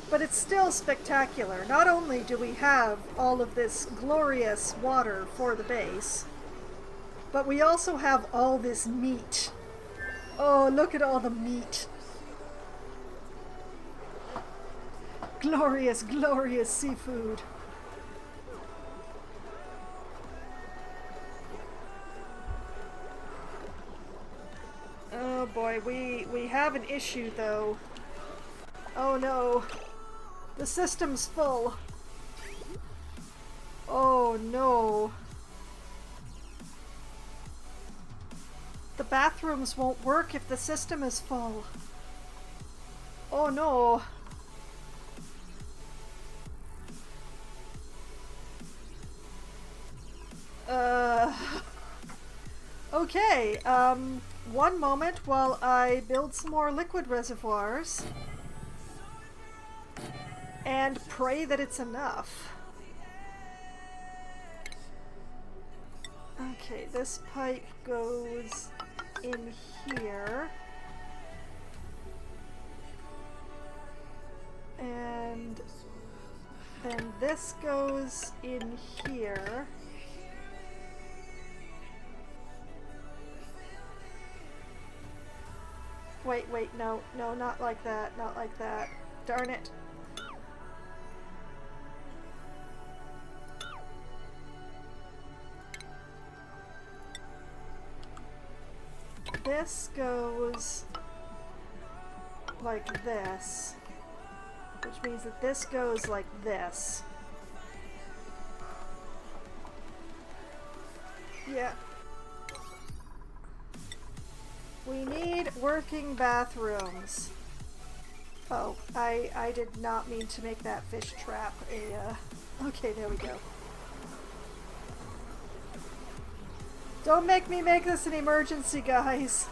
But it's still spectacular. Not only do we have all of this glorious water for the base, but we also have all this meat. Oh, look at all the meat. Glorious, glorious seafood. Oh boy, we have an issue though. Oh no. The system's full. Oh no. The bathrooms won't work if the system is full. Oh no. Okay, one moment while I build some more liquid reservoirs and pray that it's enough. Okay, this pipe goes in here. And then this goes in here. Wait, no, not like that, not like that. Darn it. This goes like this, which means that this goes like this. Yeah. We need working bathrooms. Oh, I did not mean to make that fish trap a, okay, there we go. Don't make me make this an emergency, guys.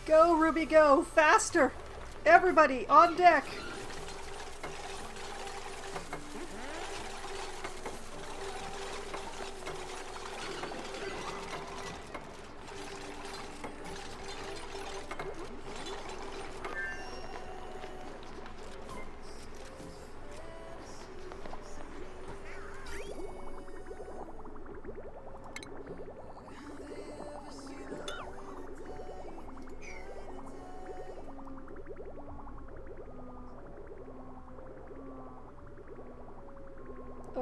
Go, Ruby, go! Faster! Everybody, on deck!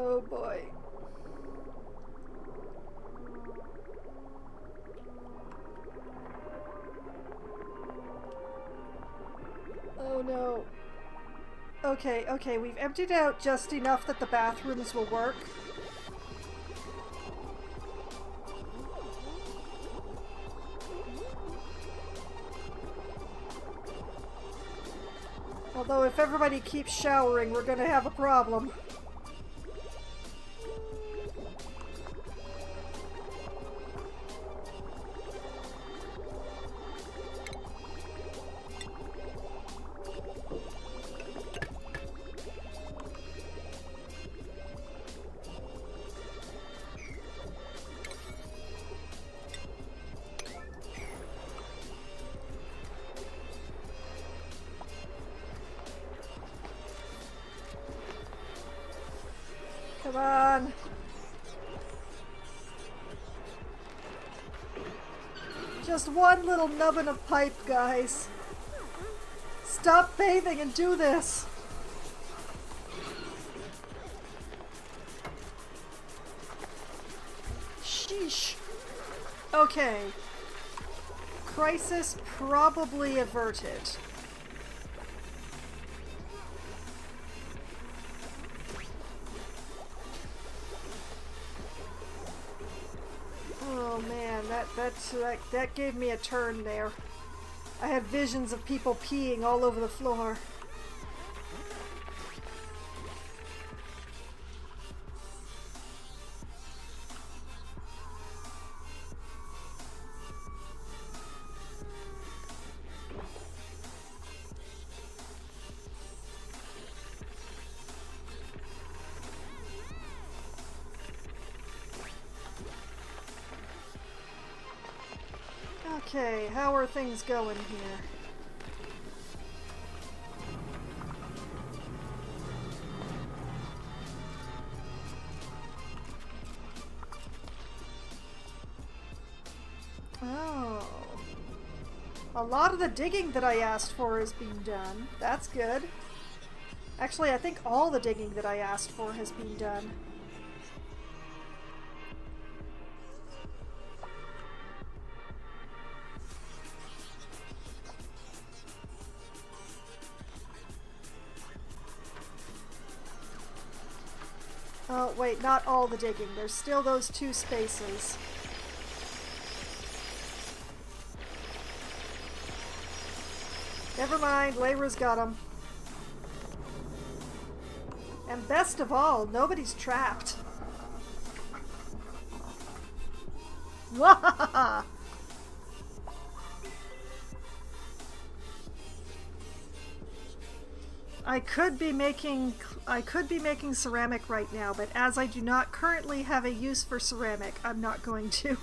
Oh boy. Oh no. Okay, we've emptied out just enough that the bathrooms will work. Although if everybody keeps showering, we're gonna have a problem. Come on. Just one little nubbin of pipe, guys. Stop bathing and do this. Sheesh. Okay. Crisis probably averted. Oh man, that gave me a turn there. I had visions of people peeing all over the floor. Okay, how are things going here? Oh. A lot of the digging that I asked for is being done. That's good. Actually, I think all the digging that I asked for has been done. Oh, wait, not all the digging. There's still those two spaces. Never mind, Layra's got them. And best of all, nobody's trapped. Wahaha! I could be making ceramic right now, but as I do not currently have a use for ceramic, I'm not going to.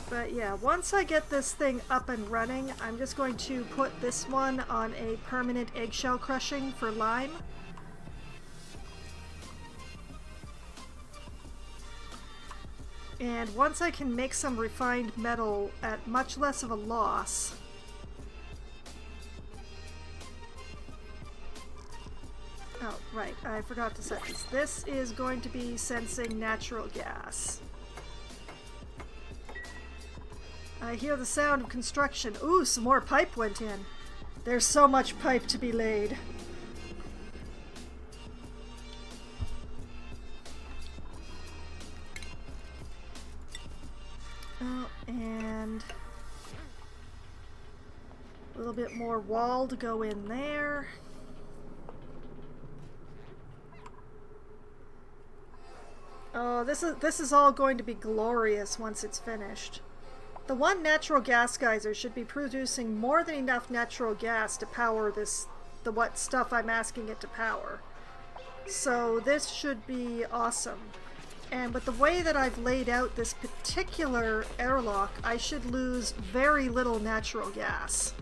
But yeah, once I get this thing up and running, I'm just going to put this one on a permanent eggshell crushing for lime. And once I can make some refined metal at much less of a loss, oh, right, I forgot to set this. This is going to be sensing natural gas. I hear the sound of construction. Ooh, some more pipe went in. There's so much pipe to be laid. Oh, and a little bit more wall to go in there. Oh, this is all going to be glorious once it's finished. The one natural gas geyser should be producing more than enough natural gas to power the what stuff I'm asking it to power. So this should be awesome. And with the way that I've laid out this particular airlock, I should lose very little natural gas.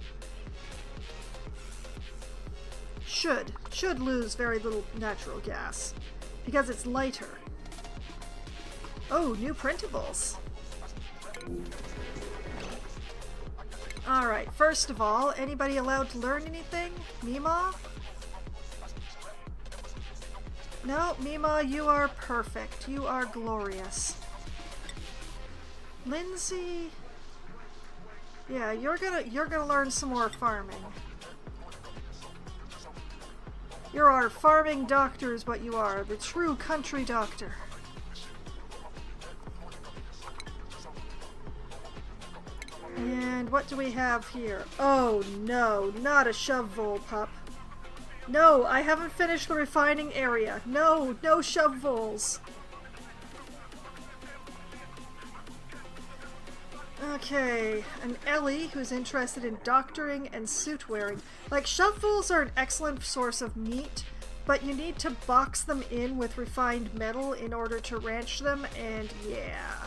Should lose very little natural gas, because it's lighter. Oh, new printables. Alright, first of all, anybody allowed to learn anything? Mima? No, Mima, you are perfect. You are glorious. Lindsay? Yeah, you're gonna learn some more farming. You're our farming doctor is what you are, the true country doctor. And what do we have here? Oh no, not a shovel pup. No, I haven't finished the refining area. No, no shovels. Okay, an Ellie who's interested in doctoring and suit wearing. Like, shovels are an excellent source of meat, but you need to box them in with refined metal in order to ranch them, and yeah.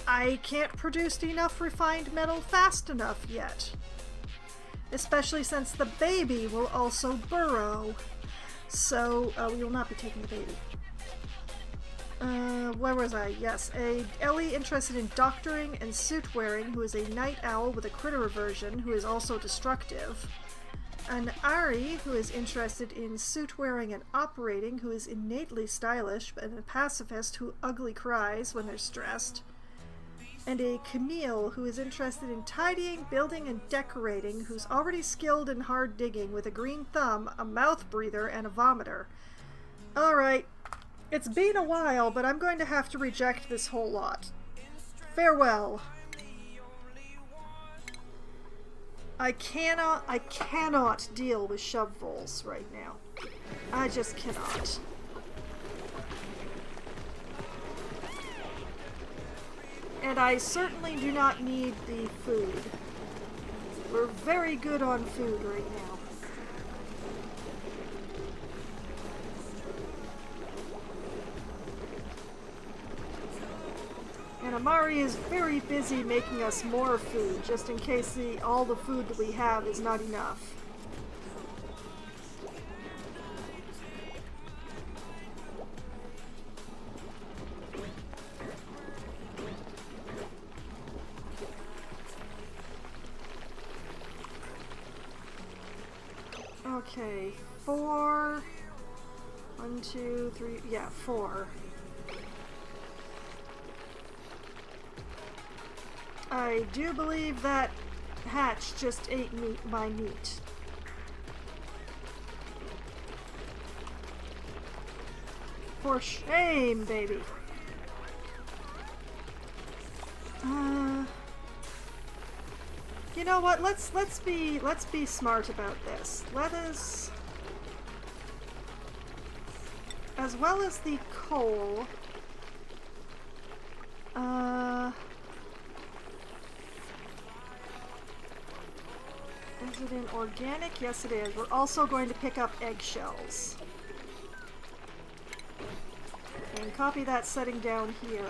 I can't produce enough refined metal fast enough yet. Especially since the baby will also burrow. So, we will not be taking the baby. Where was I? Yes, a Ellie interested in doctoring and suit wearing, who is a night owl with a critter aversion, who is also destructive. An Ari, who is interested in suit wearing and operating, who is innately stylish, and a pacifist who ugly cries when they're stressed. And a Camille, who is interested in tidying, building, and decorating, who's already skilled in hard digging with a green thumb, a mouth breather, and a vomiter. Alright, it's been a while, but I'm going to have to reject this whole lot. Farewell. I cannot deal with shovels right now. I just cannot. And I certainly do not need the food. We're very good on food right now. And Amari is very busy making us more food, just in case all the food that we have is not enough. Okay, 4. 1, 2, 3, yeah, 4. I do believe that hatch just ate my meat. For shame, baby. You know what? Let's be smart about this. Let us, as well as the coal. Is it in organic? Yes, it is. We're also going to pick up eggshells. And copy that setting down here.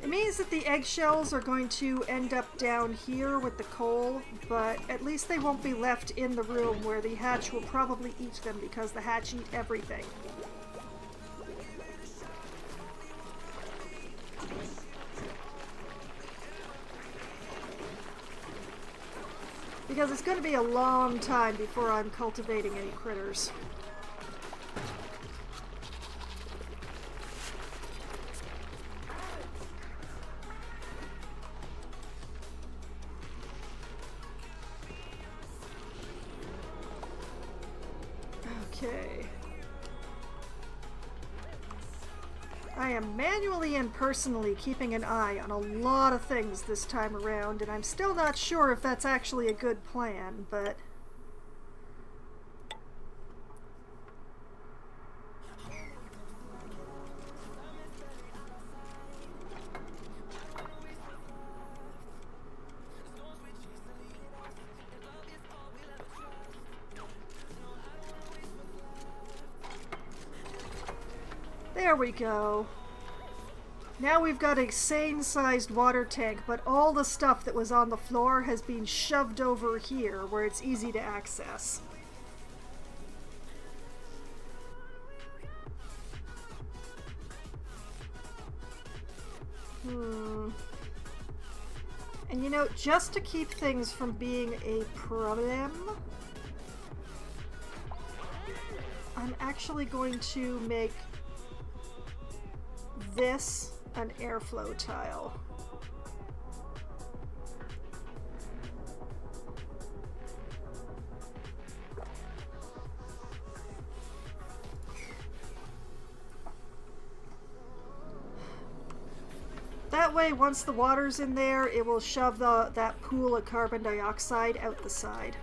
It means that the eggshells are going to end up down here with the coal, but at least they won't be left in the room where the hatch will probably eat them because the hatch eat everything. Because it's going to be a long time before I'm cultivating any critters. Okay. I am manually and personally keeping an eye on a lot of things this time around, and I'm still not sure if that's actually a good plan, but... There we go. Now we've got a sane-sized water tank, but all the stuff that was on the floor has been shoved over here where it's easy to access. And you know, just to keep things from being a problem, I'm actually going to make this an airflow tile. That way, once the water's in there, it will shove that pool of carbon dioxide out the side.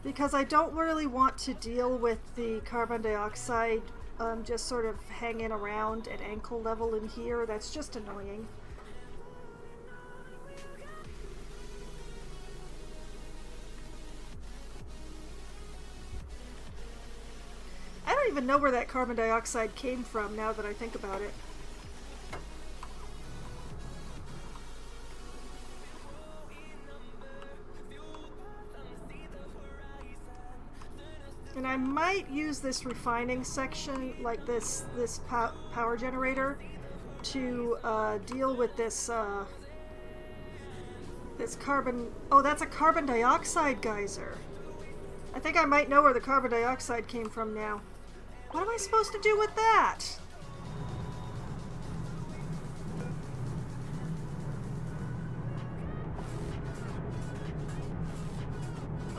Because I don't really want to deal with the carbon dioxide just sort of hanging around at ankle level in here. That's just annoying. I don't even know where that carbon dioxide came from now that I think about it. And I might use this refining section, like this power generator, to deal with this this carbon. Oh, that's a carbon dioxide geyser. I think I might know where the carbon dioxide came from now. What am I supposed to do with that?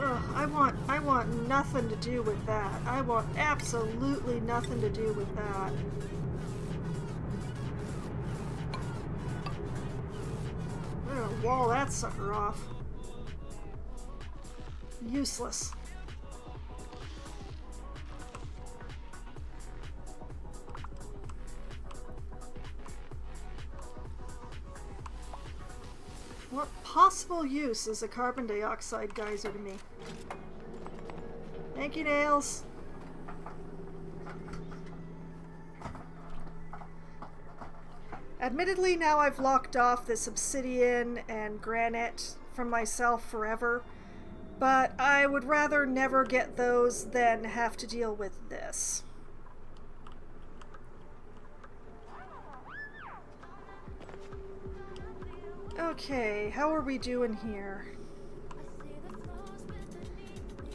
Ugh, I want nothing to do with that. I want absolutely nothing to do with that. I'm gonna wall that sucker off. Useless. What possible use is a carbon dioxide geyser to me? Thank you, Nails. Admittedly, now I've locked off this obsidian and granite from myself forever, but I would rather never get those than have to deal with this. Okay, how are we doing here?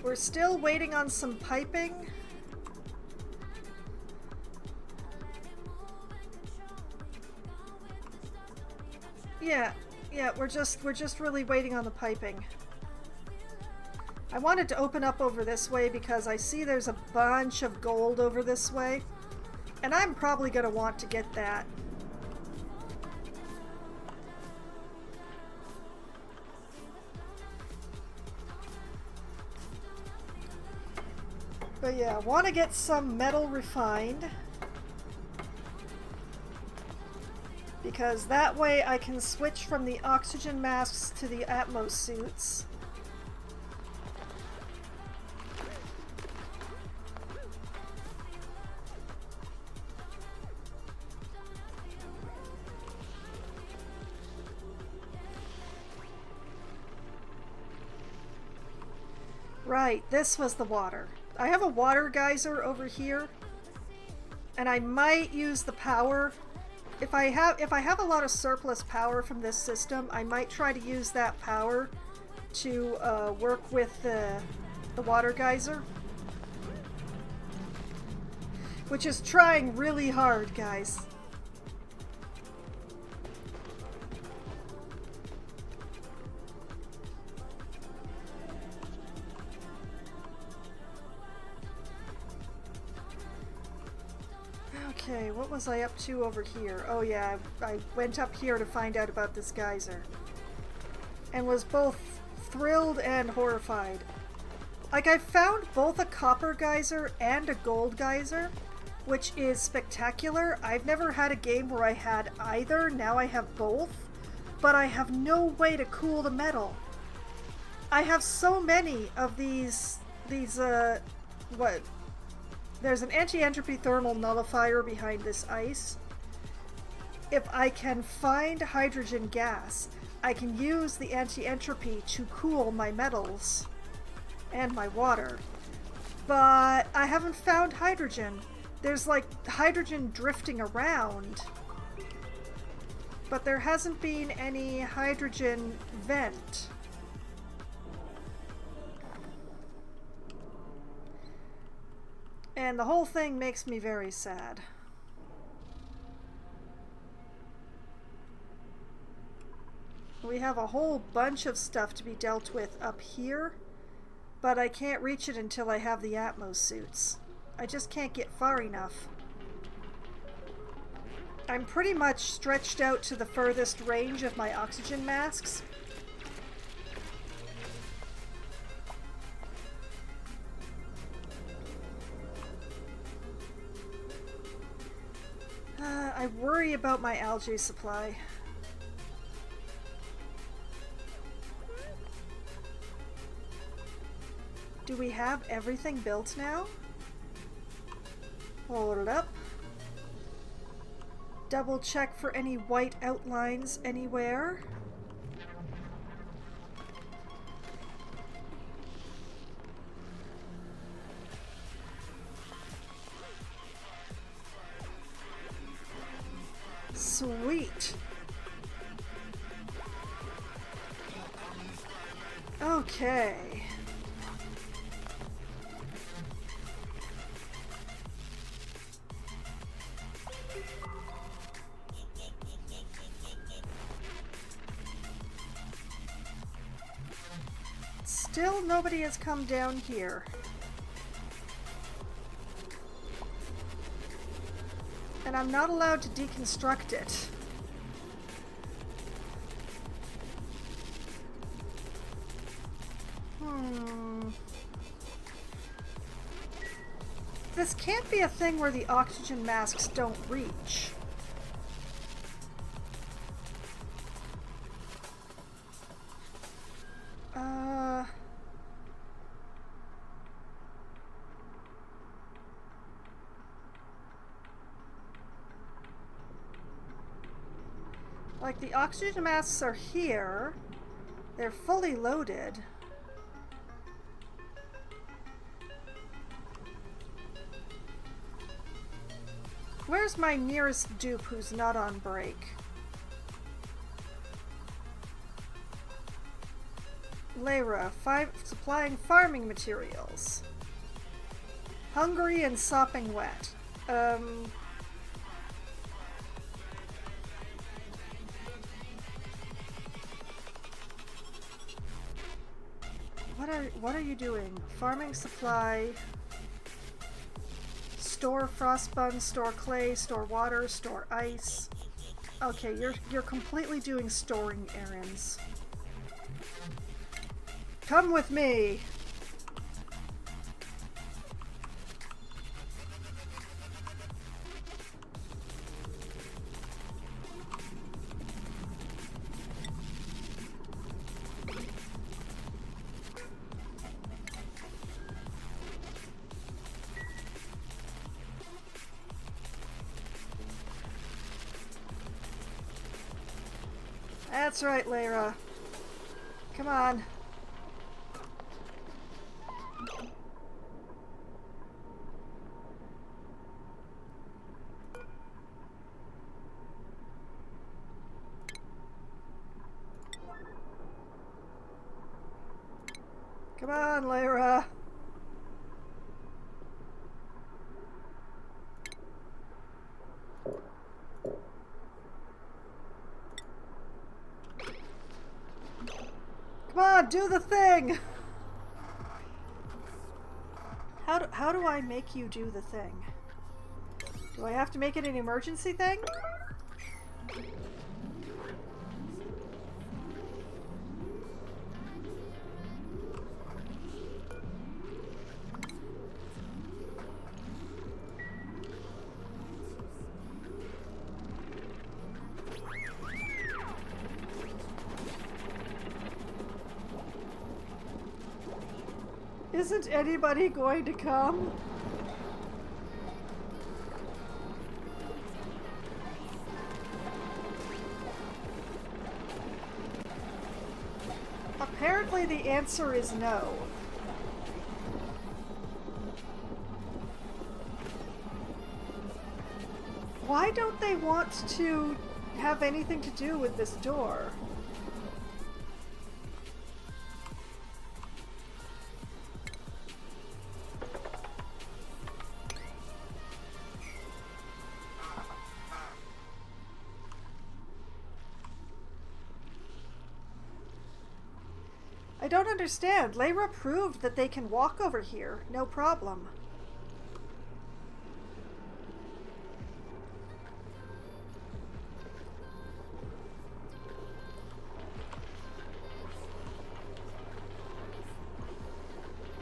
We're still waiting on some piping. Yeah, we're just really waiting on the piping. I wanted to open up over this way because I see there's a bunch of gold over this way. And I'm probably going to want to get that. But yeah, I want to get some metal refined. Because that way I can switch from the oxygen masks to the Atmos suits. Right, this was the water. I have a water geyser over here, and I might use the power. If I have a lot of surplus power from this system, I might try to use that power to work with the water geyser. Which is trying really hard, guys. Okay, what was I up to over here? Oh yeah, I went up here to find out about this geyser. And was both thrilled and horrified. Like, I found both a copper geyser and a gold geyser, which is spectacular. I've never had a game where I had either, now I have both, but I have no way to cool the metal. I have so many of these what? There's an anti-entropy thermal nullifier behind this ice. If I can find hydrogen gas, I can use the anti-entropy to cool my metals and my water. But I haven't found hydrogen. There's like hydrogen drifting around, but there hasn't been any hydrogen vent. And the whole thing makes me very sad. We have a whole bunch of stuff to be dealt with up here, but I can't reach it until I have the Atmos suits. I just can't get far enough. I'm pretty much stretched out to the furthest range of my oxygen masks. I worry about my algae supply. Do we have everything built now? Hold up. Double check for any white outlines anywhere. Sweet. Okay. Still nobody has come down here. And I'm not allowed to deconstruct it. This can't be a thing where the oxygen masks don't reach. Like, the oxygen masks are here. They're fully loaded. Where's my nearest dupe who's not on break? Lyra, supplying farming materials. Hungry and sopping wet. what are you doing? Farming supply, store frostbun, store clay, store water, store ice. Okay, you're completely doing storing errands. Come with me. That's right, Lyra. Come on. Come on, Lyra. Come on, do the thing! How do I make you do the thing? Do I have to make it an emergency thing? Isn't anybody going to come? Apparently the answer is no. Why don't they want to have anything to do with this door? I don't understand. Lyra proved that they can walk over here, no problem.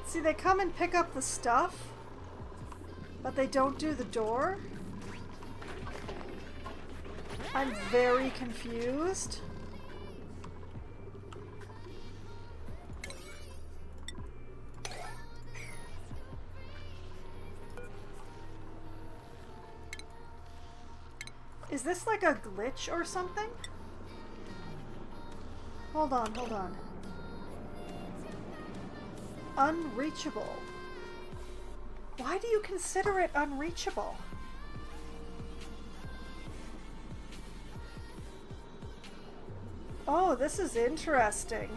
See, they come and pick up the stuff, but they don't do the door. I'm very confused. Is this like a glitch or something? Hold on, hold on. Unreachable. Why do you consider it unreachable? Oh, this is interesting.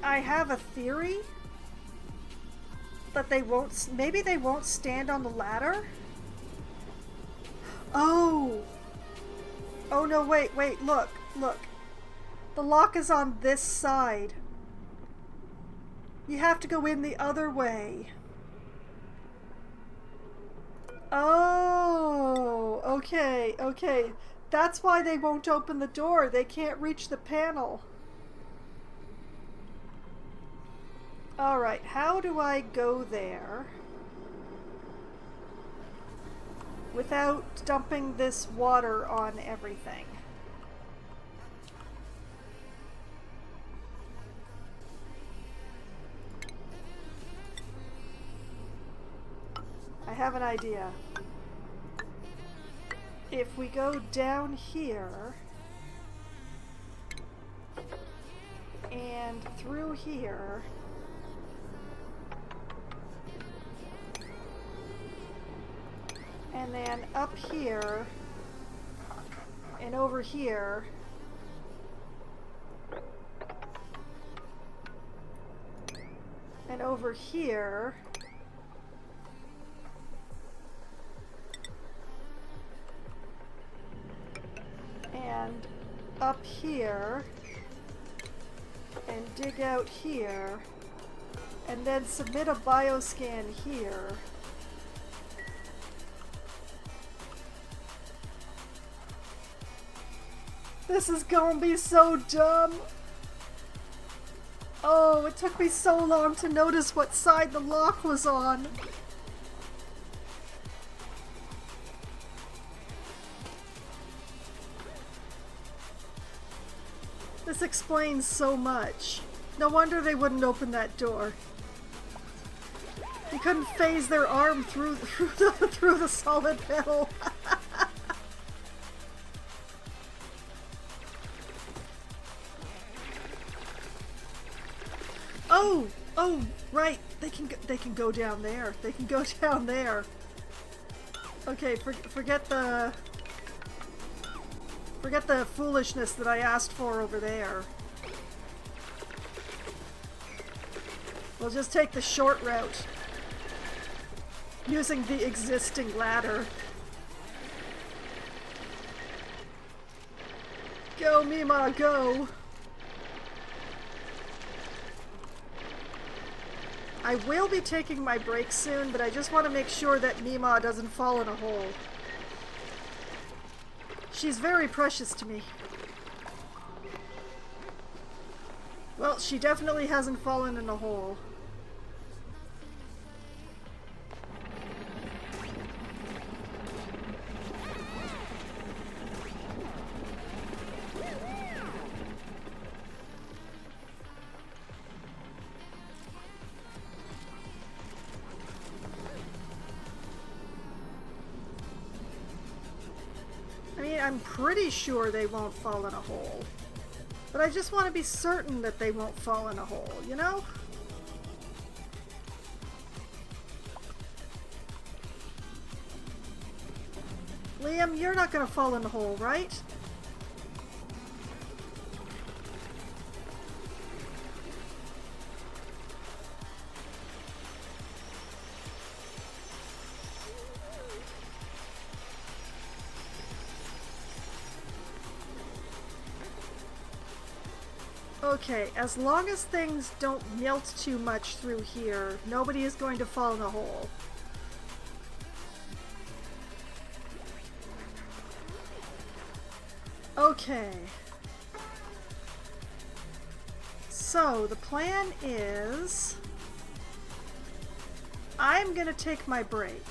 I have a theory that they won't, maybe they won't stand on the ladder? Oh! Oh no, wait, look, look. The lock is on this side. You have to go in the other way. Oh, okay, okay. That's why they won't open the door. They can't reach the panel. Alright, how do I go there without dumping this water on everything? I have an idea. If we go down here and through here, and then up here and over here, and over here, and up here and dig out here and then submit a bioscan here. This is gonna be so dumb. Oh, it took me so long to notice what side the lock was on. This explains so much. No wonder they wouldn't open that door. You couldn't phase their arm through the solid metal. Oh, right. They can go down there. They can go down there. Okay, forget the foolishness that I asked for over there. We'll just take the short route using the existing ladder. Go, Mima, go! I will be taking my break soon, but I just want to make sure that Mima doesn't fall in a hole. She's very precious to me. Well, she definitely hasn't fallen in a hole. I'm pretty sure they won't fall in a hole. But I just want to be certain that they won't fall in a hole, you know? Liam, you're not going to fall in the hole, right? Okay, as long as things don't melt too much through here, nobody is going to fall in a hole. Okay. So, the plan is I'm gonna take my break.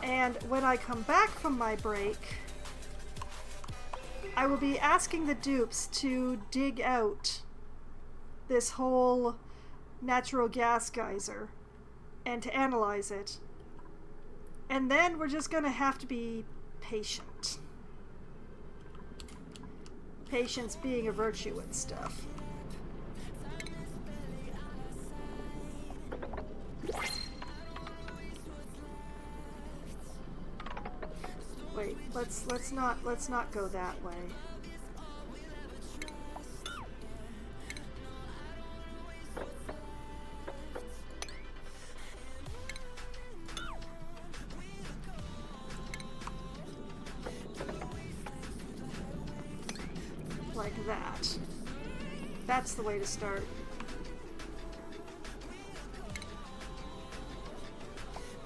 And when I come back from my break, I will be asking the dupes to dig out this whole natural gas geyser and to analyze it. And then we're just going to have to be patient. Patience being a virtue and stuff. Wait, let's not go that way. Like that. That's the way to start.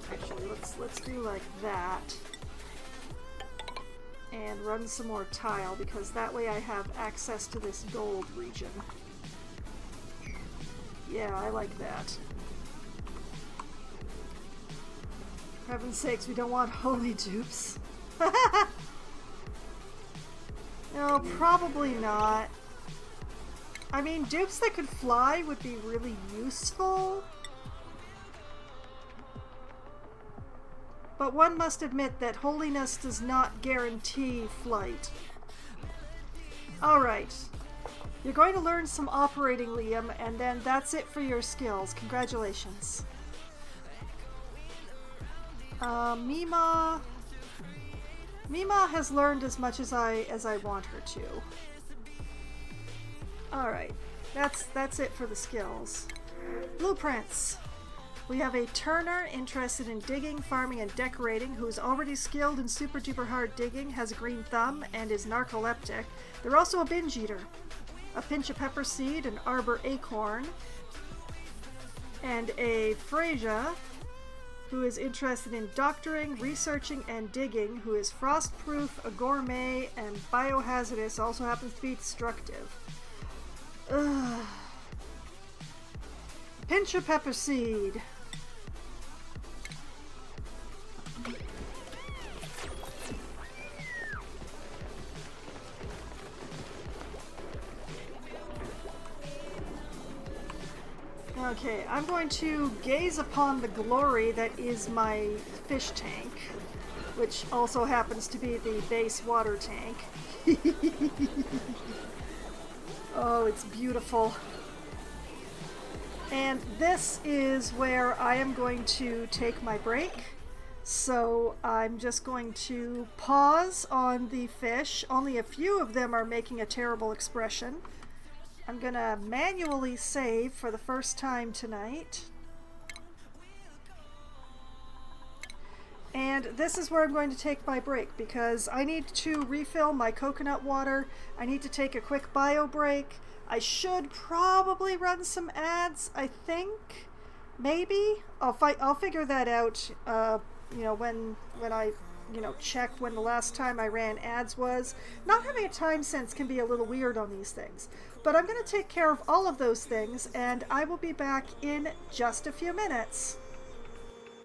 Actually, let's do like that. And run some more tile, because that way I have access to this gold region. Yeah, I like that. For heaven's sakes, we don't want holy dupes. No, probably not. I mean, dupes that could fly would be really useful. But one must admit that holiness does not guarantee flight. Alright. You're going to learn some operating, Liam, and then that's it for your skills. Congratulations. Mima has learned as much as I want her to. Alright. That's it for the skills. Blueprints. We have a Turner interested in digging, farming, and decorating, who's already skilled in super duper hard digging, has a green thumb, and is narcoleptic. They're also a binge eater. A pinch of pepper seed, an arbor acorn, and a Freyja, who is interested in doctoring, researching, and digging, who is frostproof, a gourmet, and biohazardous, also happens to be destructive. Ugh. Pinch of pepper seed. Okay, I'm going to gaze upon the glory that is my fish tank, which also happens to be the base water tank. Oh, it's beautiful. And this is where I am going to take my break. So I'm just going to pause on the fish. Only a few of them are making a terrible expression. I'm gonna manually save for the first time tonight. And this is where I'm going to take my break because I need to refill my coconut water. I need to take a quick bio break. I should probably run some ads, I think. Maybe. I'll figure that out, you know, when I, you know, check when the last time I ran ads was. Not having a time sense can be a little weird on these things. But I'm going to take care of all of those things, and I will be back in just a few minutes.